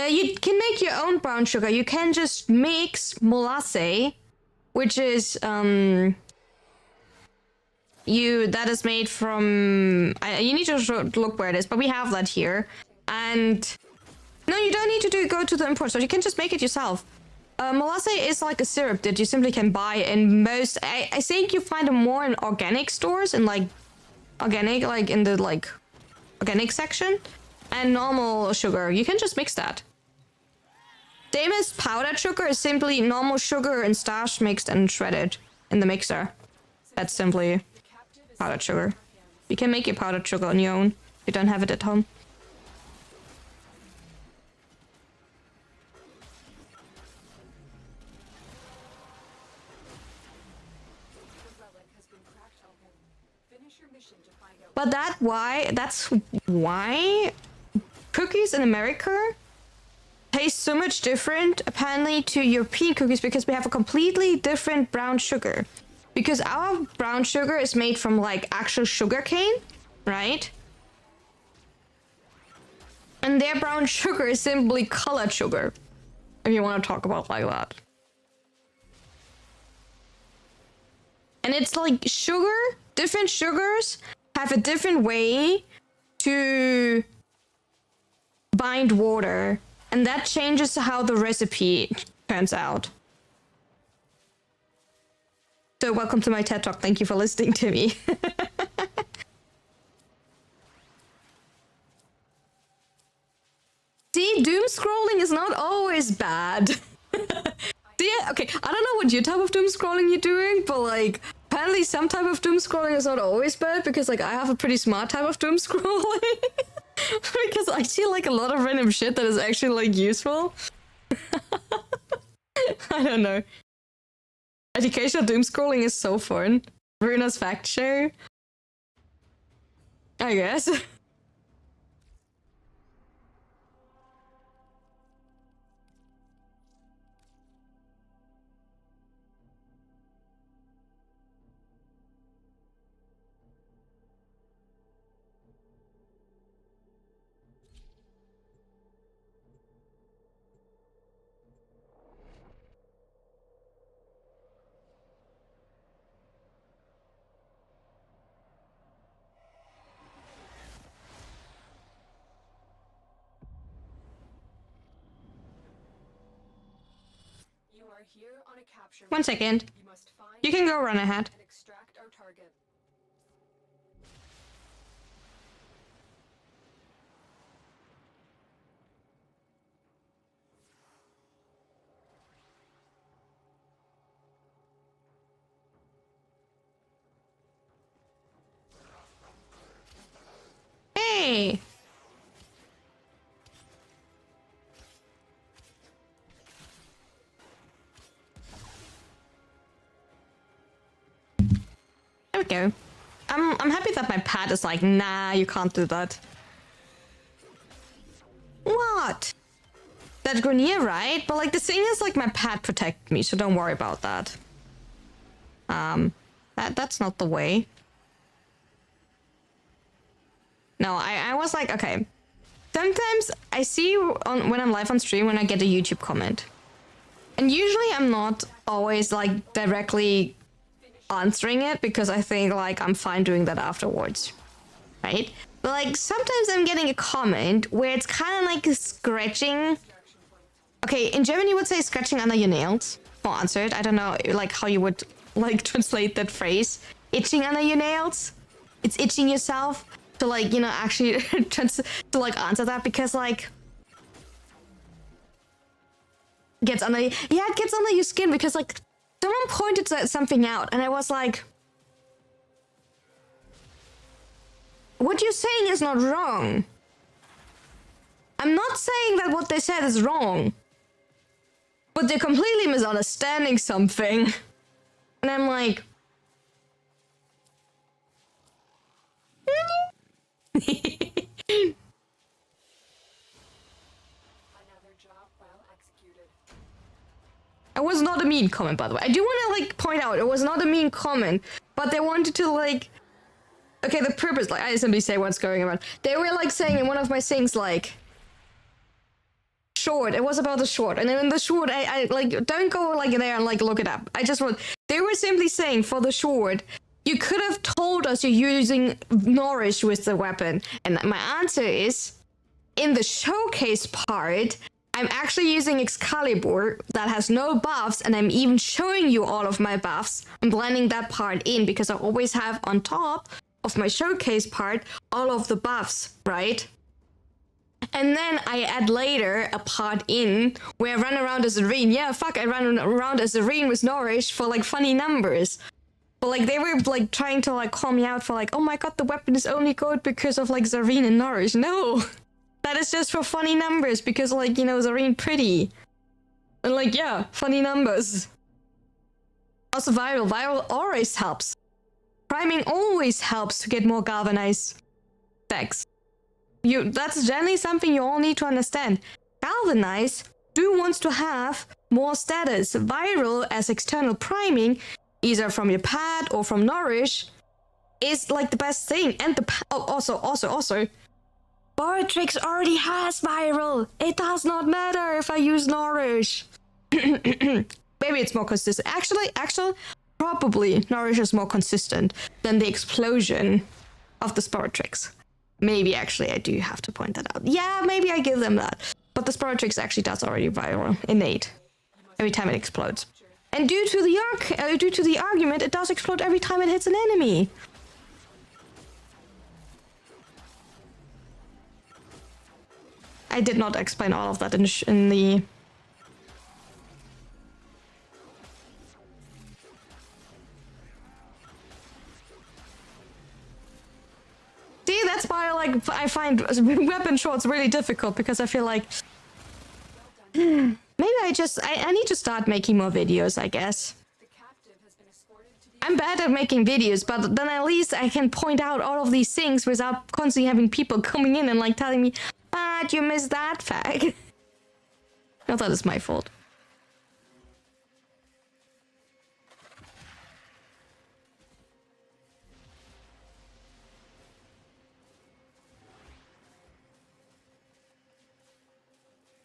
You can make your own brown sugar. You can just mix molasses, which is that is made from. You need to look where it is, but we have that here. And no, you don't need to go to the import store. You can just make it yourself. Molasses is like a syrup that you simply can buy in most. I think you find them more in organic stores, in like organic, like in the like organic section, and normal sugar. You can just mix that. Same as powdered sugar is simply normal sugar and starch mixed and shredded in the mixer. That's simply powdered sugar. You can make your powdered sugar on your own if you don't have it at home. But that's why cookies in America taste so much different apparently to European cookies, because we have a completely different brown sugar. Because our brown sugar is made from like actual sugar cane, right? And their brown sugar is simply colored sugar, if you want to talk about like that. And it's like sugar, different sugars have a different way to bind water, and that changes how the recipe turns out. So welcome to my TED Talk. Thank you for listening to me. See, doom scrolling is not always bad. See, okay, I don't know what your type of doom scrolling you're doing, but like apparently some type of doom scrolling is not always bad, because like I have a pretty smart type of doom scrolling. Because I see like a lot of random shit that is actually like useful. I don't know. Educational doom scrolling is so fun. Runa's fact share, I guess. Here on a capture 1 second. you must find You can go run ahead. and extract our target. Hey! go. I'm happy that my pad is like, nah, you can't do that. What? That Grenier, right? But like the thing is, like my pad protected me, so don't worry about that. That's not the way. No, I was like, okay. Sometimes I see when I'm live on stream when I get a YouTube comment. And usually I'm not always like directly answering it because I think like I'm fine doing that afterwards. Right? But like sometimes I'm getting a comment where it's kind of like scratching. Okay, in German you would say scratching under your nails. Or answered. I don't know like how you would like translate that phrase. Itching under your nails. It's itching yourself to like, you know, actually to like answer that because like gets under it gets under your skin because like someone pointed something out and I was like, what you're saying is not wrong. I'm not saying that what they said is wrong. But they're completely misunderstanding something. And I'm like... Another job well executed. It was not a mean comment, by the way. I do want to, like, point out, it was not a mean comment. But they wanted to, like... Okay, the purpose, like, I simply say what's going on. They were, like, saying in one of my things, like... Short, it was about the short, and then in the short I like don't go like there and like look it up. I just want they were simply saying for the short you could have told us you're using Nourish with the weapon, and my answer is in the showcase part I'm actually using Excalibur that has no buffs, and I'm even showing you all of my buffs. I'm blending that part in because I always have on top of my showcase part all of the buffs, right? And then I add later a part in where I run around as Zareen. Yeah, fuck, I run around as Zareen with Nourish for like funny numbers. But like they were like trying to like call me out for like, oh my god, the weapon is only good because of like Zareen and Nourish. No, that is just for funny numbers because like, you know, Zareen pretty. And like, yeah, funny numbers. Also viral always helps. Priming always helps to get more galvanized stacks. That's generally something you all need to understand. Galvanize wants to have more status. Viral as external priming, either from your pad or from Nourish, is like the best thing. And the also, Boratrix already has viral. It does not matter if I use Nourish. Maybe it's more consistent. Actually, probably Nourish is more consistent than the explosion of the Sporatrix. Maybe actually I do have to point that out. Yeah, maybe I give them that. But the Sporatrix actually does already viral innate every time it explodes. And due to the argument, it does explode every time it hits an enemy. I did not explain all of that in the... See, that's why I find weapon shorts really difficult because I feel like maybe I need to start making more videos, I guess. The captive has been escorted to the I'm bad at making videos, but then at least I can point out all of these things without constantly having people coming in and like telling me, "But you missed that fag." No, that is my fault.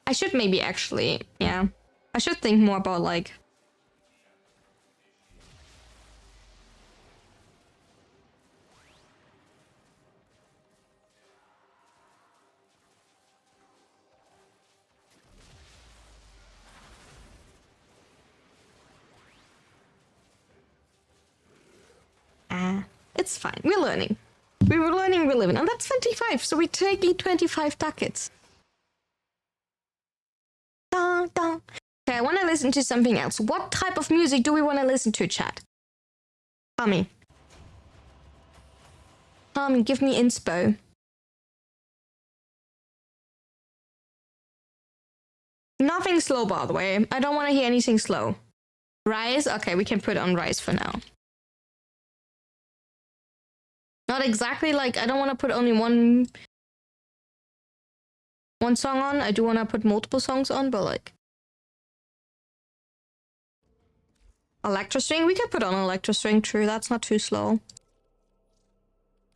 I should maybe actually, yeah. I should think more about like... It's fine. We're learning. We were learning, we're living. And that's 25, so we're taking 25 ducats. Dun, dun. Okay, I want to listen to something else. What type of music do we want to listen to, chat? Tell me. Give me inspo. Nothing slow, by the way. I don't want to hear anything slow. Rise? Okay, we can put on Rise for now. Not exactly like I don't want to put only one song on. I do want to put multiple songs on, but like electro string, we could put on electro string. True, that's not too slow.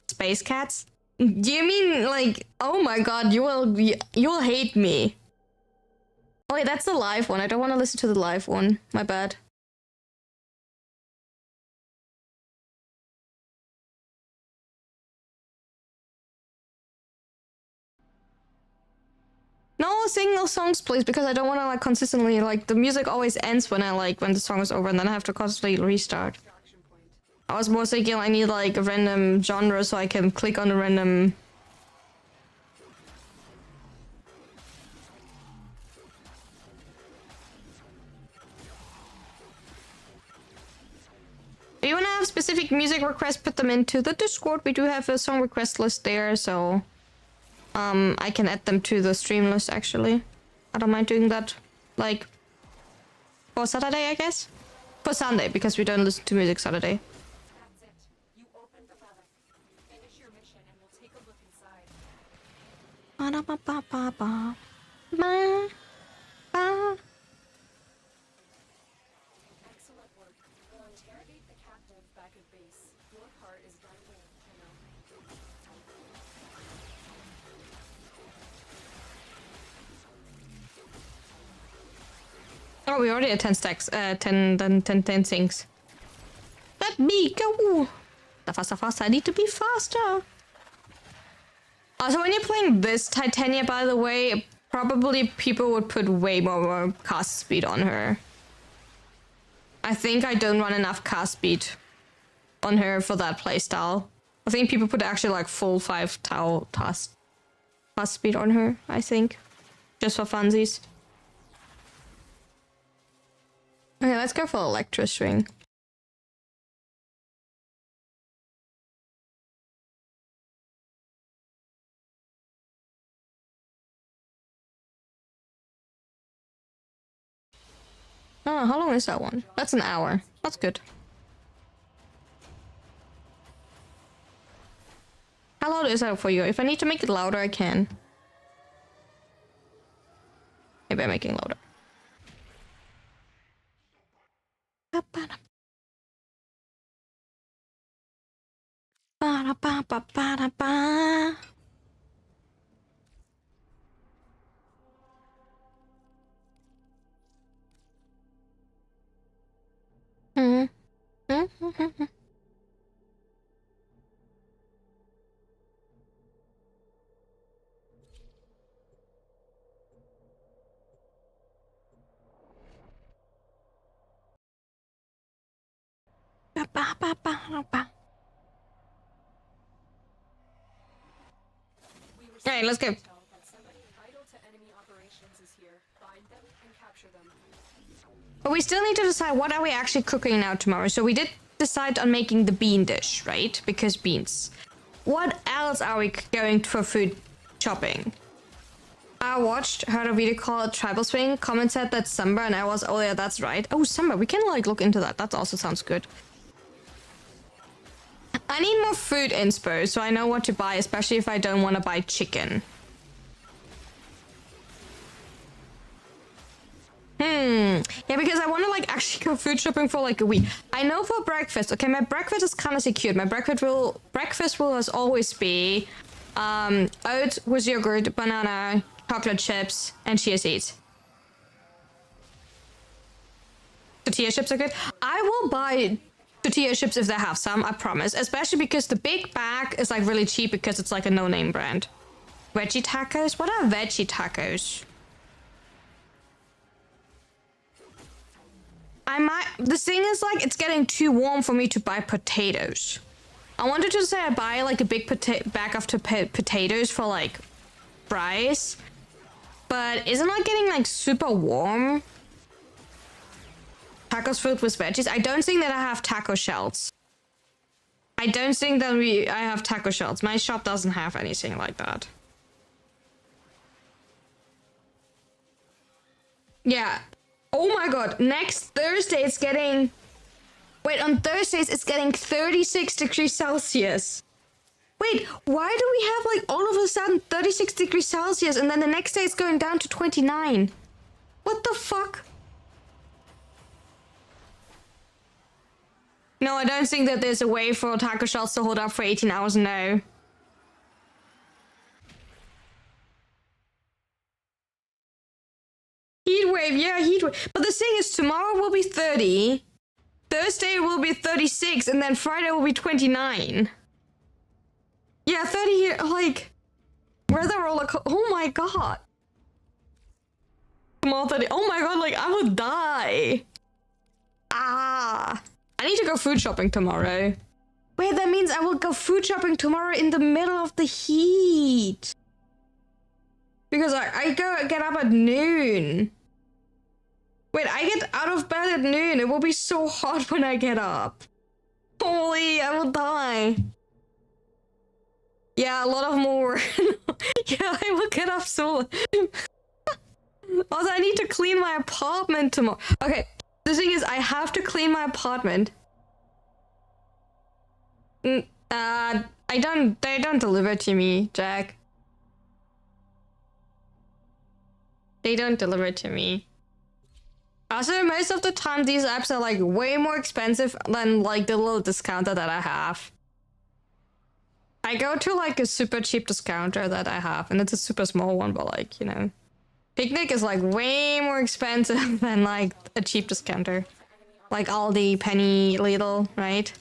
Space Cats. Do you mean like? Oh my god, you will hate me. Oh wait, that's the live one. I don't want to listen to the live one. My bad. No single songs, please, because I don't want to like consistently like the music always ends when when the song is over, and then I have to constantly restart. I was more thinking I need like a random genre so I can click on a random. If you want to have specific music requests, put them into the Discord. We do have a song request list there, so I can add them to the stream list actually. I don't mind doing that, like, for Saturday, I guess? For Sunday, because we don't listen to music Saturday. That's it. You opened the relic. Finish your mission and we'll take a look inside. Ba-da-ba-ba-ba-ba. Excellent work. We'll interrogate the captive back at base. Your part is done with, you know. Oh, we already had 10 stacks, 10 things. Let me go! Faster, faster, I need to be faster! Also, when you're playing this Titania, by the way, probably people would put way more cast speed on her. I think I don't run enough cast speed on her for that playstyle. I think people put actually like full 5 tau cast speed on her, I think. Just for funsies. Okay, let's go for Electro String. Oh, how long is that one? That's an hour. That's good. How loud is that for you? If I need to make it louder, I can. Maybe I'm making louder. Ba-da-ba-ba-ba-da-ba. Alright, let's go. Somebody vital to enemy operations is here. Find them and capture them. But we still need to decide what are we actually cooking now tomorrow. So we did decide on making the bean dish, right? Because beans. What else are we going for food shopping? I heard a video called Tribal Swing. Comment said that Summer, and I was, oh yeah, that's right. Oh, Summer, we can like look into that. That also sounds good. I need more food inspo, so I know what to buy, especially if I don't want to buy chicken. Yeah, because I want to like actually go food shopping for like a week. I know for breakfast, okay, my breakfast is kind of secured. My breakfast will as always be oats with yogurt, banana, chocolate chips, and chia seeds. Tortilla chips are good. I will buy tortilla chips if they have some, I promise. Especially because the big bag is like really cheap because it's like a no-name brand. Veggie tacos? What are veggie tacos? The thing is like it's getting too warm for me to buy potatoes. I wanted to say I buy like a big bag of potatoes for like fries, but isn't it getting like super warm? Tacos filled with veggies. I don't think that I have taco shells. I don't think that I have taco shells. My shop doesn't have anything like that. Yeah. Oh my god, next Thursday it's getting... Wait, on Thursdays it's getting 36 degrees Celsius. Wait, why do we have like all of a sudden 36 degrees Celsius and then the next day it's going down to 29? What the fuck? No, I don't think that there's a way for taco shells to hold up for 18 hours, no. Heat wave, yeah, heat wave. But the thing is, tomorrow will be 30, Thursday will be 36, and then Friday will be 29. Yeah, 30 here, like, weather roller oh my god. Tomorrow 30, oh my god, like, I would die. Ah. I need to go food shopping tomorrow. Wait, that means I will go food shopping tomorrow in the middle of the heat. Because I get up at noon. Wait, I get out of bed at noon. It will be so hot when I get up. Holy, I will die. Yeah, a lot of more. Yeah, I will get up so. Also, I need to clean my apartment tomorrow. Okay. The thing is, I have to clean my apartment. They don't deliver to me, Jack. They don't deliver to me. Also, most of the time, these apps are like way more expensive than like the little discounter that I have. I go to like a super cheap discounter that I have, and it's a super small one, but like, you know. Picnic is like way more expensive than like a cheap discounter. Like Aldi, Penny, Lidl, right?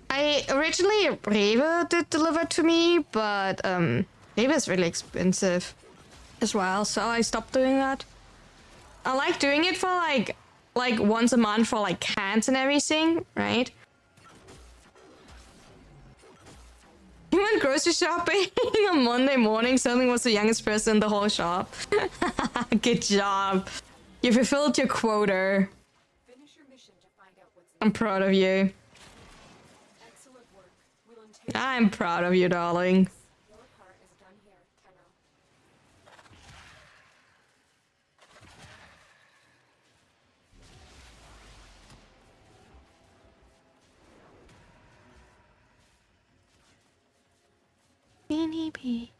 I originally Rewe did deliver to me, but Rewe is really expensive as well, so I stopped doing that. I like doing it for like once a month for like cans and everything, right? You went grocery shopping on Monday morning. Suddenly was the youngest person in the whole shop. Good job. You fulfilled your quota. Finish your mission to find out what's I'm proud of you. excellent work. We'll interrogate I'm proud of you, darling. your part is done here, Tenno. Beanie Bee.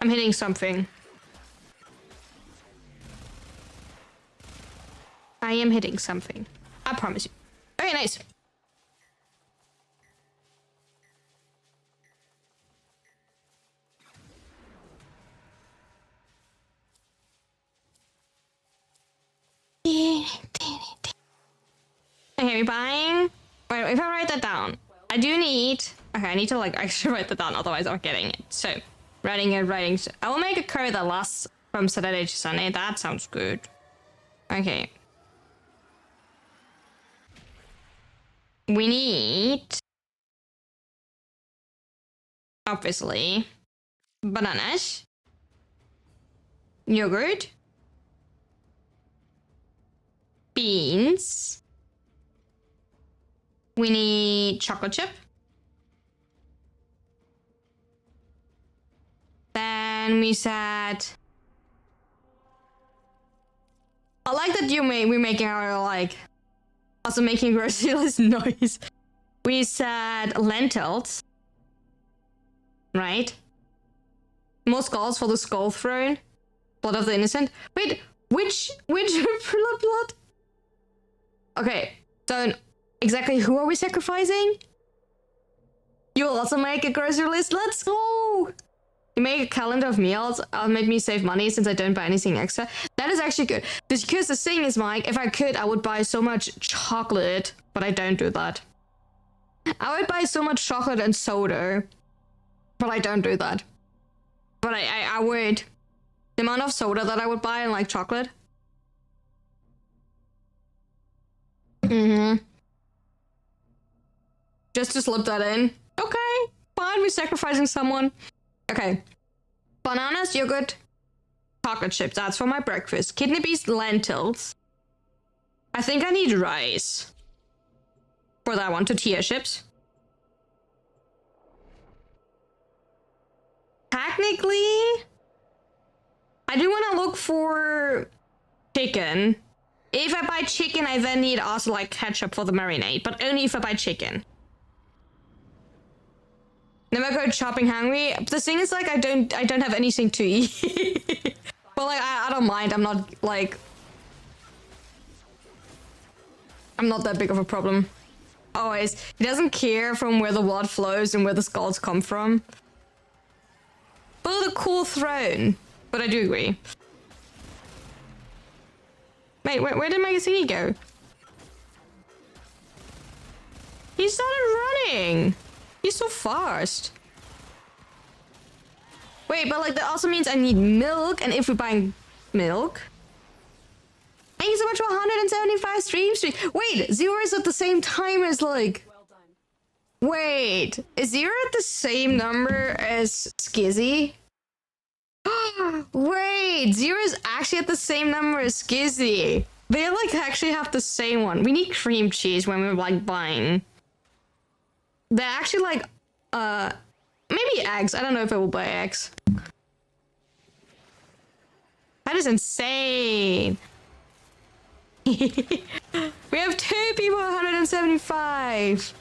I'm hitting something. I am hitting something. I promise you. Okay, nice. Okay, we buying. Wait, if I write that down, I do need. Okay, I need to like actually write that down, otherwise I'm getting it. So, writing. I will make a curry that lasts from Saturday to Sunday. That sounds good. Okay. We need, obviously, bananas, yogurt, beans. We need chocolate chip. Then we said, I like that we're making our like, also making grocery list noise. We said lentils, right? More skulls for the skull throne. Blood of the innocent. Wait, which blood? Okay, so exactly who are we sacrificing? You will also make a grocery list. Let's go. You make a calendar of meals. I'll make me save money since I don't buy anything extra. That is actually good. Because the thing is, Mike, if I could, I would buy so much chocolate, but I don't do that. I would buy so much chocolate and soda, but I don't do that. But I would. The amount of soda that I would buy and like chocolate. Just to slip that in. Okay, fine, we're sacrificing someone. Okay. Bananas, yogurt, chocolate chips. That's for my breakfast. Kidney beans, lentils. I think I need rice for that one to tier ships. Technically, I do want to look for chicken. If I buy chicken, I then need also like ketchup for the marinade, but only if I buy chicken. Never go shopping hungry. The thing is, like, I don't have anything to eat. But like, I don't mind. I'm not that big of a problem. Always. He doesn't care from where the blood flows and where the skulls come from. Build a cool throne. But I do agree. Wait, where did my thingy go? He started running. He's so fast. Wait, but like that also means I need milk, and if we're buying milk... Thank you so much for 175 streams. Wait, 0 is at the same time as like... Well done. Wait, is 0 at the same number as Skizzy? Wait, 0 is actually at the same number as Skizzy. They like actually have the same one. We need cream cheese when we're like buying. They're actually like, maybe eggs. I don't know if it will buy eggs. That is insane. We have 2 people, 175.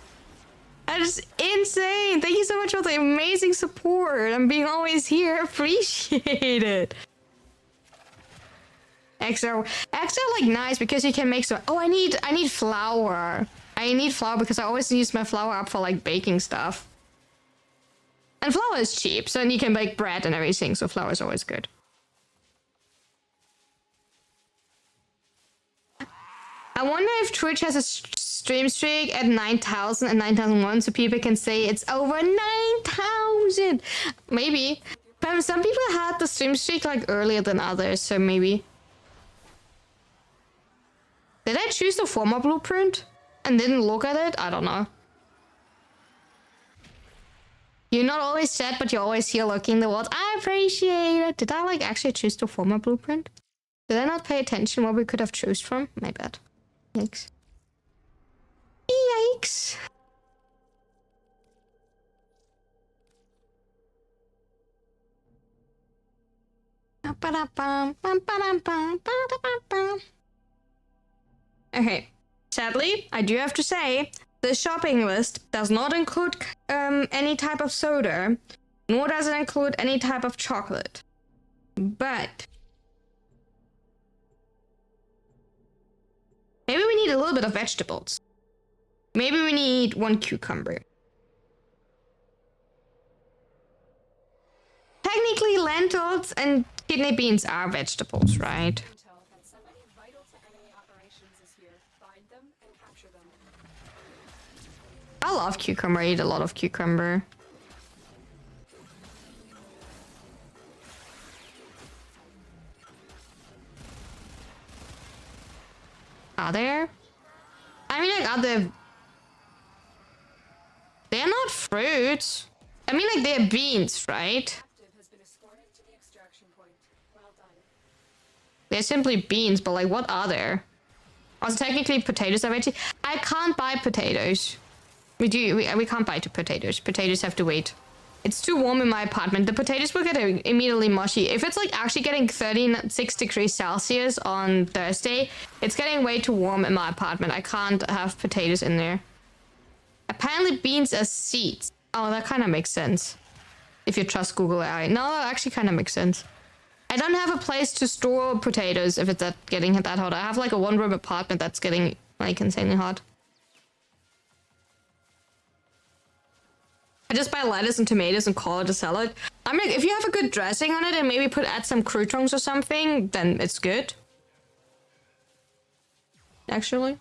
That is insane. Thank you so much for the amazing support. I'm being always here. Appreciate it. Eggs are like nice because you can make some. Oh, I need flour. I need flour because I always use my flour up for like baking stuff. And flour is cheap, so then you can bake bread and everything, so flour is always good. I wonder if Twitch has a stream streak at 9,000 and 9,001 so people can say it's over 9,000. Maybe. But some people had the stream streak like earlier than others, so maybe. Did I choose the former blueprint and didn't look at it? I don't know. You're not always chat, but you're always here looking the world. I appreciate it. Did I like actually choose the former blueprint? Did I not pay attention what we could have chosen from? My bad. Yikes. Yikes. Okay, sadly, I do have to say, the shopping list does not include any type of soda, nor does it include any type of chocolate. But maybe we need a little bit of vegetables. Maybe we need 1 cucumber. Technically, lentils and kidney beans are vegetables, right? Intel that somebody vital to enemy operations is here. Find them and capture them. I love cucumber. I eat a lot of cucumber. Are there? I mean, like, are there... They're not fruits. I mean, like, they're beans, right? Captive has been escorted to the extraction point. Well done. They're simply beans, but, like, what are there? Also, technically, potatoes are veggie. I can't buy potatoes. We can't buy potatoes. Potatoes have to wait. It's too warm in my apartment. The potatoes will get immediately mushy. If it's like actually getting 36 degrees Celsius on Thursday, it's getting way too warm in my apartment. I can't have potatoes in there. Apparently beans are seeds. Oh, that kind of makes sense. If you trust Google AI. No, that actually kind of makes sense. I don't have a place to store potatoes if it's getting that hot. I have like a 1-room apartment that's getting like insanely hot. I just buy lettuce and tomatoes and call it a salad. I mean, if you have a good dressing on it and maybe add some croutons or something, then it's good. Actually.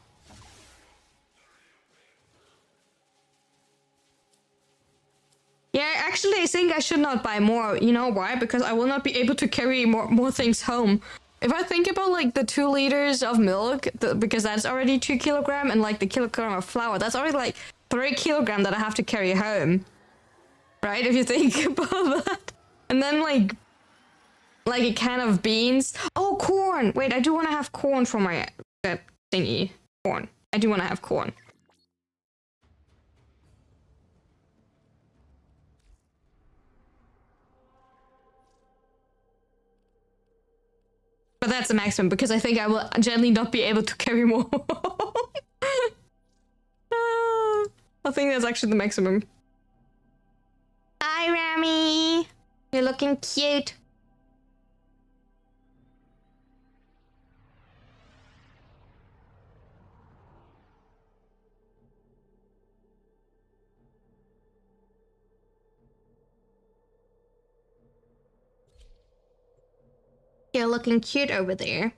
Yeah, actually, I think I should not buy more. You know why? Because I will not be able to carry more things home. If I think about like the 2 liters of milk, because that's already 2 kilograms, and like the kilogram of flour, that's already like 3 kilograms that I have to carry home. Right? If you think about that. And then like a can of beans. Oh, corn! Wait, I do want to have corn for my thingy. Corn. I do want to have corn. But that's the maximum, because I think I will generally not be able to carry more. I think that's actually the maximum. Hi, Rami. You're looking cute. You're looking cute over there.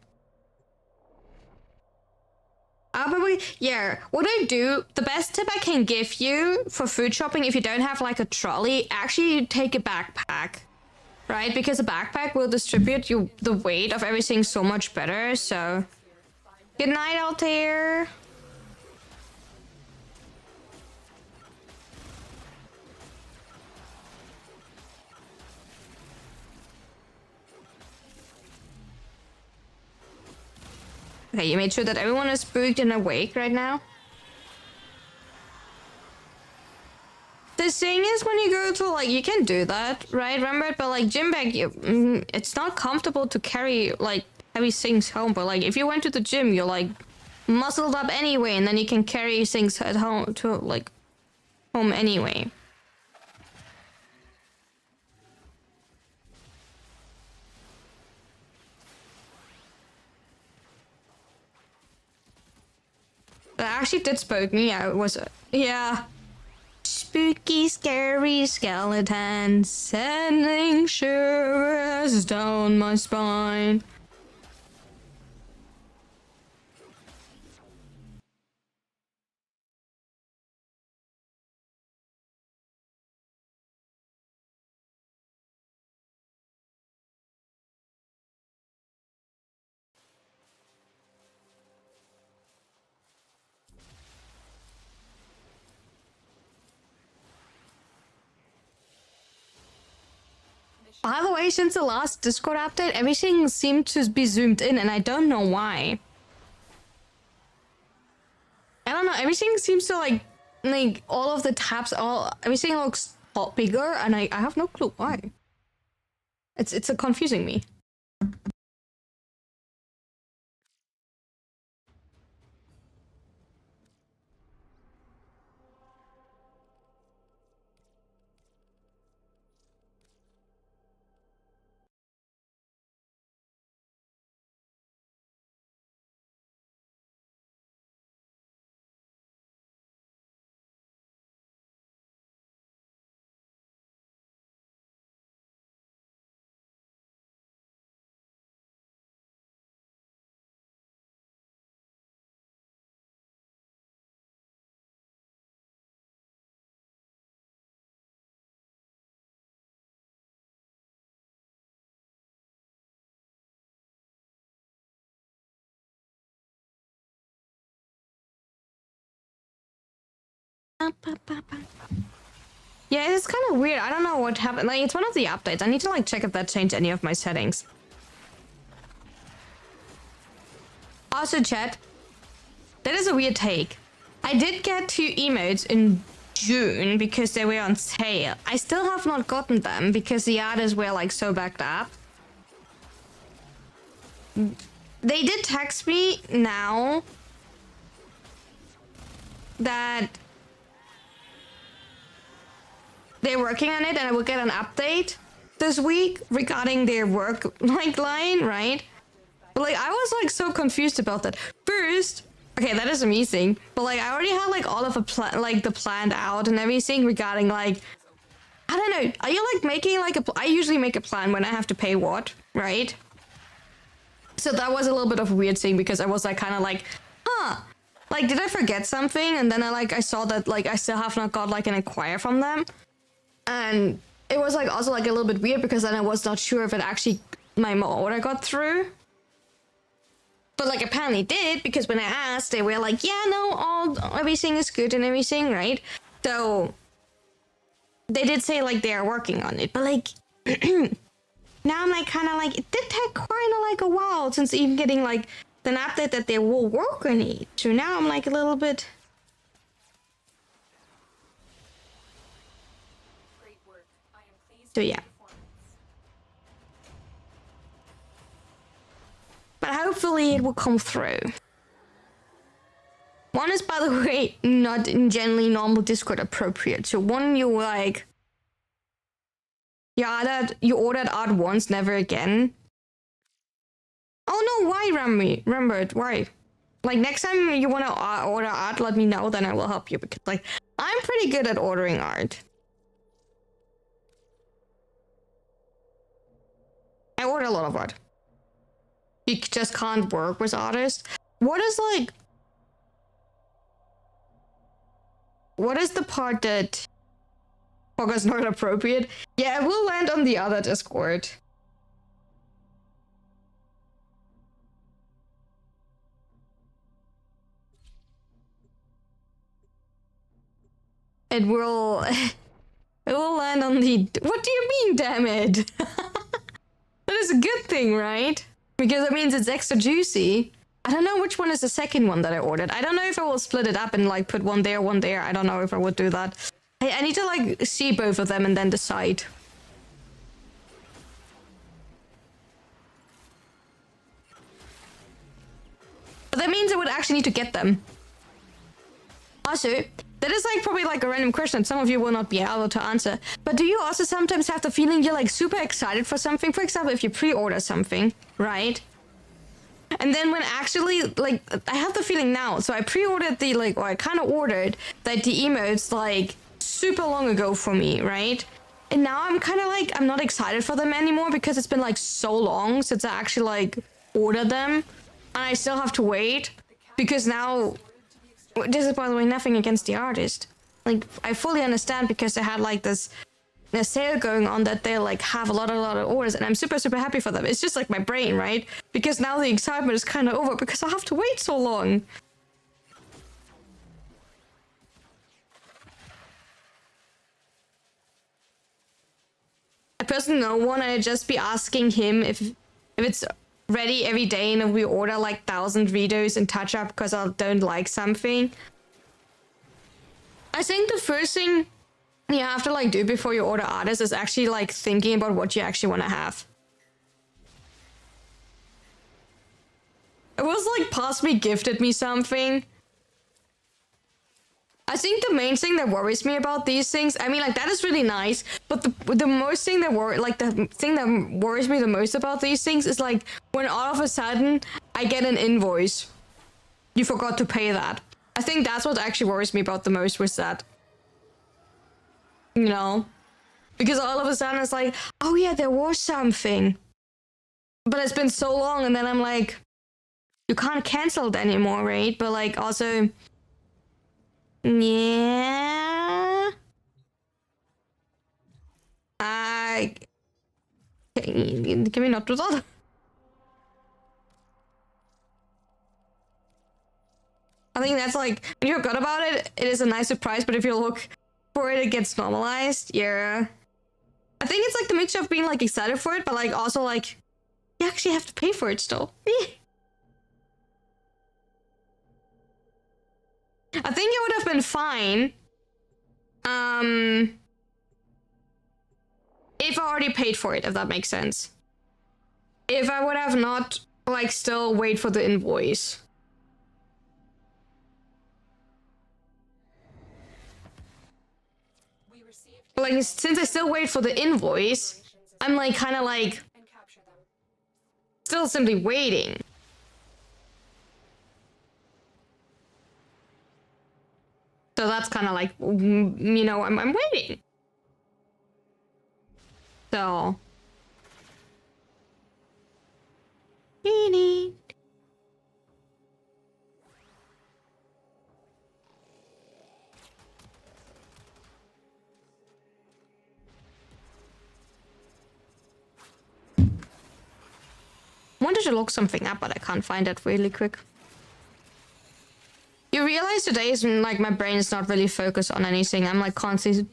I'll probably, yeah, what I do, the best tip I can give you for food shopping, if you don't have like a trolley, actually take a backpack, right? Because a backpack will distribute you the weight of everything so much better, so. Good night, Altair. Okay, you made sure that everyone is spooked and awake right now. The thing is, when you go to, like, you can do that, right? Remember, but like gym bag, it's not comfortable to carry like heavy things home. But like, if you went to the gym, you're like muscled up anyway, and then you can carry things at home to like home anyway. That actually did spook me. I was, yeah. Spooky, scary skeletons sending shivers down my spine. By the way, since the last Discord update, everything seemed to be zoomed in, and I don't know why. I don't know, everything seems to like all of the tabs, everything looks a lot bigger, and I have no clue why. It's confusing me. Yeah, it's kind of weird. I don't know what happened. Like, it's one of the updates. I need to like check if that changed any of my settings. Also, chat, that is a weird take. I did get 2 emotes in June because they were on sale. I still have not gotten them because the others were like so backed up. They did text me now that they're working on it, and I will get an update this week regarding their work like line, right? But like, I was like so confused about that. First, okay, that is amazing, but like, I already had like all of the planned out and everything regarding like, I don't know. Are you like making like I usually make a plan when I have to pay what, right? So that was a little bit of a weird thing because I was like kind of like, huh, like did I forget something? And then I saw that like I still have not got like an inquire from them. And it was like also like a little bit weird because then I was not sure if it actually my order got through. But like apparently did, because when I asked, they were like, yeah, no, everything is good and everything, right? So they did say like they are working on it, but like now I'm like kind of like it did take quite like a while since even getting like an update that they will work on it. So now I'm like a little bit. Great work. I am pleased So with yeah. your performance. But hopefully it will come through. One is, by the way, not in generally normal Discord appropriate. So one you like, you ordered art once, never again. Oh no, why, Rami? Remember it, why? Like next time you want to order art, let me know, then I will help you, because like I'm pretty good at ordering art. I order a lot of art. You just can't work with artists. What is the part that is not appropriate? Yeah, it will land on the other Discord. It will land on the. What do you mean, damn it? That is a good thing, right? Because it means it's extra juicy. I don't know which one is the second one that I ordered. I don't know if I will split it up and like put one there, one there. I don't know if I would do that. I need to like see both of them and then decide. But that means I would actually need to get them. Also, that is like probably like a random question that some of you will not be able to answer. But do you also sometimes have the feeling you're like super excited for something? For example, if you pre-order something, right? And then when actually, like, I have the feeling now. So I pre-ordered the, like, or I kind of ordered that the emotes, like, super long ago for me, right? And now I'm kind of like, I'm not excited for them anymore because it's been, like, so long since I actually, like, ordered them. And I still have to wait because now, this is, by the way, nothing against the artist. Like, I fully understand because they had, like, this sale going on that they like have a lot of orders, and I'm super happy for them. It's just like my brain, right? Because now the excitement is kind of over because I have to wait so long. I personally know one, I'd just be asking him if it's ready every day, and if we order like 1,000 redos and touch up because I don't like something. I think the first thing you have to like do before you order artists is actually like thinking about what you actually want to have. It was like possibly gifted me something. I think the main thing that worries me about these things, I mean, like that is really nice, but the most thing that the thing that worries me the most about these things is like when all of a sudden I get an invoice. You forgot to pay that. I think that's what actually worries me about the most with that. You know, because all of a sudden it's like, oh yeah, there was something, but it's been so long, and then I'm like, you can't cancel it anymore, right? But like also, yeah, can we not do that? I think that's like, when you forgot about it, it is a nice surprise, but if you look for it, it gets normalized. Yeah, I think it's like the mixture of being like excited for it, but like also like you actually have to pay for it still. I think it would have been fine if I already paid for it, if that makes sense. If I would have not like still wait for the invoice. But like since I still wait for the invoice, I'm like kind of like still simply waiting. So that's kind of like, you know, I'm waiting. So. Wanted to look something up, but I can't find it really quick. You realize today is like my brain is not really focused on anything. I'm like constantly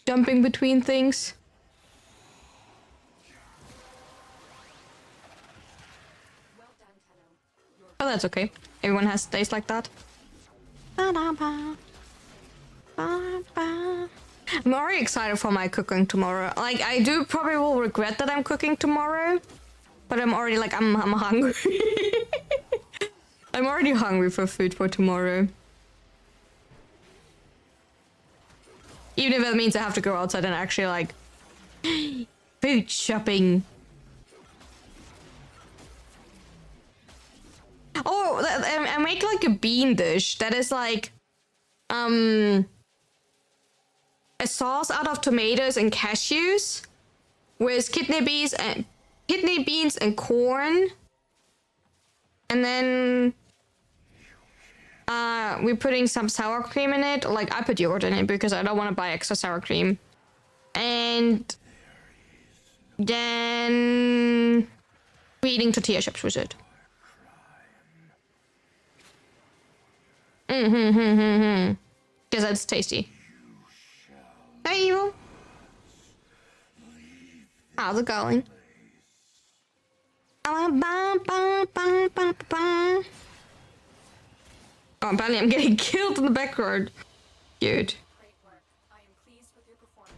jumping between things. Oh, that's okay. Everyone has days like that. Ba-da-ba. Ba-ba. I'm already excited for my cooking tomorrow. Like, I do probably will regret that I'm cooking tomorrow, but I'm already like, I'm hungry. I'm already hungry for food for tomorrow. Even if that means I have to go outside and actually like food shopping. Oh, I make like a bean dish that is like a sauce out of tomatoes and cashews with kidney beans and corn. And then we're putting some sour cream in it. Like, I put yogurt in it because I don't want to buy extra sour cream. And then we're eating tortilla chips with it. Because that's tasty. Hey, Evil. How's it going? Oh, apparently I'm getting killed in the background. Cute. Great work. I am pleased with your performance.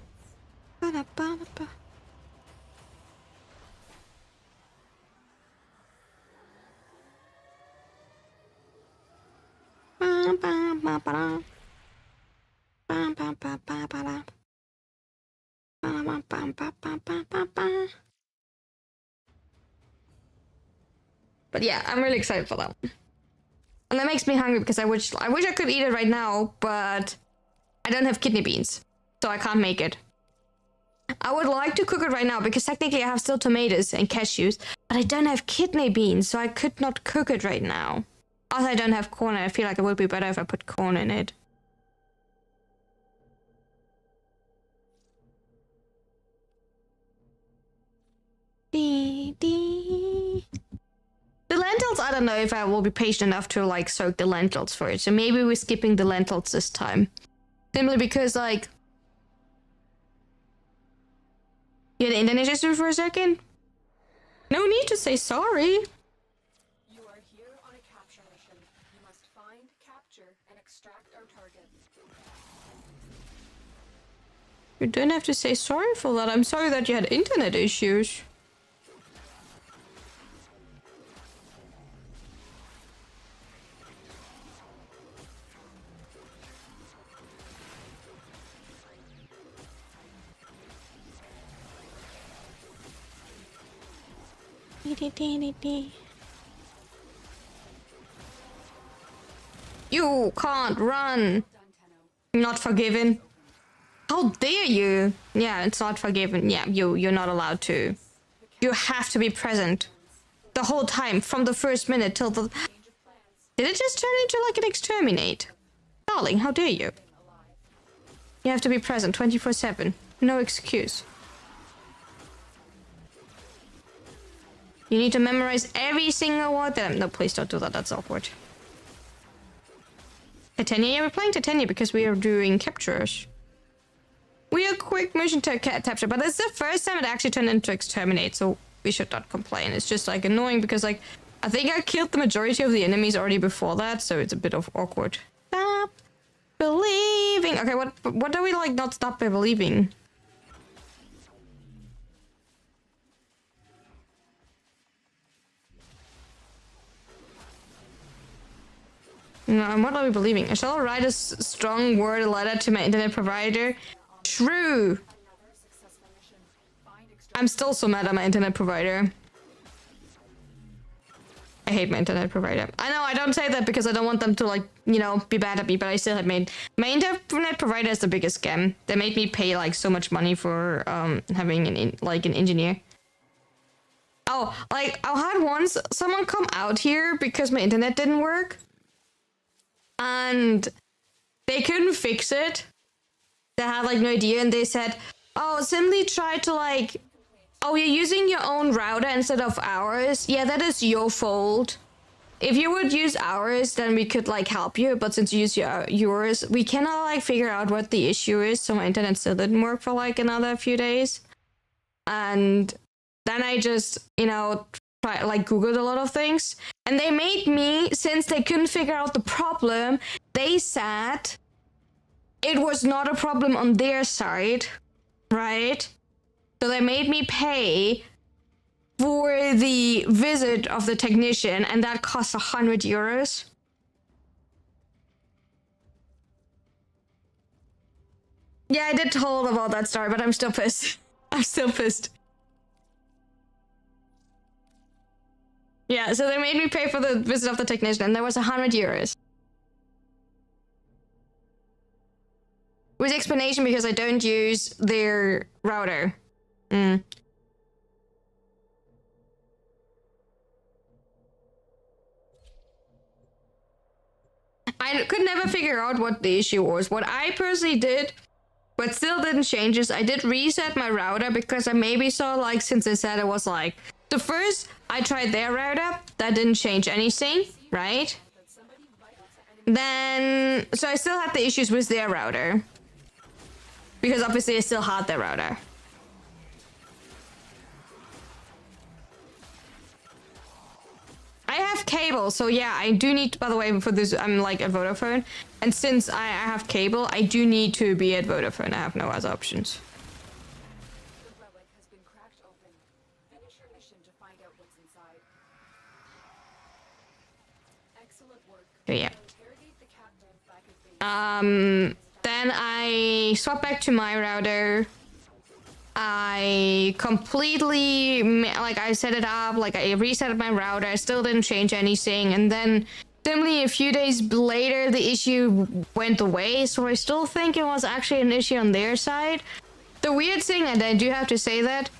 But yeah, I'm really excited for that one. And that makes me hungry because I wish I could eat it right now, but I don't have kidney beans, so I can't make it. I would like to cook it right now because technically I have still tomatoes and cashews, but I don't have kidney beans, so I could not cook it right now. Also, I don't have corn, and I feel like it would be better if I put corn in it. The lentils, I don't know if I will be patient enough to like soak the lentils for it, so maybe we're skipping the lentils this time. Simply because like... You had internet issue for a second? No need to say sorry. You are here on a capture mission. You must find, capture, and extract our target. You don't have to say sorry for that. I'm sorry that you had internet issues. You can't run. Not forgiven. How dare you? Yeah, it's not forgiven. Yeah, you're not allowed to. You have to be present the whole time from the first minute till the... Did it just turn into like an exterminate? Darling, how dare you? You have to be present 24/7. No excuse. You need to memorize every single word that... No, please don't do that. That's awkward. Titania? Yeah, we're playing Titania because we are doing captures. We are quick mission to capture, but it's the first time it actually turned into exterminate, so we should not complain. It's just like annoying because like I think I killed the majority of the enemies already before that, so it's a bit of awkward. Stop believing. Okay, what do we like not stop by believing? No, what are we believing? I shall write a strong word letter to my internet provider. True. I'm still so mad at my internet provider. I hate my internet provider. I know I don't say that because I don't want them to like, you know, be bad at me, but I still have made... My internet provider is the biggest scam. They made me pay like so much money for having an engineer. Oh, like I had once someone come out here because my internet didn't work. And they couldn't fix it. They had like no idea, and they said, oh, simply try to like, oh, you're using your own router instead of ours. Yeah, that is your fault. If you would use ours, then we could like help you, but since you use yours, we cannot like figure out what the issue is, so my internet still didn't work for like another few days. And then I just, you know, like Googled a lot of things, and they made me, since they couldn't figure out the problem, they said it was not a problem on their side, right? So they made me pay for the visit of the technician, and that cost 100 euros. Yeah, I did told about that story, but I'm still pissed. I'm still pissed. Yeah, so they made me pay for the visit of the technician, and there was 100 euros. With explanation because I don't use their router. I could never figure out what the issue was. What I personally did, but still didn't change, is I did reset my router because I maybe saw, like, since they said it was like, the first I tried their router, that didn't change anything, right? Then, so I still had the issues with their router. Because obviously I still had their router. I have cable, so yeah, I do need, by the way, for this, I'm like at Vodafone. And since I have cable, I do need to be at Vodafone. I have no other options. The relic has been cracked open. Finish your mission to find out what's inside. Excellent work. Yeah. Interrogate the captive back at base. Then I swap back to my router. I completely, like, I set it up, like, I reset my router. I still didn't change anything. And then simply a few days later, the issue went away. So I still think it was actually an issue on their side. The weird thing, and I do have to say that,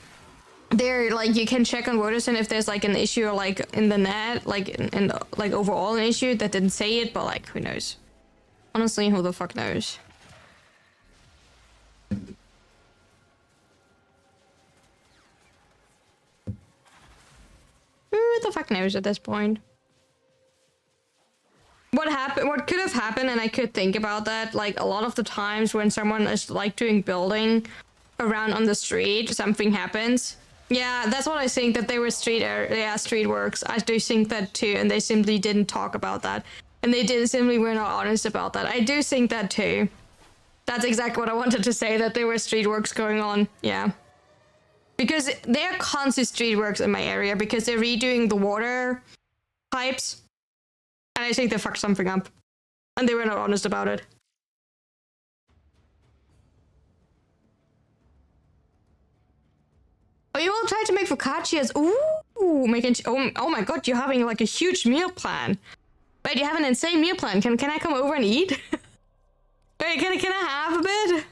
there, like, you can check on Vodafone if there's, like, an issue, like, in the net, like, and like, overall an issue that didn't say it, but, like, who knows? Honestly, who the fuck knows? Who the fuck knows at this point? What happened? What could have happened, and I could think about that, like, a lot of the times when someone is, like, doing building around on the street, something happens. Yeah, that's what I think, that they were street works. I do think that too, and they simply didn't talk about that. And they simply were not honest about that. I do think that too. That's exactly what I wanted to say, that there were street works going on. Yeah. Because there are constant street works in my area because they're redoing the water pipes. And I think they fucked something up. And they were not honest about it. Oh, you all tried to make focaccias. Ooh, making. Oh my god, you're having like a huge meal plan. Wait, you have an insane meal plan. Can I come over and eat? Wait, can I have a bit?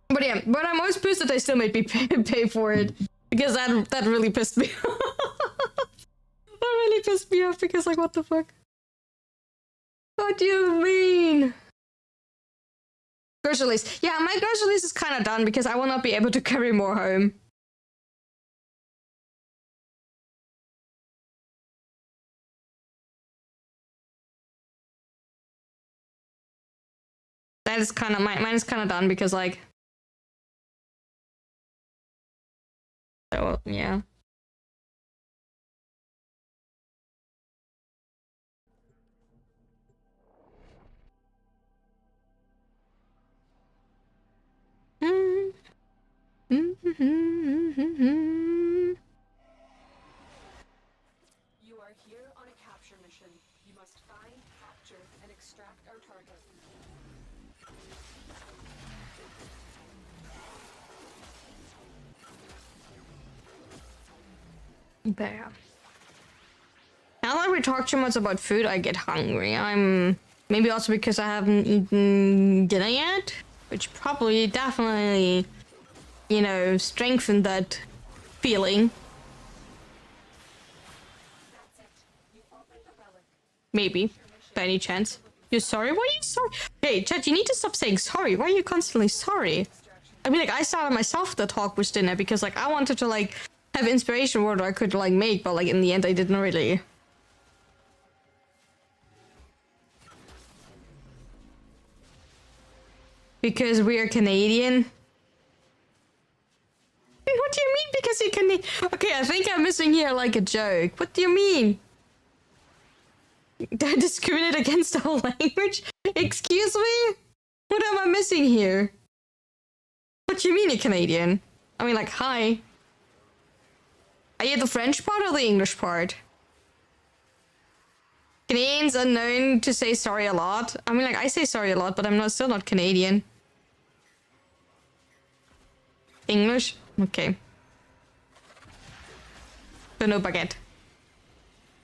But yeah, but I'm most pissed that they still made me pay for it. Because that really pissed me off. That really pissed me off because, like, what the fuck? What do you mean? Grocery list. Yeah, my grocery list is kind of done because I will not be able to carry more home. That is kind of, mine is kind of done because, like, so, yeah. You are here on a capture mission. You must find, capture, and extract our target. There. Now that we talk too much about food, I get hungry. I'm maybe also because I haven't eaten dinner yet, which probably definitely, you know, strengthened that feeling. Maybe, by any chance. You're sorry? Why are you sorry? Hey, Chad, you need to stop saying sorry. Why are you constantly sorry? I mean, like, I started myself the talk with dinner because, like, I wanted to, like, have inspiration what I could, like, make, but, like, in the end, I didn't really. Because we are Canadian. What do you mean because you can... Okay, I think I'm missing here like a joke. What do you mean? Do I discriminate against the whole language? Excuse me? What am I missing here? What do you mean you're Canadian? I mean, like, hi. Are you the French part or the English part? Canadians are known to say sorry a lot. I mean, like, I say sorry a lot, but I'm still not Canadian. English? Okay. So no baguette.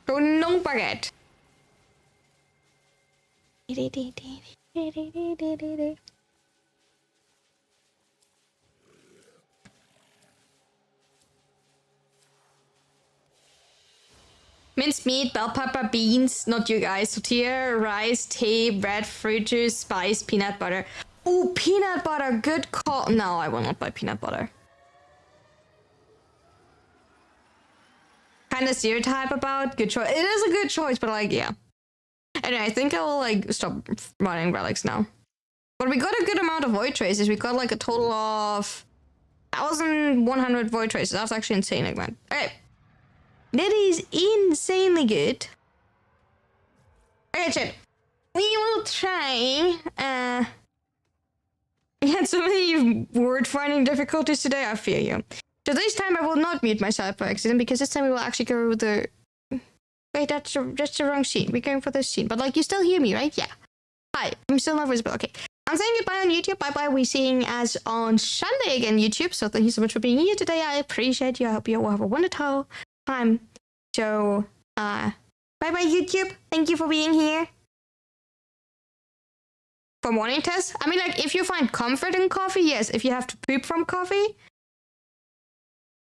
So no baguette. Minced meat, bell pepper, beans, not you guys, tortilla, rice, tea, bread, fruit juice, spice, peanut butter. Ooh, peanut butter, good call. No, I will not buy peanut butter. Kind of stereotype about good choice. It is a good choice, but like, yeah. Anyway, I think I will like stop running relics now. But we got a good amount of void traces. We got like a total of 1,100 void traces. That's actually insane, like, man. Okay. That is insanely good. Okay, chat. We will try. We had so many word finding difficulties today. I fear you. So this time I will not mute myself by accident because this time we will actually go with the. Wait, that's the wrong scene. We're going for this scene, but like you still hear me, right? Yeah. Hi, I'm still not visible. Okay. I'm saying goodbye on YouTube. Bye bye. We're seeing us on Sunday again, YouTube. So thank you so much for being here today. I appreciate you. I hope you all have a wonderful time. So, bye bye, YouTube. Thank you for being here. For morning test, I mean, like, if you find comfort in coffee, yes. If you have to poop from coffee,